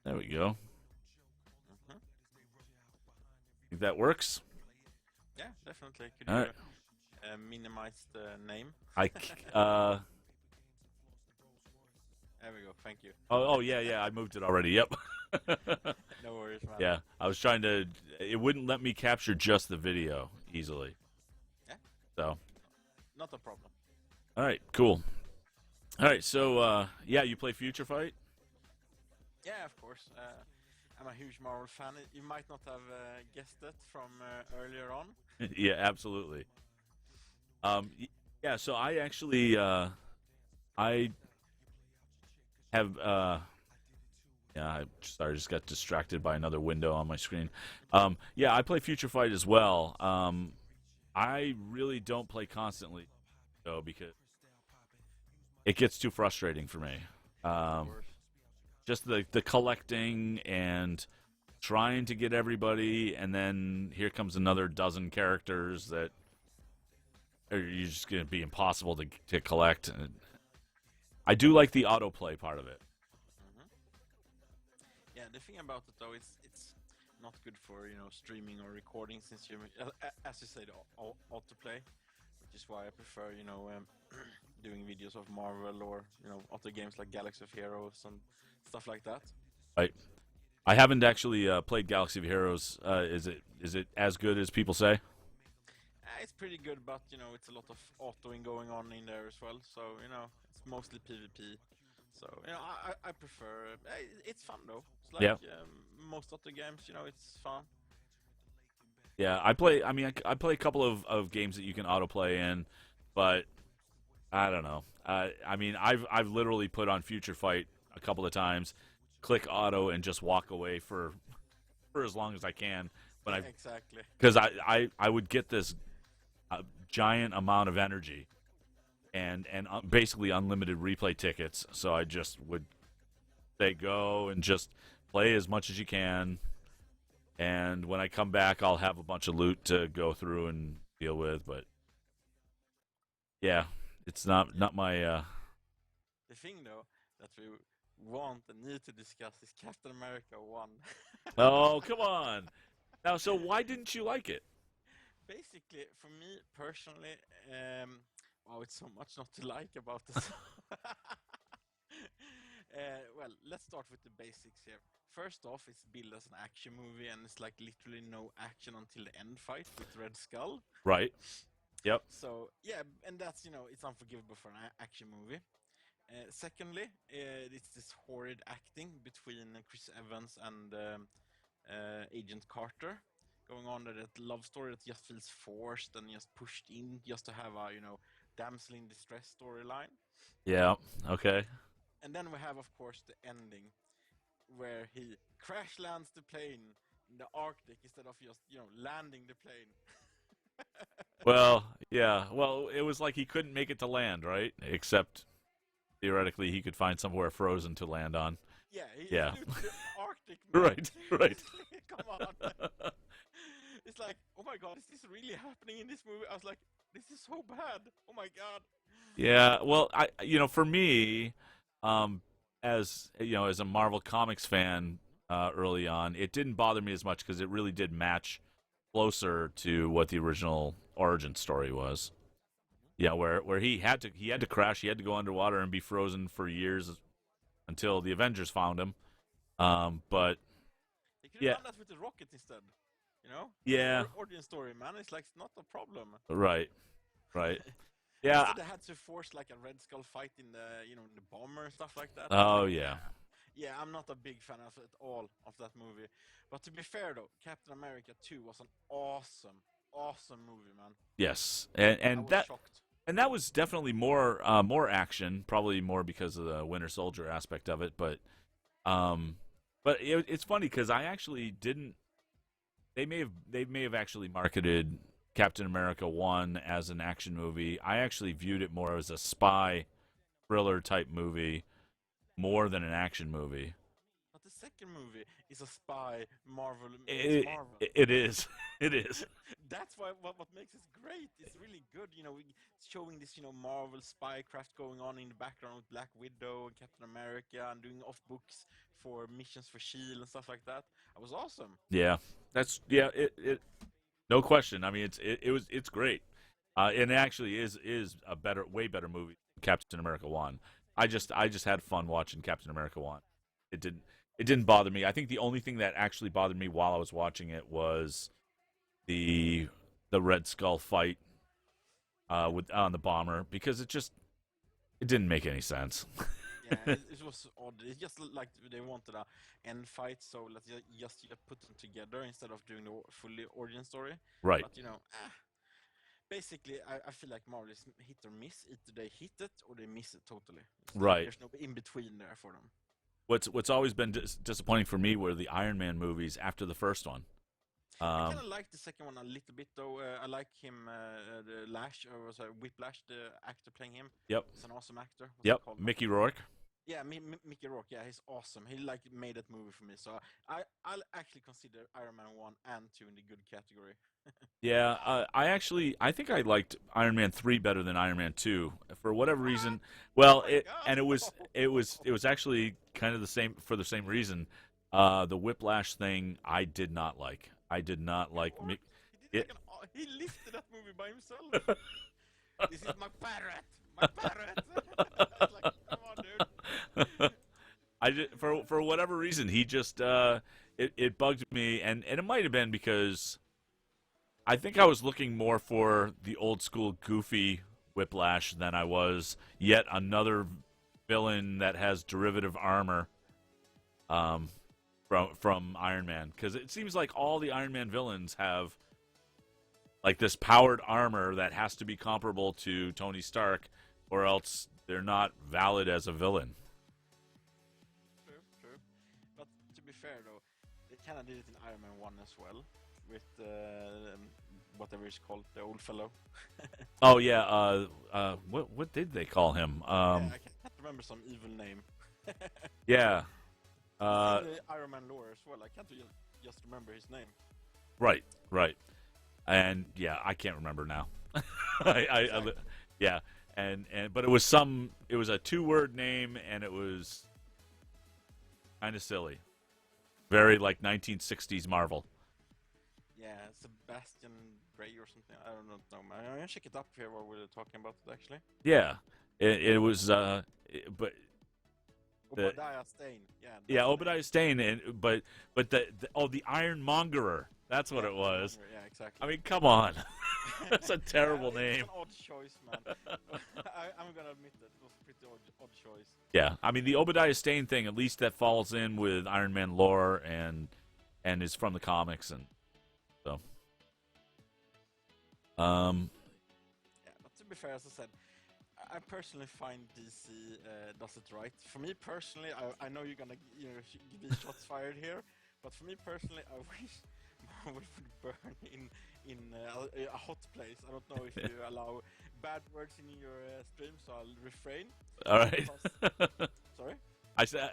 There we go. Mm-hmm. Think that works? Yeah, definitely. Could All you right. minimize the name? There we go. Thank you. Oh yeah. I moved it already. Yep. No worries, man. Yeah, I was trying to. It wouldn't let me capture just the video easily. Yeah. So. Not a problem. All right. Cool. All right. So yeah, you play Future Fight? Yeah, of course. I'm a huge Marvel fan. You might not have guessed it from earlier on. Yeah, absolutely. Yeah. So I actually I have yeah. I just got distracted by another window on my screen. Yeah, I play Future Fight as well. I really don't play constantly though because it gets too frustrating for me. Of Um, course. just the collecting and trying to get everybody, and then here comes another dozen characters that are just going to be impossible to collect. And I do like the autoplay part of it. Hmm. Yeah, the thing about it though, it's not good for streaming or recording since you, as you said, autoplay, which is why I prefer doing videos of Marvel or other games like Galaxy of Heroes and stuff like that. Right? I haven't actually played Galaxy of Heroes. Is it as good as people say? It's pretty good, but it's a lot of autoing going on in there as well. So it's mostly PvP. So I prefer. It's fun though. It's like Yeah. most other games. It's fun. Yeah, I play. I mean, I play a couple of games that you can autoplay in, but I don't know. I mean, I've literally put on Future Fight a couple of times, click auto, and just walk away for as long as I can. When I Exactly. because I would get this giant amount of energy and basically unlimited replay tickets. So I just would say go and just play as much as you can. And when I come back, I'll have a bunch of loot to go through and deal with. But yeah, it's not my. The thing though that we want and need to discuss is Captain America 1. Oh, come on! Now, so why didn't you like it? Basically, for me personally, wow, it's so much not to like about this. Well, let's start with the basics here. First off, it's billed as an action movie, and it's like literally no action until the end fight with Red Skull. Right. Yep. So yeah, and that's it's unforgivable for an action movie. Secondly, it's this horrid acting between Chris Evans and Agent Carter going on. That love story that just feels forced and just pushed in just to have a damsel in distress storyline. Yeah. Okay. And then we have, of course, the ending where he crash lands the plane in the Arctic instead of just landing the plane. Well, yeah. Well, it was like he couldn't make it to land, right? Except theoretically, he could find somewhere frozen to land on. Yeah, he Yeah. flew to the Arctic. Right, right. Come on. It's like, oh my god, is this really happening in this movie? I was like, this is so bad. Oh my god. Yeah. Well, for me, as as a Marvel Comics fan, early on, it didn't bother me as much because it really did match closer to what the original origin story was. Yeah, where he had to crash, he had to go underwater and be frozen for years until the Avengers found him. But He could have yeah, done that with the rocket instead. yeah, Origin story, man. It's like, it's not a problem. right. Yeah. Instead, they had to force like a Red Skull fight in the, the bomber and stuff like that. Oh yeah. Yeah, I'm not a big fan of it all of that movie. But to be fair though, Captain America 2 was an awesome movie, man. Yes, I and was that shocked. and that was definitely more action, probably more because of the Winter Soldier aspect of it. But it's funny because I actually didn't. They may have actually marketed Captain America 1 as an action movie. I actually viewed it more as a spy thriller type movie more than an action movie. But the second movie is a spy Marvel. Marvel. It is. It is. That's what makes it great. It's really good. It's showing this Marvel spycraft going on in the background with Black Widow and Captain America and doing off books for missions for Shield and stuff like that. It was awesome. Yeah. It no question. I mean, it's great. And it actually is a way better movie than Captain America 1. I just had fun watching Captain America 1. It didn't bother me. I think the only thing that actually bothered me while I was watching it was the Red Skull fight on the bomber, because it didn't make any sense. Yeah, it was odd. It's just like they wanted a end fight, so let's just put them together instead of doing the fully origin story. Right, But basically, I feel like Marvel is hit or miss. Either they hit it or they miss it totally. right. There's no in between there for them. What's always been disappointing for me were the Iron Man movies after the first one. I kind of like the second one a little bit though. I like him, the Lash, or was Whiplash, the actor playing him. Yep. He's an awesome actor. What's Yep. he called? Mickey Rourke. Yeah, Mickey Rourke. Yeah, he's awesome. He like made that movie for me. So I'll actually consider Iron Man 1 and 2 in the good category. Yeah, I think I liked Iron Man 3 better than Iron Man 2 for whatever reason. Well, Oh my God. it was actually kind of the same for the same reason. The Whiplash thing I did not like. I did not like What? He lifted that movie by himself. This is my parrot. My parrot. It's like, come on, dude. I just, for whatever reason he just it bugged me, and it might have been because I think I was looking more for the old school goofy Whiplash than I was yet another villain that has derivative armor from Iron Man, because it seems like all the Iron Man villains have like this powered armor that has to be comparable to Tony Stark, or else they're not valid as a villain. True. But to be fair though, they kind of did it in Iron Man 1 as well, with whatever he's called, the old fellow. Oh yeah, what did they call him? Yeah, I can't remember some evil name. Yeah. In the Iron Man lore as well. I can't just remember his name. Right. And yeah, I can't remember now. Exactly. Yeah, and but it was a 2-word name, and it was kind of silly, very like 1960s Marvel. Yeah, Sebastian Gray or something. I don't know. I'm gonna check it up here while we're talking about it actually. Yeah, it was but Obadiah Stane. Yeah. yeah, Obadiah Stane, but the Ironmongerer. That's what it was. Yeah, exactly. I mean, come on. That's a terrible It's name. an odd choice, man. I'm gonna admit that it was a pretty odd choice. Yeah, I mean the Obadiah Stane thing, at least that falls in with Iron Man lore and is from the comics, and so. Yeah, but to be fair, as I said, I personally find DC does it right. For me personally, I know you're gonna give me shots fired here, but for me personally, I wish Marvel would burn in a hot place. I don't know if you allow bad words in your stream, so I'll refrain. All right. Sorry. I said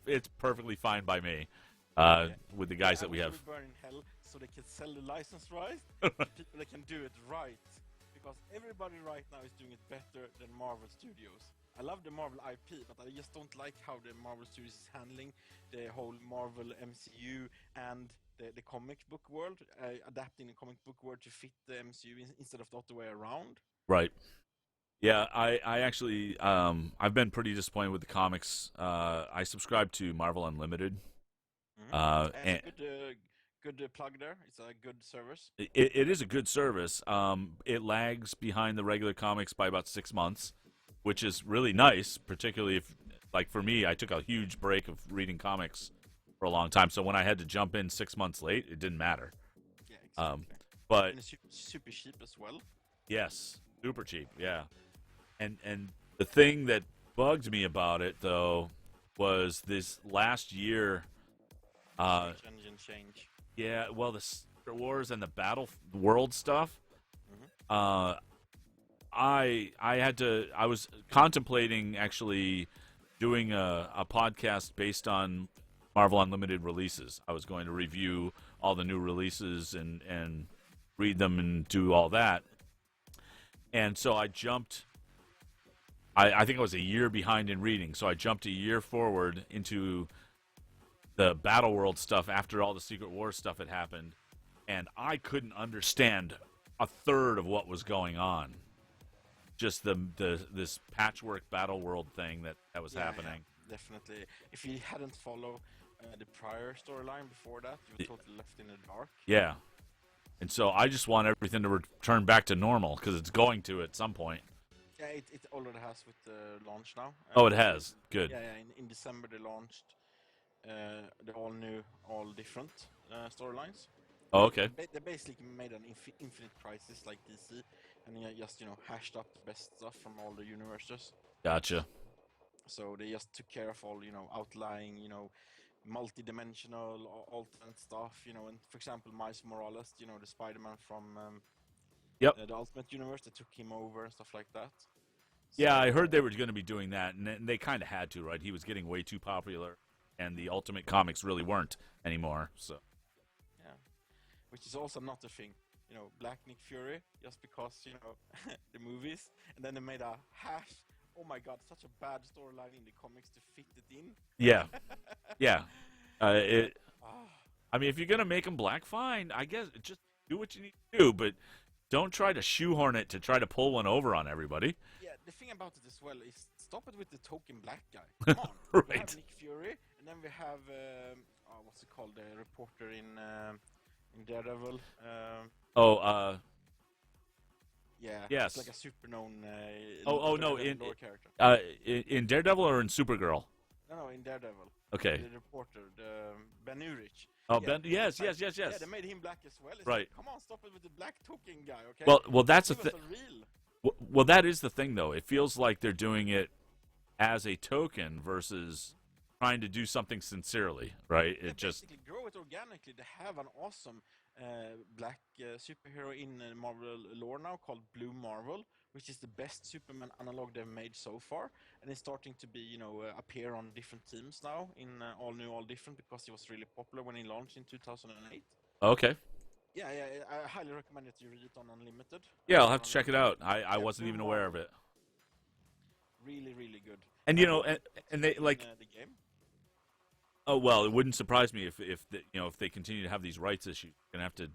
it's perfectly fine by me. With the guys that we have. Burn in hell so they can sell the license rights to people that can do it right. Because everybody right now is doing it better than Marvel Studios. I love the Marvel IP, but I just don't like how the Marvel Studios is handling the whole Marvel MCU and the comic book world, adapting the comic book world to fit the MCU instead of the other way around. Right. Yeah, I actually I've been pretty disappointed with the comics. I subscribe to Marvel Unlimited. And good plug there. It's a good service. It is a good service. It lags behind the regular comics by about 6 months, which is really nice, particularly if, like for me, I took a huge break of reading comics for a long time. So when I had to jump in 6 months late, it didn't matter. Yeah, exactly. But and it's super cheap as well. Yes, super cheap. Yeah, and the thing that bugged me about it though was this last year. Engine change. Yeah, well, the Star Wars and the Battle World stuff. Mm-hmm. I was contemplating actually doing a podcast based on Marvel Unlimited releases. I was going to review all the new releases and read them and do all that. And so I jumped. I think I was a year behind in reading, so I jumped a year forward into the Battle World stuff after all the Secret Wars stuff had happened, and I couldn't understand a third of what was going on. Just this patchwork Battle World thing that was happening. Yeah, definitely. If you hadn't followed the prior storyline before that, you were totally left in the dark. Yeah, and so I just want everything to return back to normal because it's going to at some point. Yeah, it already has with the launch now. Oh, it has. Good. Yeah, yeah. In December they launched the all new, all different storylines. Oh, okay. They basically made an infinite crisis like DC, and just hashed up the best stuff from all the universes. Gotcha. So they just took care of all outlying multi-dimensional alternate stuff. And for example, Miles Morales, the Spider-Man from Yep. the Ultimate Universe, they took him over and stuff like that. Yeah, I heard they were going to be doing that, and they kind of had to, right? He was getting way too popular, and the Ultimate comics really weren't anymore. So. Yeah, which is also not a thing. Black Nick Fury, just because the movies, and then they made a hash. Oh my God, such a bad storyline in the comics to fit it in. Yeah, yeah. I mean, if you're gonna make him black, fine. I guess just do what you need to do, but don't try to shoehorn it to try to pull one over on everybody. Yeah, the thing about it as well is stop it with the token black guy. Come on, we Right. have Nick Fury, and then we have what's it called, the reporter in Daredevil. Yeah, Yes. it's like a super known. No, lore character. in Daredevil or in Supergirl? No, in Daredevil. Okay. The reporter, Ben Urich. Oh, Yeah, Ben. Yes. Yeah, they made him black as well. It's Right. Like, come on, stop it with the black token guy, okay? Well, that's the Give us thing. a real. Well, that is the thing, though. It feels like they're doing it as a token versus trying to do something sincerely, right? They It just basically grow it organically. They have an awesome black superhero in Marvel lore now called Blue Marvel, which is the best Superman analog they've made so far, and it's starting to be appear on different teams now in all new, all different, because he was really popular when he launched in 2008. okay. Yeah, I highly recommend that you read it on Unlimited. Yeah, I'll have to check it out. I wasn't even aware of it. Really, really good. And and they like. the game. Oh well, it wouldn't surprise me if they continue to have these rights issues. They're gonna have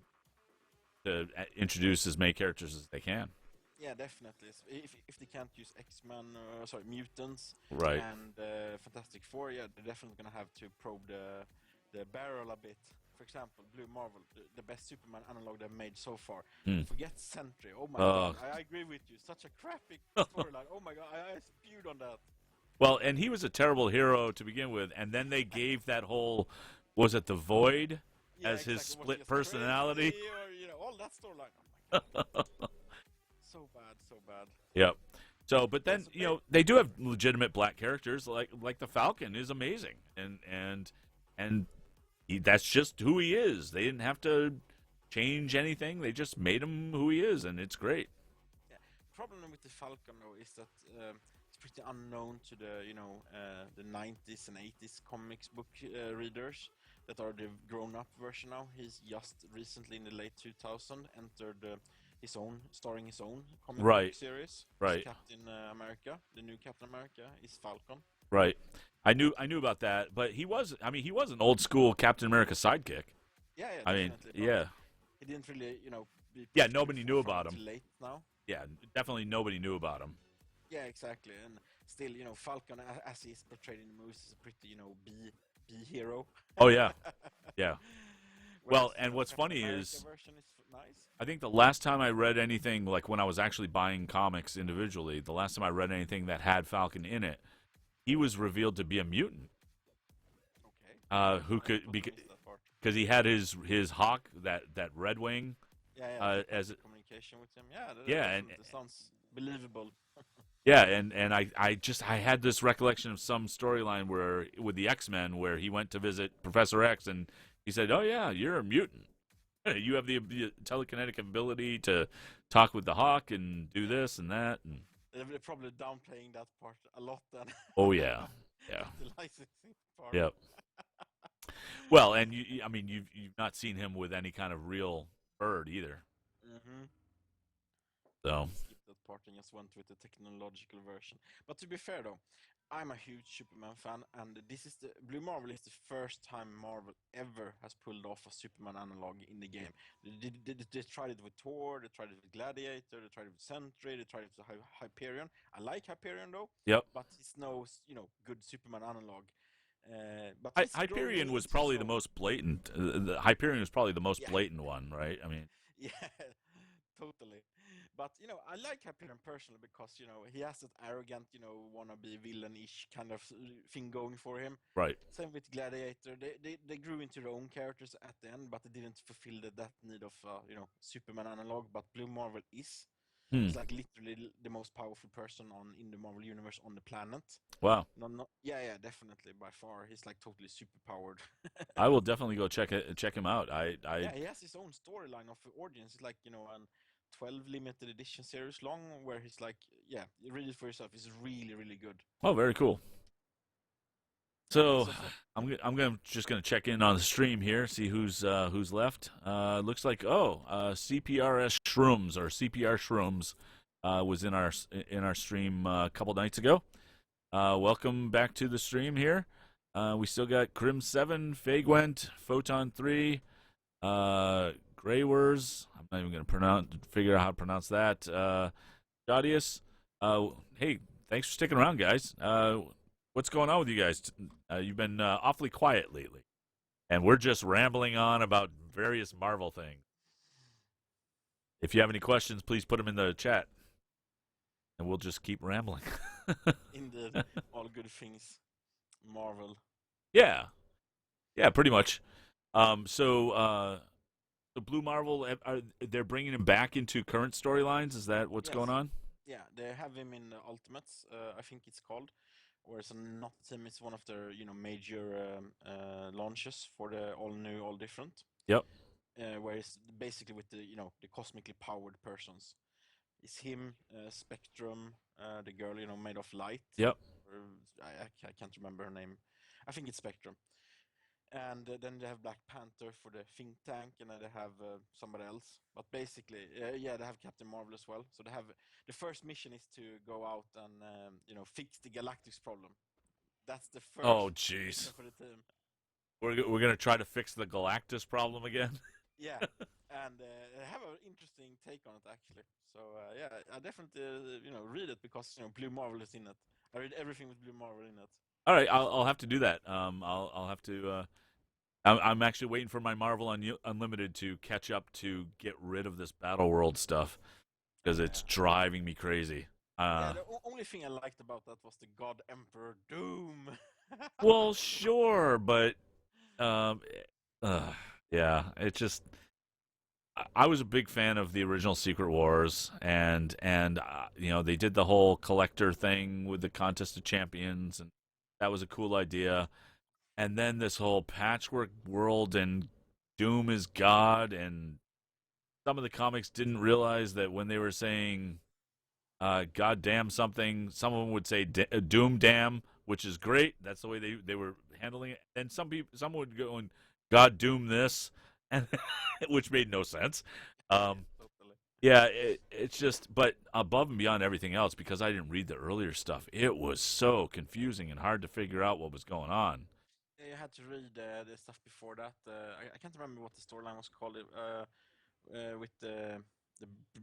to introduce as many characters as they can. Yeah, definitely. If they can't use X-Men, mutants, Right. and Fantastic Four, yeah, they're definitely gonna have to probe the barrel a bit. For example, Blue Marvel, the best Superman analog they've made so far. Forget Sentry. Oh my God, I agree with you. Such a crappy storyline. Oh my God, I spewed on that. Well, and he was a terrible hero to begin with, and then they gave that whole, was it the Void, Yeah, as his exactly. split Was he just personality? crazy, or, all that storyline. Oh my God. So bad. Yep. So, but then That's they do have legitimate black characters, like the Falcon is amazing, and that's just who he is. They didn't have to change anything; they just made him who he is, and it's great. Yeah. Problem with the Falcon though is that it's pretty unknown to the 90s and 80s comics book readers that are the grown-up version now. He's just recently in the late 2000 entered starring his own comic book series. Right. Captain America, the new Captain America is Falcon. Right. I knew about that, but he was an old school Captain America sidekick. Yeah, I mean, definitely, yeah. He didn't really, be Yeah, nobody knew about from him. Late now. Yeah, definitely nobody knew about him. Yeah, exactly. And still, Falcon, as he's portrayed in the movies, is a pretty, B hero. Oh yeah, yeah. Well, Whereas, and what's Captain funny America is, version is nice. I think the last time I read anything, like when I was actually buying comics individually, the last time I read anything that had Falcon in it, he was revealed to be a mutant. Okay. Who could I because missed that part. he had his hawk, that Red Wing. Yeah, as communication with him. Yeah, Yeah, that sounds believable. Yeah, and I had this recollection of some storyline where with the X-Men where he went to visit Professor X and he said, "Oh yeah, you're a mutant. You have the telekinetic ability to talk with the Hawk and do this and that." And They're probably downplaying that part a lot then. oh yeah, yeah, The licensing part. yep. Well, and you've not seen him with any kind of real bird either. Mm-hmm. So Skip that part and just went with the technological version. But to be fair though, I'm a huge Superman fan, and Blue Marvel is the first time Marvel ever has pulled off a Superman analog in the game. They tried it with Thor, they tried it with Gladiator, they tried it with Sentry, they tried it with Hyperion. I like Hyperion though, yep. but it's no good Superman analog. But Hyperion was probably the most blatant. The Hyperion was probably the most blatant one, right? I mean, yeah, totally. But I like Happy Hogan personally because he has that arrogant, wannabe villain-ish kind of thing going for him. Right. Same with Gladiator. They grew into their own characters at the end, but they didn't fulfill that need of Superman analog. But Blue Marvel is. Hmm. He's like literally the most powerful person in the Marvel universe on the planet. Wow. No, yeah, definitely by far. He's like totally super powered. I will definitely go check him out. Yeah, he has his own storyline of origins. It's like an 12 limited edition series long, where he's like, yeah, read it for yourself. It's really, really good. Oh, very cool. So So I'm just gonna check in on the stream here, see who's left. Looks like CPRS Shrooms or CPR Shrooms was in our stream a couple nights ago. Welcome back to the stream here. We still got Crim 7, Fagwent, Photon 3, Greywers. I'm not even gonna figure out how to pronounce that. Jadius. Hey, thanks for sticking around, guys. What's going on with you guys? You've been awfully quiet lately, and we're just rambling on about various Marvel things. If you have any questions, please put them in the chat, and we'll just keep rambling. indeed, all good things, Marvel. Yeah, pretty much. So Blue Marvel, they're bringing him back into current storylines. Is that what's going on? Yeah, they have him in Ultimates. I think it's called. Or it's not him. It's one of their major launches for the all new, all different. Yep. Where it's basically with the the cosmically powered persons. It's him, Spectrum, the girl made of light. Yep. Or, I can't remember her name. I think it's Spectrum. And then they have Black Panther for the think tank, and then they have somebody else. But basically, yeah, they have Captain Marvel as well. So they have the first mission is to go out and fix the Galactus problem. That's the first. Oh, jeez. For the team. We're gonna try to fix the Galactus problem again. Yeah, and they have an interesting take on it actually. So yeah, I definitely read it because Blue Marvel is in it. I read everything with Blue Marvel in it. All right, I'll have to do that. I'll have to. I'm actually waiting for my Marvel Unlimited to catch up to get rid of this Battle World stuff because it's driving me crazy. Yeah, the only thing I liked about that was the God Emperor Doom. Well, sure, but yeah, it just. I was a big fan of the original Secret Wars, and they did the whole collector thing with the Contest of Champions, and that was a cool idea. And then this whole patchwork world and Doom is God, and some of the comics didn't realize that when they were saying God damn something, some of them would say Doom damn, which is great. That's the way they were handling it. And some would go and God doom this, and which made no sense. Yeah, it's just, but above and beyond everything else, because I didn't read the earlier stuff, it was so confusing and hard to figure out what was going on. You had to read the stuff before that. I can't remember what the storyline was called. With the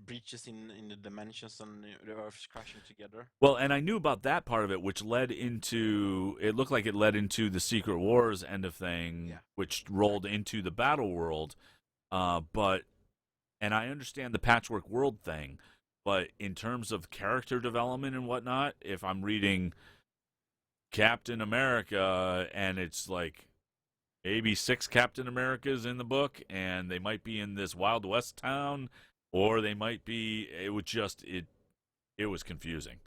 breaches in the dimensions and the Earth's crashing together. Well, and I knew about that part of it, which led into it looked like it led into the Secret Wars end of thing, which rolled into the Battle World. And I understand the Patchwork World thing, but in terms of character development and whatnot, if I'm reading Captain America and it's like maybe 6 Captain Americas in the book, and they might be in this Wild West town, or they might be. It was confusing.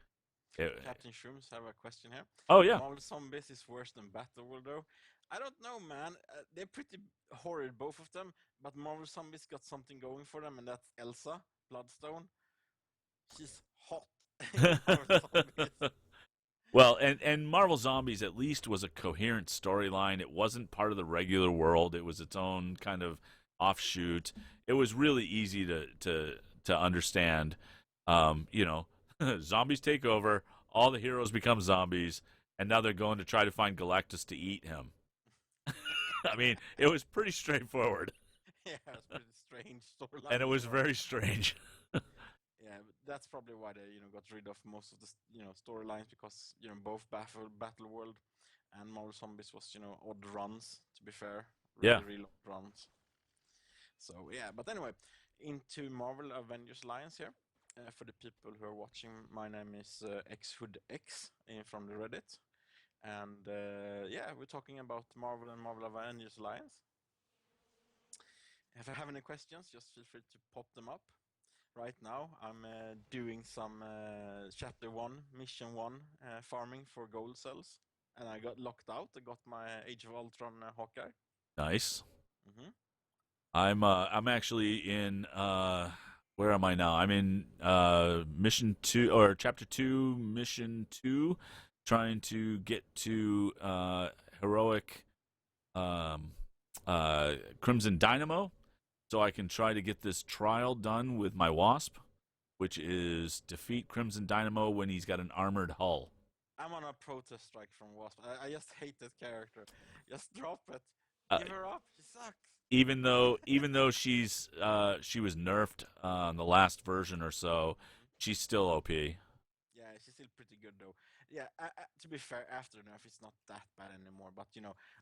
Captain Shrooms, have a question here. Oh yeah. Marvel Zombies is worse than Battleworld, though. I don't know, man. They're pretty horrid, both of them. But Marvel Zombies got something going for them, and that's Elsa Bloodstone. She's hot. Well, and Marvel Zombies at least was a coherent storyline. It wasn't part of the regular world. It was its own kind of offshoot. It was really easy to understand. Zombies take over, all the heroes become zombies, and now they're going to try to find Galactus to eat him. I mean, it was pretty straightforward. Yeah, it was pretty strange storyline. And it was very strange. Yeah, but that's probably why they got rid of most of the storylines, because both Battle World and Marvel Zombies was odd runs, to be fair. Really odd runs. So yeah, but anyway, into Marvel Avengers Alliance here. For the people who are watching, my name is xHoodx from the Reddit, and yeah, we're talking about Marvel and Marvel Avengers Alliance. If I have any questions, just feel free to pop them up. Right now, I'm doing some Chapter 1, Mission 1 farming for gold cells. And I got locked out. I got my Age of Ultron Hawkeye. Nice. Hmm. I'm actually in where am I now? I'm in mission 2 or chapter 2, mission 2, trying to get to heroic um Crimson Dynamo so I can try to get this trial done with my Wasp, which is defeat Crimson Dynamo when he's got an armored hull. I'm on a protest strike from Wasp. I just hate that character. Just drop it. Uh, Give her up. She sucks. even though she was nerfed in the last version or so, she's still OP. Yeah, she's still pretty good though. Yeah, to be fair, after nerf, it's not that bad anymore. But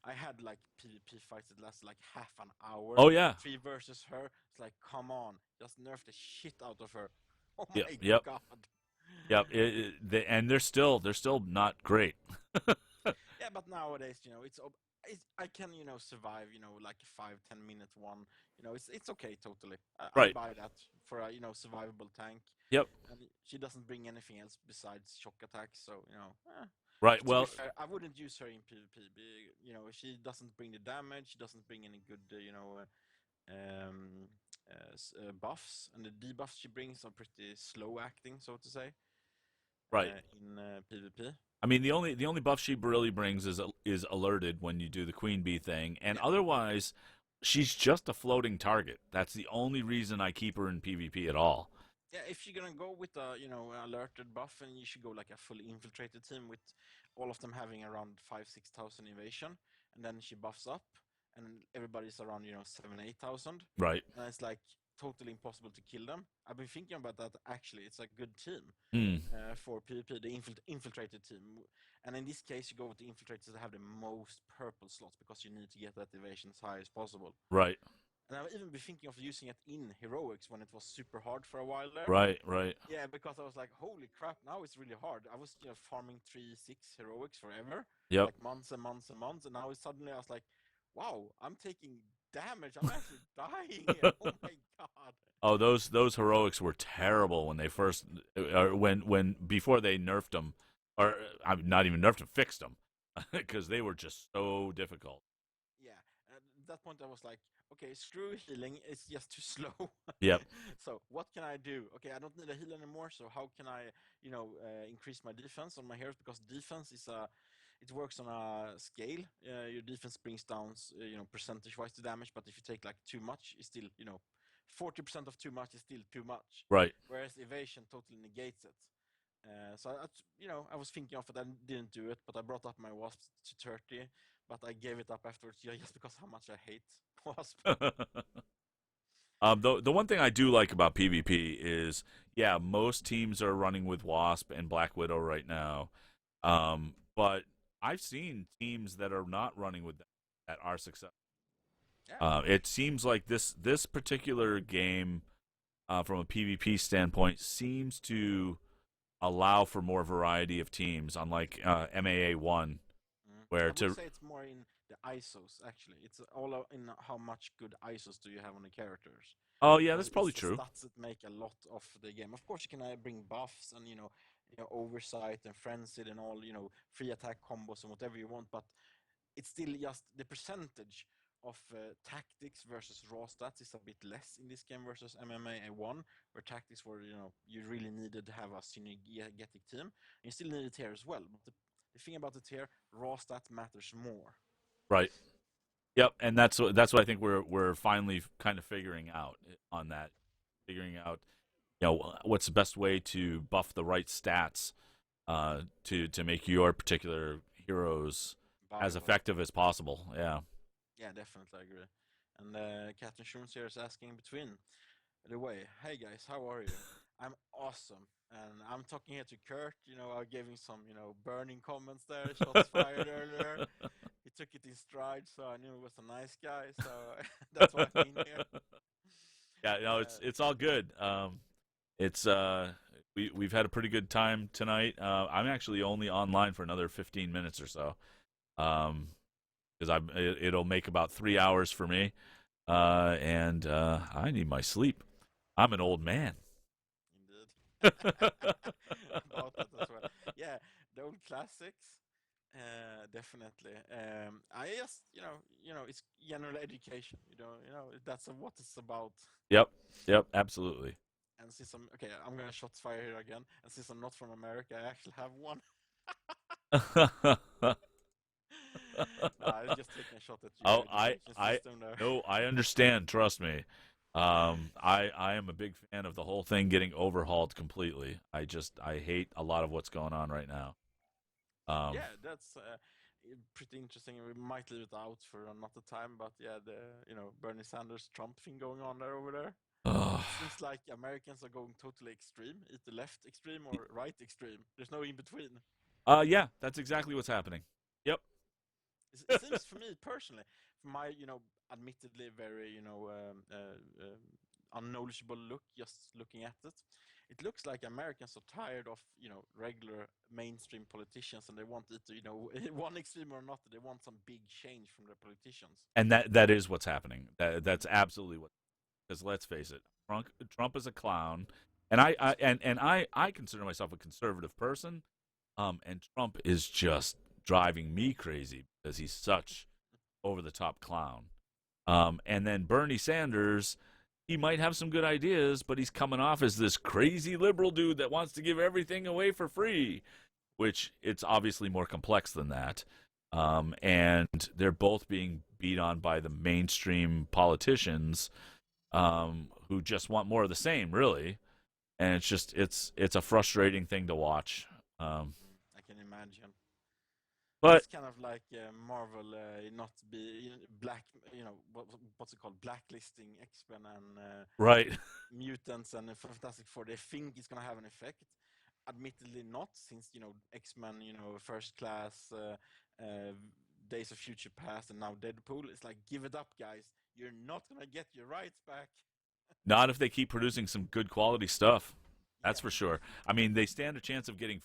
I had like PvP fights that lasted like half an hour. Oh yeah. Three versus her. It's like, come on, just nerf the shit out of her. Oh Yep. my Yep. god. Yep. And they're still not great. Yeah, but nowadays, I can survive like a 5-10 minute one. It's okay totally. I Right. buy that for a survivable tank. Yep. And she doesn't bring anything else besides shock attacks, so Right. to be Well, fair, I wouldn't use her in PvP. She doesn't bring the damage. She doesn't bring any good buffs, and the debuffs she brings are pretty slow acting, so to say. right. In PvP. I mean, the only buff she really brings is alerted when you do the queen bee thing, and Yeah. otherwise, she's just a floating target. That's the only reason I keep her in PvP at all. Yeah, if you're gonna go with a alerted buff, and you should go like a fully infiltrated team with all of them having around 5-6,000 evasion, and then she buffs up, and everybody's around 7-8,000, Right. and it's like totally impossible to kill them. I've been thinking about that actually. It's a good team Mm. for PvP, the infiltrated team, and in this case, you go with the infiltrators that have the most purple slots because you need to get that evasion as high as possible. Right. And I've even been thinking of using it in heroics when it was super hard for a while there. Right. Right. Yeah, because I was like, holy crap, now it's really hard. I was farming 3-6 heroics forever, Yep. like months and months and months, and now suddenly I was like, wow, I'm taking damage. I'm actually dying here. Oh my god. Oh, those heroics were terrible when they first, when before they nerfed them, or I'm not even nerfed them, fixed them, because they were just so difficult. Yeah, at that point I was like, okay, screw healing, it's just too slow. Yep. So what can I do? Okay, I don't need a heal anymore, so how can I, increase my defense on my heroes? Because defense is it works on a scale. Your defense brings down, percentage-wise the damage, but if you take like too much, it's still, 40% of too much is still too much. Right. Whereas evasion totally negates it. So I was thinking of it and didn't do it, but I brought up my wasp to 30, but I gave it up afterwards, just because how much I hate wasp. The one thing I do like about PvP is, yeah, most teams are running with Wasp and Black Widow right now, but I've seen teams that are not running with that are successful. Yeah. It seems like this particular game, from a PvP standpoint, seems to allow for more variety of teams, unlike MAA1, where I would say it's more in the ISOs, actually. It's all in how much good ISOs do you have on the characters. Oh yeah, that's It's probably the true. stats that make a lot of the game. Of course, you can bring buffs and oversight and frenzied and all free attack combos and whatever you want, but it's still just the percentage of tactics versus raw stats is a bit less in this game versus MMA1, where tactics were you really needed to have a synergetic team. And you still need it here as well, but the thing about it here, raw stats matters more. Right. Yep, and that's what I think we're finally kind of figuring out on that, figuring out what's the best way to buff the right stats, to make your particular heroes as Viable. effective as possible. Yeah. Yeah, definitely, I agree. And Captain Shrooms here is asking in between the way, hey guys, how are you? I'm awesome. And I'm talking here to Kurt, I gave him some, burning comments there, shots fired earlier. He took it in stride, so I knew he was a nice guy, so that's why I'm in here. Yeah, no, it's all good. It's we've had a pretty good time tonight. I'm actually only online for another 15 minutes or so. Because it'll make about 3 hours for me. And I need my sleep. I'm an old man. Indeed. About that as well. Yeah, the old classics. Definitely. I just, it's general education. That's what it's about. Yep, yep, absolutely. And since okay, I'm gonna shots fire here again. And since I'm not from America, I actually have one. No, I'm just taking a shot at your Oh, education system there. no, I understand. Trust me. I am a big fan of the whole thing getting overhauled completely. I hate a lot of what's going on right now. Um, Yeah, that's pretty interesting. We might leave it out for another time, but yeah, the Bernie Sanders Trump thing going on there over there. ugh. It seems like Americans are going totally extreme, either left extreme or right extreme. There's no in between. Yeah, that's exactly what's happening. Yep. It seems for me personally, from my admittedly very unknowledgeable look, just looking at it, it looks like Americans are tired of regular mainstream politicians, and they want it to one extreme or another. They want some big change from their politicians. And that is what's happening. That's absolutely what. Because let's face it, Trump is a clown, and I consider myself a conservative person. And Trump is just driving me crazy because he's such over the top clown. And then Bernie Sanders, he might have some good ideas, but he's coming off as this crazy liberal dude that wants to give everything away for free, which it's obviously more complex than that. And they're both being beat on by the mainstream politicians who just want more of the same, really. And it's a frustrating thing to watch. I can imagine. But It's kind of like Marvel not be black, what's it called, blacklisting X-Men and right, mutants and Fantastic Four. They think it's gonna have an effect. Admittedly, not, since X-Men, First Class, uh, Days of Future Past, and now Deadpool. It's like, give it up, guys. You're not gonna get your rights back. not if they keep producing some good quality stuff. That's Yeah. for sure. I mean, they stand a chance of getting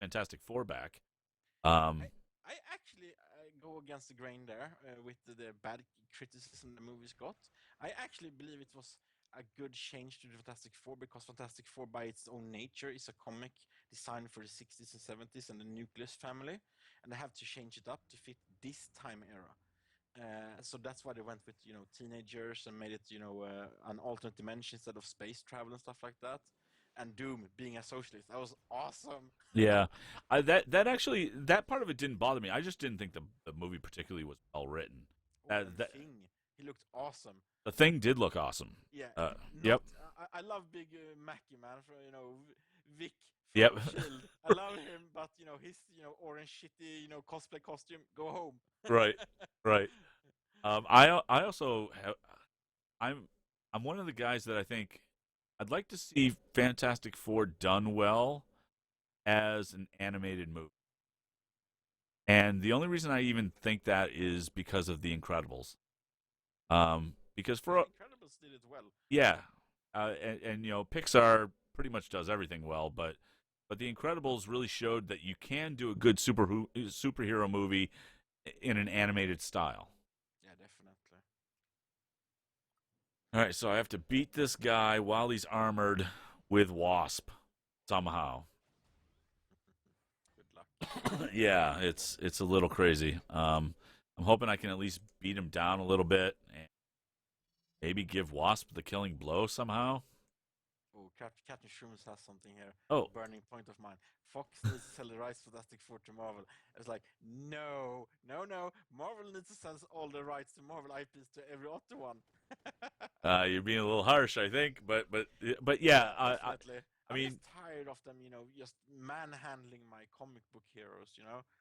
Fantastic Four back. I, I actually go against the grain there with the bad criticism the movies got. I actually believe it was a good change to the Fantastic Four, because Fantastic Four, by its own nature, is a comic designed for the 60s and 70s and the nucleus family, and they have to change it up to fit this time era. So that's why they went with teenagers and made it an alternate dimension instead of space travel and stuff like that. And Doom being a socialist, that was awesome. Yeah, that actually that part of it didn't bother me. I just didn't think the movie particularly was well written. Oh, and That Thing, he looked awesome. the thing did look awesome. Yeah, Yep, not. I love Big Mackie, man. For Vic yep, from Shield. I love him, but his orange shitty cosplay costume. Go home. right, right. I also have I'm I'm one of the guys that I think I'd like to see Fantastic Four done well as an animated movie. And the only reason I even think that is because of The Incredibles. Because The for Incredibles did it well. yeah, and Pixar pretty much does everything well, but The Incredibles really showed that you can do a good superhero movie in an animated style. Yeah, definitely. All right, so I have to beat this guy while he's armored with Wasp somehow. Good luck. Yeah, it's a little crazy. I'm hoping I can at least beat him down a little bit and maybe give Wasp the killing blow somehow. Oh, Captain Shrooms has something here. Oh, Burning point of mine. Fox needs to sell the rights for Fantastic Four to Marvel. It's like, no, no, no. Marvel needs to sell all the rights to Marvel IPs to every other one. you're being a little harsh, I think, but yeah, Definitely. I I'm mean, just tired of them, just manhandling my comic book heroes.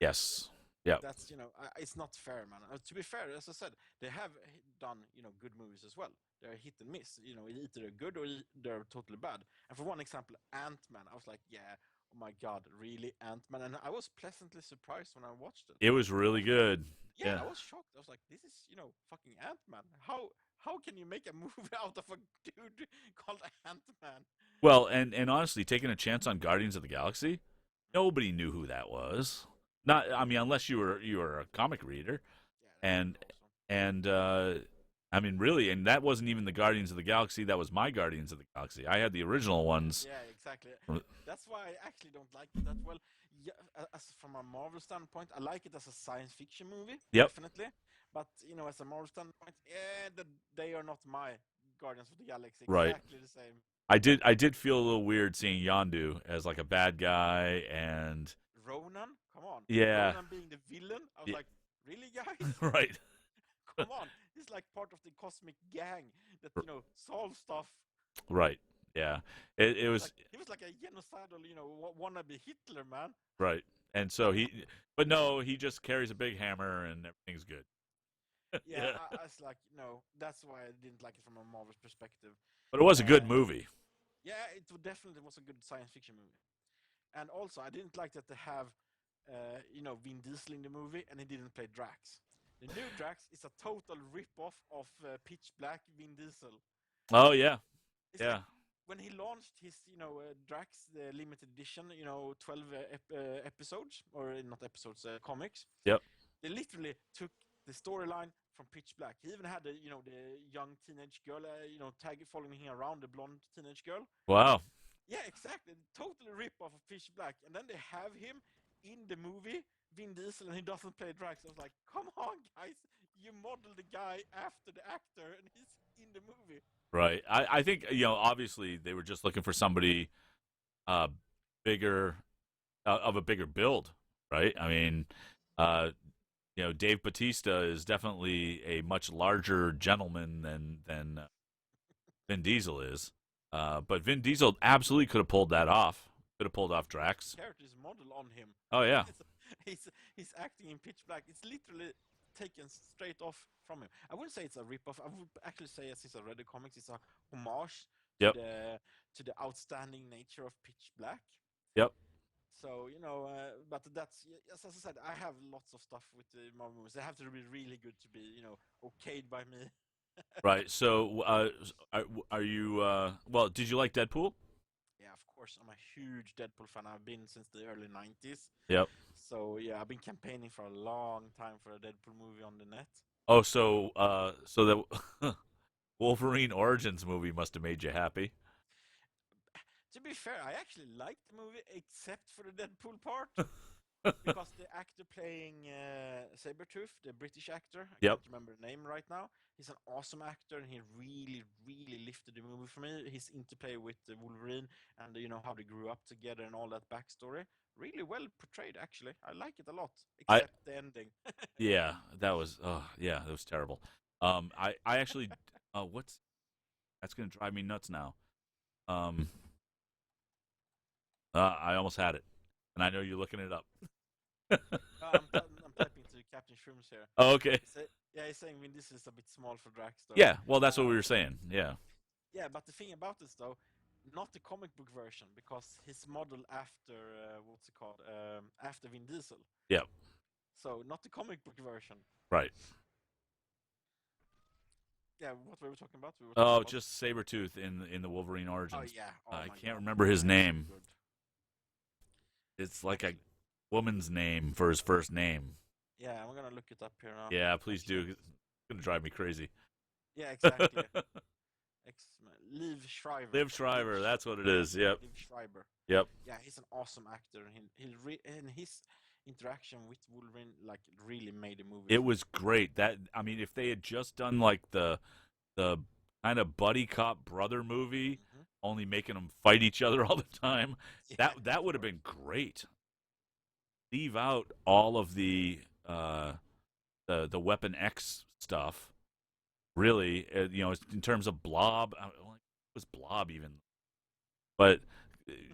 yes, yeah, That's, it's not fair, man. To be fair, as I said, they have done, good movies as well. They're hit and miss. Either they're good or they're totally bad. And for one example, Ant-Man, I was like, yeah, oh my God, really, Ant-Man? And I was pleasantly surprised when I watched it. it was really good. Yeah, Yeah, I was shocked. I was like, this is, fucking Ant-Man. how can you make a movie out of a dude called Ant-Man? Well, and honestly, taking a chance on Guardians of the Galaxy, nobody knew who that was. Not, I mean, unless you were a comic reader, Yeah, that's and awesome. and I mean, really, and that wasn't even the Guardians of the Galaxy. That was my Guardians of the Galaxy. I had the original ones. Yeah, exactly. That's why I actually don't like it that well. Yeah, as from a Marvel standpoint, I like it as a science fiction movie, Yep. definitely. But as a Marvel standpoint, they are not my Guardians of the Galaxy. Right. Exactly the same. I did feel a little weird seeing Yondu as like a bad guy, and Ronan, come on. yeah, Ronan being the villain. I was yeah, like, really, guys? right, Come on. He's like part of the cosmic gang that solves stuff. right, yeah. It was He was like a genocidal, wannabe Hitler, man. right, and so but no, he just carries a big hammer and everything's good. Yeah, Yeah, I was like, no, that's why I didn't like it from a Marvel's perspective. but it was a good Uh, movie. yeah, definitely was a good science fiction movie. And also, I didn't like that they have, Vin Diesel in the movie, and he didn't play Drax. The new Drax is a total rip-off of Pitch Black Vin Diesel. Oh yeah, It's like yeah, when he launched his, Drax the limited edition, 12 episodes, or not episodes, comics. yep. They literally took the storyline from Pitch Black. He even had the young teenage girl, tag following him around, the blonde teenage girl. Wow, Yeah, exactly. Totally rip off of Pitch Black, and then they have him in the movie, Vin Diesel, and he doesn't play Drax. I was like, come on, guys, you model the guy after the actor, and he's in the movie. right. I think obviously they were just looking for somebody uh bigger of a bigger build, right? I mean, uh, Dave Batista is definitely a much larger gentleman than Vin Diesel is. But Vin Diesel absolutely could have pulled that off. Could have pulled off Drax. Character's model on him. Oh yeah, He's acting in Pitch Black. It's literally taken straight off from him. I wouldn't say it's a rip-off. I would actually say, as I read the comics, it's a homage to yep, the outstanding nature of Pitch Black. yep. So but that's, as I said, I have lots of stuff with the Marvel movies. They have to be really good to be okayed by me. Right. So, are you? Well, did you like Deadpool? Yeah, of course, I'm a huge Deadpool fan. I've been since the early '90s. Yep. So yeah, I've been campaigning for a long time for a Deadpool movie on the net. Oh, so the Wolverine Origins movie must have made you happy. To be fair, I actually liked the movie except for the Deadpool part. Because the actor playing Sabretooth, the British actor, I Yep. can't remember the name right now. He's an awesome actor, and he really, really lifted the movie for me. His interplay with Wolverine, and how they grew up together and all that backstory, really well portrayed. Actually, I like it a lot, I except the ending. Yeah, that was yeah, that was terrible. I actually what's that's gonna drive me nuts now. Um, I almost had it, and I know you're looking it up. I'm typing to Captain Shrooms here. Oh, okay. He's saying this is a bit small for Drax, though. Yeah, well, that's what we were saying. Yeah. Yeah, but the thing about this, though, not the comic book version, because he's modeled after what's it called? After Vin Diesel. Yep. So not the comic book version. Right. Yeah, what were we talking about? Oh, just Sabretooth in the Wolverine Origins. Oh yeah. Oh, I my can't God. remember his That's name. so good. It's like a woman's name for his first name. Yeah, I'm gonna look it up here now. Yeah, please do. It's gonna drive me crazy. Yeah, exactly. Liv Schreiber. Liv Schreiber, that's what it is. Yep. Liv Schreiber. Yep. Yeah, he's an awesome actor, and his interaction with Wolverine really made the movie. It was great. I mean, if they had just done like the kind of buddy cop brother movie, Mhm. only making them fight each other all the time, Yeah, that would have been great. Leave out all of the Weapon X stuff. Really, in terms of Blob, what was Blob even? But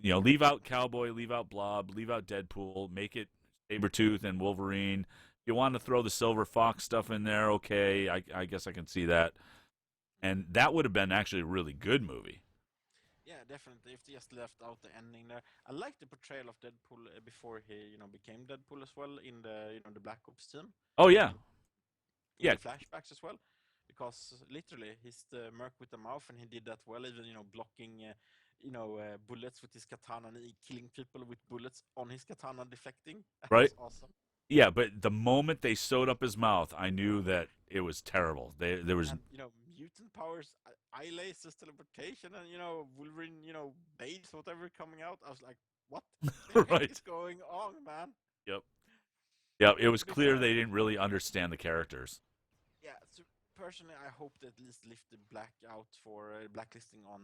leave out Cowboy, leave out Blob, leave out Deadpool, make it Sabretooth and Wolverine. If you want to throw the Silver Fox stuff in there, okay, I guess I can see that. And that would have been actually a really good movie. Yeah, definitely. If they just left out the ending there, I like the portrayal of Deadpool before he, became Deadpool as well in the, the Black Ops team. Oh yeah, In yeah, the flashbacks as well. because literally he's the merc with the mouth, and he did that well, even blocking bullets with his katana and killing people with bullets on his katana deflecting. That Right? was awesome. Yeah, but the moment they sewed up his mouth, I knew that it was terrible. There was And mutant powers, eye lasers, teleportation, and Wolverine, base, whatever coming out. I was like, what the heck right. is going on, man? Yep. Yeah, it was To be clear fair, they didn't really understand the characters. yeah. So personally, I hope they at least lift the blackout for blacklisting on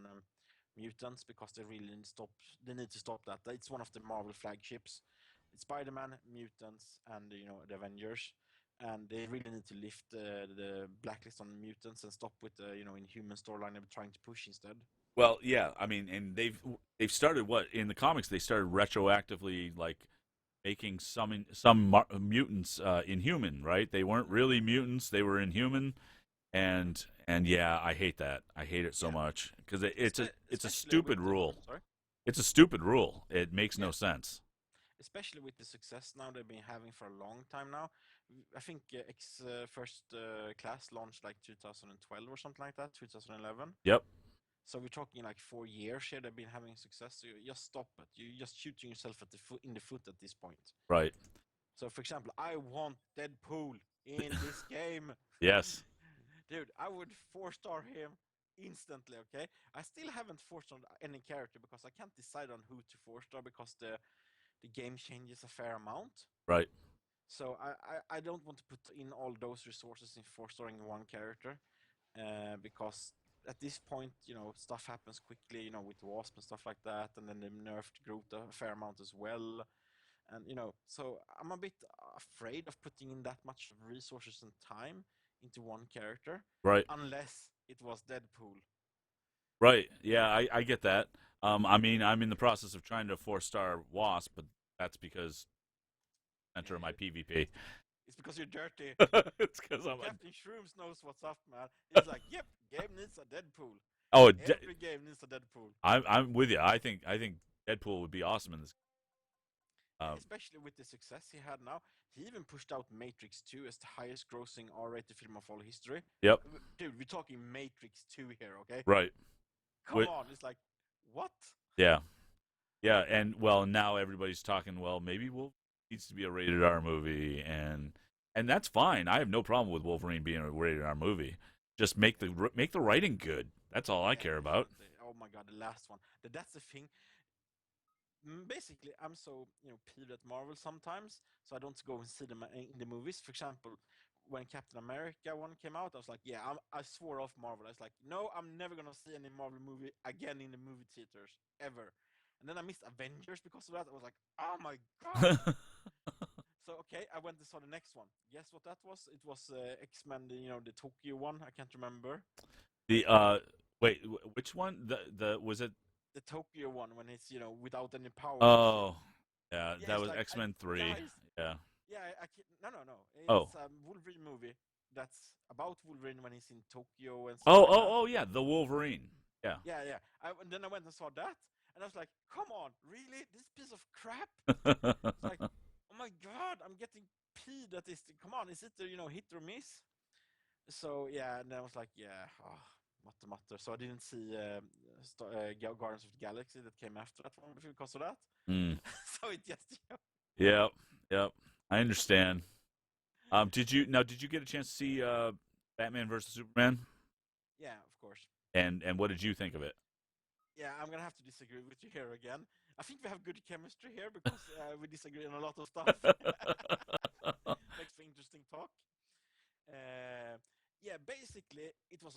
mutants, because they really need to stop. They need to stop that. It's one of the Marvel flagships. It's Spider-Man, mutants, and the Avengers, and they really need to lift the blacklist on mutants and stop with the Inhuman storyline they're trying to push instead. Well, yeah, I mean, and they've started what in the comics they started retroactively like making some mutants inhuman, right? They weren't really mutants; they were inhuman, and yeah, I hate that. I hate it so Yeah, much because it's a especially with stupid rule. sorry. It's a stupid rule. It makes Yeah, no sense. especially with the success now they've been having for a long time now. I think X first class launched like 2012 or something like that, 2011. Yep. So we're talking like 4 years here. They've been having success. So you just stop it. You're just shooting yourself at the foot in the foot at this point. Right. So, for example, I want Deadpool in this game. Yes. Dude, I would 4-star him instantly, okay? I still haven't 4-starred any character because I can't decide on who to 4-star, because the game changes a fair amount. Right. So I don't want to put in all those resources in 4-starring one character, because at this point, stuff happens quickly, with Wasp and stuff like that, and then they nerfed Groot a fair amount as well. And so I'm a bit afraid of putting in that much resources and time into one character, Right. unless it was Deadpool. Right. Yeah, I get that. I mean, I'm in the process of trying to 4-star Wasp, but that's because enter my PvP. It's because you're dirty. it's because I'm Captain Shrooms knows what's up, man. He's like, yep, game needs a Deadpool. oh, Every game needs a Deadpool. I'm with you. I think Deadpool would be awesome in this. Especially with the success he had now. He even pushed out Matrix 2 as the highest grossing R-rated film of all history. Yep. Dude, we're talking Matrix 2 here, okay? Right. Come on, it's like, what? Yeah. Yeah, and well, now everybody's talking. Well, maybe Wolverine needs to be a rated R movie, and that's fine. I have no problem with Wolverine being a rated R movie. Just make the writing good. That's all I care about. Oh my god, the last one. That's the thing. Basically, I'm so peeved at Marvel sometimes, so I don't go and see them in the movies. For example, when Captain America one came out, I was like, yeah, I swore off Marvel. I was like, no, I'm never gonna see any Marvel movie again in the movie theaters ever. And then I missed Avengers because of that. I was like, oh my god. So okay, I went and saw the next one. Guess what that was? It was X-Men, the Tokyo one. I can't remember. The wait, which one? The was it? The Tokyo one, when it's without any powers. Oh, yeah, Yeah, that it's was like, X-Men 3. guys, Yeah. yeah, I can't, no. Oh. It's a Wolverine movie that's about Wolverine when he's in Tokyo and stuff Oh, like that. oh, yeah, the Wolverine. Yeah. Yeah. And then I went and saw that, and I was like, come on, really? This piece of crap? It's like, oh my god, I'm getting peed at this thing. Come on, is it hit or miss? So yeah, and then I was like, yeah, matter. So I didn't see Guardians of the Galaxy that came after that one because of that. Mm. So it just Yep. I understand. Did you get a chance to see Batman versus Superman? yeah, of course. And what did you think of it? Yeah, I'm gonna have to disagree with you here again. I think we have good chemistry here because we disagree on a lot of stuff. Makes for interesting talk. Yeah, basically, it was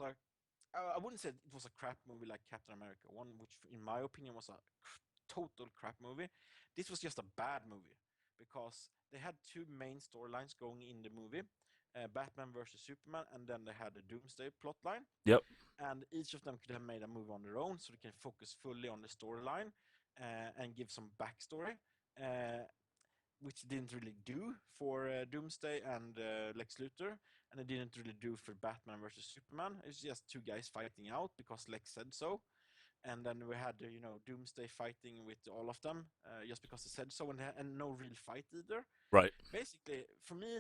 I wouldn't say it was a crap movie like Captain America 1, which, in my opinion, was a total crap movie. This was just a bad movie because they had two main storylines going in the movie. Batman versus Superman, and then they had a Doomsday plotline. Yep. And each of them could have made a movie on their own, so they can focus fully on the storyline and give some backstory, which they didn't really do for Doomsday and Lex Luthor, and they didn't really do for Batman versus Superman. It's just two guys fighting out because Lex said so. And then we had, Doomsday fighting with all of them just because they said so, and no real fight either. Right. Basically, for me,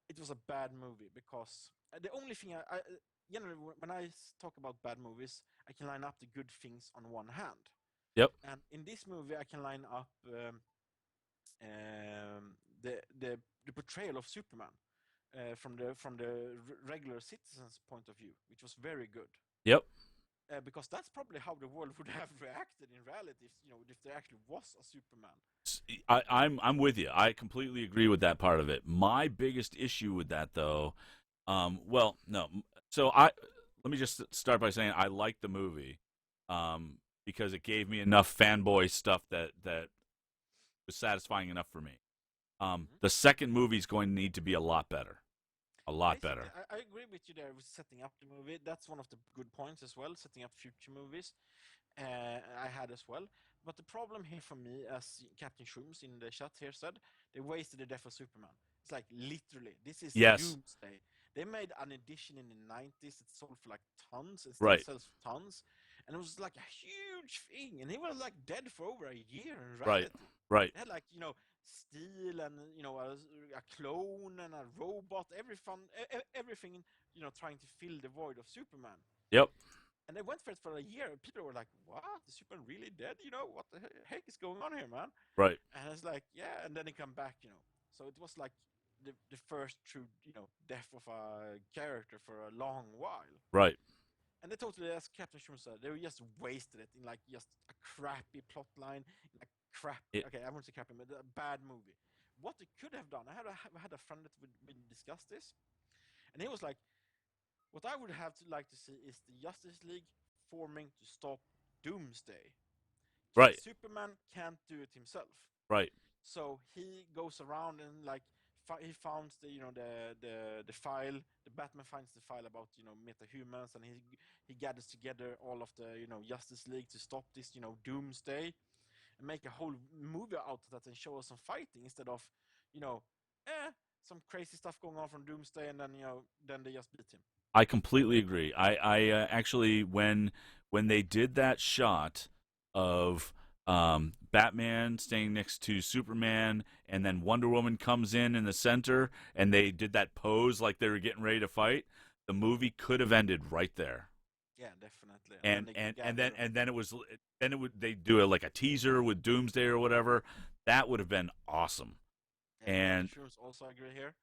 it was a bad movie because the only thing I generally when I talk about bad movies, I can line up the good things on one hand, Yep. and in this movie, I can line up the the portrayal of Superman from the regular citizen's point of view, which was very good. Yep. Because that's probably how the world would have reacted in reality if if there actually was a Superman. I'm with you. I completely agree with that part of it. My biggest issue with that, though, well, no. So let me just start by saying I liked the movie, because it gave me enough fanboy stuff that was satisfying enough for me. Mhm. The second movie is going to need to be a lot better, a lot Basically, better. I agree with you there with setting up the movie. That's one of the good points as well, setting up future movies. I had as well. But the problem here for me, as Captain Shrooms in the chat here said, they wasted the death of Superman. It's like literally, this is Yes. doomsday. They made an edition in the 90s that sold for like tons and still Right. sells for tons. And it was like a huge thing. And he was like dead for over a year in Right. reality. Right. They had like, steel and, a clone and a robot, everything, trying to fill the void of Superman. Yep. And they went for it for a year. And people were like, "What? Is Superman really dead? What the heck is going on here, man?" Right. And it's like, "Yeah." And then he come back. So it was like the first true, death of a character for a long while. Right. And they totally, as Captain Shrimp said, they just wasted it in like just a crappy plot line, in a crap. It, Okay, I won't say crappy, but a bad movie. What they could have done, I had a friend that we discussed this, and he was like, what I would have to like to see is the Justice League forming to stop Doomsday. right. Superman can't do it himself, Right. so he goes around and like he finds the file. The Batman finds the file about metahumans, and he gathers together all of the Justice League to stop this Doomsday, and make a whole movie out of that and show us some fighting instead of you know some crazy stuff going on from Doomsday, and then then they just beat him. I completely agree. I actually when they did that shot of Batman staying next to Superman, and then Wonder Woman comes in the center, and they did that pose like they were getting ready to fight. The movie could have ended right there, Yeah, definitely. And then they gather. and then it would they do it like a teaser with Doomsday or whatever. That would have been awesome. Yeah, Captain And Shrooms also agree here.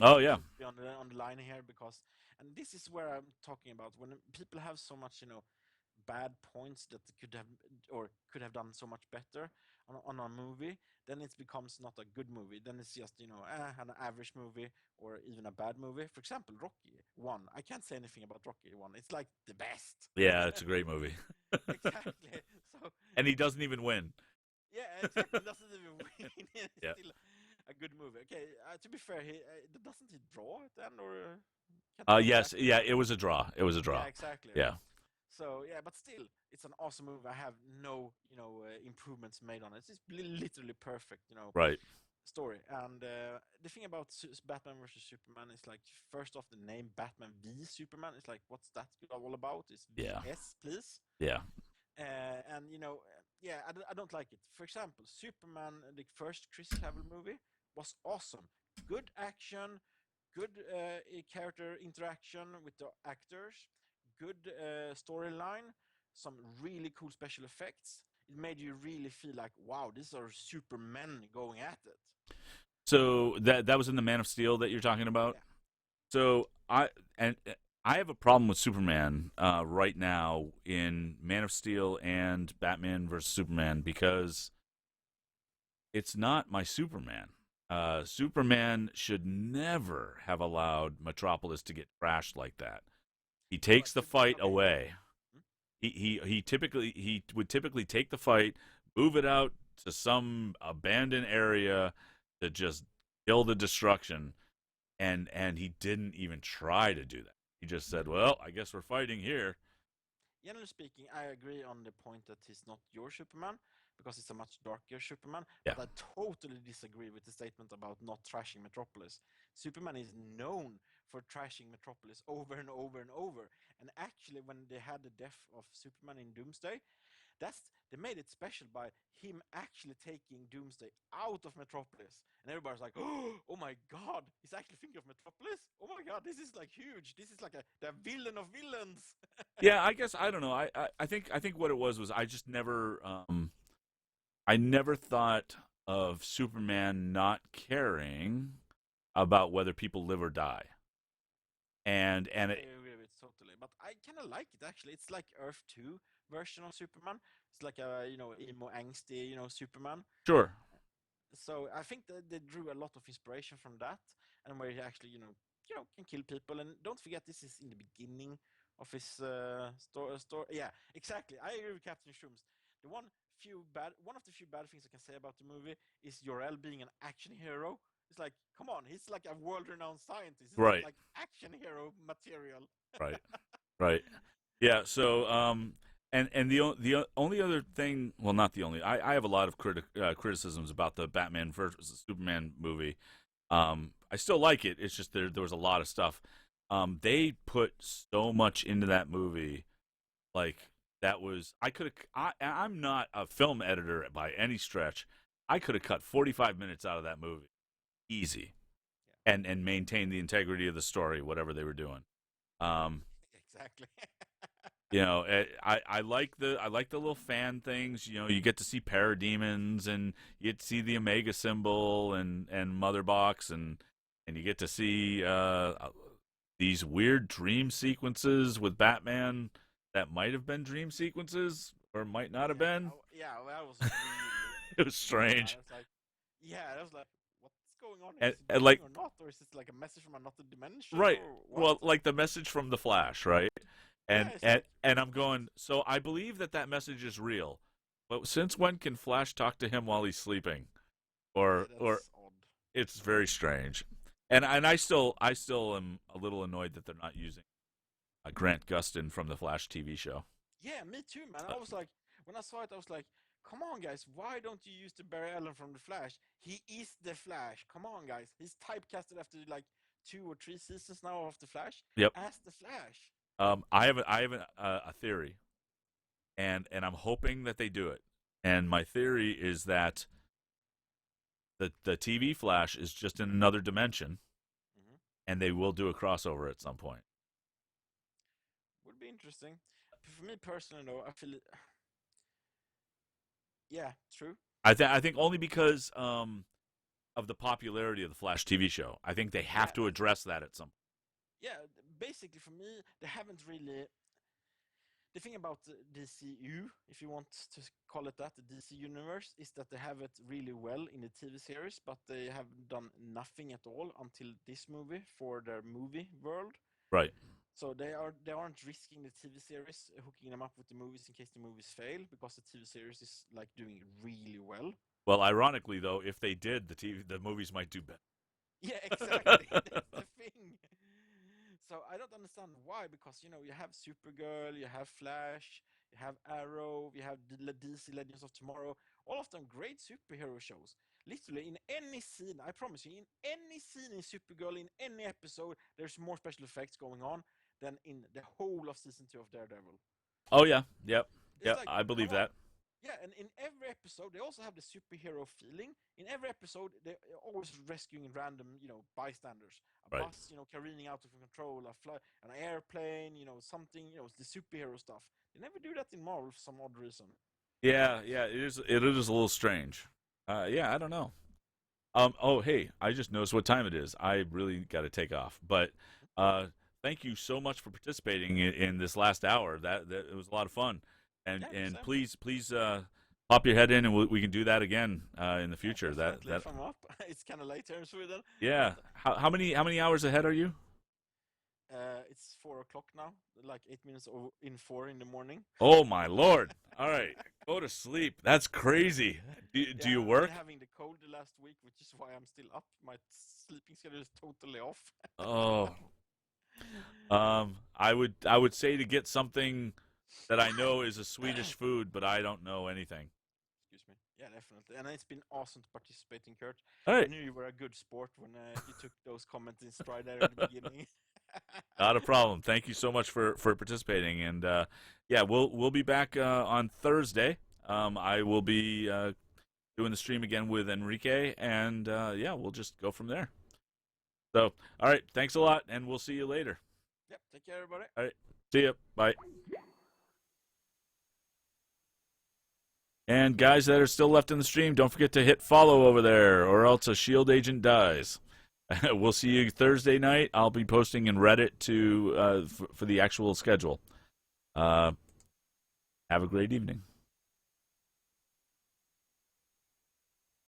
oh He yeah, will be on the line here because, and this is where I'm talking about when people have so much bad points that could have or could have done so much better on a movie, then it becomes not a good movie. Then it's just an average movie or even a bad movie. For example, Rocky One. I can't say anything about Rocky One. It's like the best. yeah, it's a great movie. Exactly. So And he doesn't even win. yeah, exactly. Doesn't even win. It's Yeah. still a good movie. Okay, to be fair, he doesn't he draw it then, or can't remember Yes, exactly. yeah, it was a draw. It was a draw. Yeah, exactly. Yeah. So yeah, but still, it's an awesome movie. I have no improvements made on it. It's literally perfect, Right. story. And the thing about Batman versus Superman is like, first off, the name Batman v Superman is like, what's that all about? It's Yeah. VS, please. Yeah. And yeah, I don't like it. For example, Superman, the first Chris Cavill movie, was awesome. Good action, good character interaction with the actors, good storyline, some really cool special effects. It made you really feel like, wow, these are Supermen going at it. So that was in the Man of Steel that you're talking about. Yeah. So I have a problem with Superman right now in Man of Steel and Batman versus Superman because it's not my Superman. Superman should never have allowed Metropolis to get trashed like that. He takes the Superman, fight okay. away. Hmm? He would typically take the fight, move it out to some abandoned area to just kill the destruction, and he didn't even try to do that. He just said, "Well, I guess we're fighting here." Generally speaking, I agree on the point that he's not your Superman because it's a much darker Superman. Yeah. But I totally disagree with the statement about not trashing Metropolis. Superman is known for trashing Metropolis over and over and over. And actually, when they had the death of Superman in Doomsday, that's they made it special by him actually taking Doomsday out of Metropolis, and everybody's like, "Oh my God, he's actually thinking of Metropolis! Oh my God, this is like huge! This is like the villain of villains!" Yeah, I guess I don't know. I think what it was I just never I never thought of Superman not caring about whether people live or die. And I agree with totally, but I kind of like it actually. It's like Earth 2 version of Superman. It's like a emo angsty Superman. sure, So I think that they drew a lot of inspiration from that, and where he actually can kill people. And don't forget, this is in the beginning of his story. Yeah, exactly. I agree with Captain Shrooms. One of the few bad things I can say about the movie is Jor-El being an action hero. It's like, come on, he's like a world-renowned scientist. He's not right, like action hero material. right, right. Yeah. So and the only other thing, well, not the only. I have a lot of criticisms about the Batman versus Superman movie. I still like it. It's just there was a lot of stuff. They put so much into that movie. Like that was I could have. I'm not a film editor by any stretch. I could have cut 45 minutes out of that movie, easy, and maintain the integrity of the story, whatever they were doing. Um, Exactly. I like the little fan things. You get to see parademons, and you get to see the Omega symbol and Mother Box, and you get to see these weird dream sequences with Batman that might have been dream sequences or might not have been. Yeah, that was really It was yeah, strange. it's like, yeah, I was like, what's going on? And, Is it and dreaming like or not, or is it like a message from another dimension, right, or what? well, like the message from the Flash, right? Yeah, And it's and like, and I'm going. So I believe that message is real, but since when can Flash talk to him while he's sleeping? yeah, Or that's odd. it's very strange. And I still am a little annoyed that they're not using Grant Gustin from the Flash TV show. Yeah, me too, man. I was like, when I saw it, I was like, come on, guys, why don't you use the Barry Allen from the Flash? He is the Flash. Come on, guys. He's typecasted after like 2 or 3 seasons now of the Flash Yep. as the Flash. I have a theory, and I'm hoping that they do it. And my theory is that the TV Flash is just in another dimension, Hmm. and they will do a crossover at some point. Would be interesting. For me personally, though, I feel yeah, true. I think only because of the popularity of the Flash TV show. I think they have Yeah, to address that at some. yeah. Basically, for me, they haven't really. The thing about the DCU, if you want to call it that, the DC universe, is that they have it really well in the TV series, but they have done nothing at all until this movie for their movie world. Right. So they aren't risking the TV series, hooking them up with the movies in case the movies fail, because the TV series is like doing really well. Well, ironically though, if they did, the movies might do better. Yeah, exactly. That's the thing. So I don't understand why, because you have Supergirl, you have Flash, you have Arrow, you have DC Legends of Tomorrow, all of them great superhero shows. Literally in any scene, I promise you, in any scene in Supergirl, in any episode, there's more special effects going on than in the whole of season 2 of Daredevil. Oh yeah, yep, It's yep. like, I come believe on. that. Yeah, and in every episode, they also have the superhero feeling. In every episode, they're always rescuing random, bystanders. A Right. bus, careening out of control, an airplane, something, the superhero stuff. They never do that in Marvel for some odd reason. Yeah, yeah. It is a little strange. Yeah, I don't know. Oh, hey, I just noticed what time it is. I really got to take off. But thank you so much for participating in this last hour. That it was a lot of fun. And Yeah, and same. please pop your head in, and we can do that again in the Yeah, future. definitely That if I'm up. It's kind of late here in Sweden. yeah. But, How many hours ahead are you? it's 4 o'clock now, like 8 minutes in 4 in the morning. Oh my lord! All right, go to sleep. That's crazy. Do you I've work? been having the cold the last week, which is why I'm still up. My sleeping schedule is totally off. Oh, I would say to get something that I know is a Swedish food, but I don't know anything. Excuse me. Yeah, definitely. And it's been awesome to participate in, Kurt. All I right. knew you were a good sport when you took those comments in stride there at the beginning. Not a problem. Thank you so much for participating. And yeah, we'll be back on Thursday. I will be doing the stream again with Enrique, and yeah, we'll just go from there. So, all right, thanks a lot, and we'll see you later. Yep, take care, everybody. All right, see ya. Bye. And guys that are still left in the stream, don't forget to hit follow over there, or else a shield agent dies. We'll see you Thursday night. I'll be posting in Reddit to for the actual schedule. Have a great evening.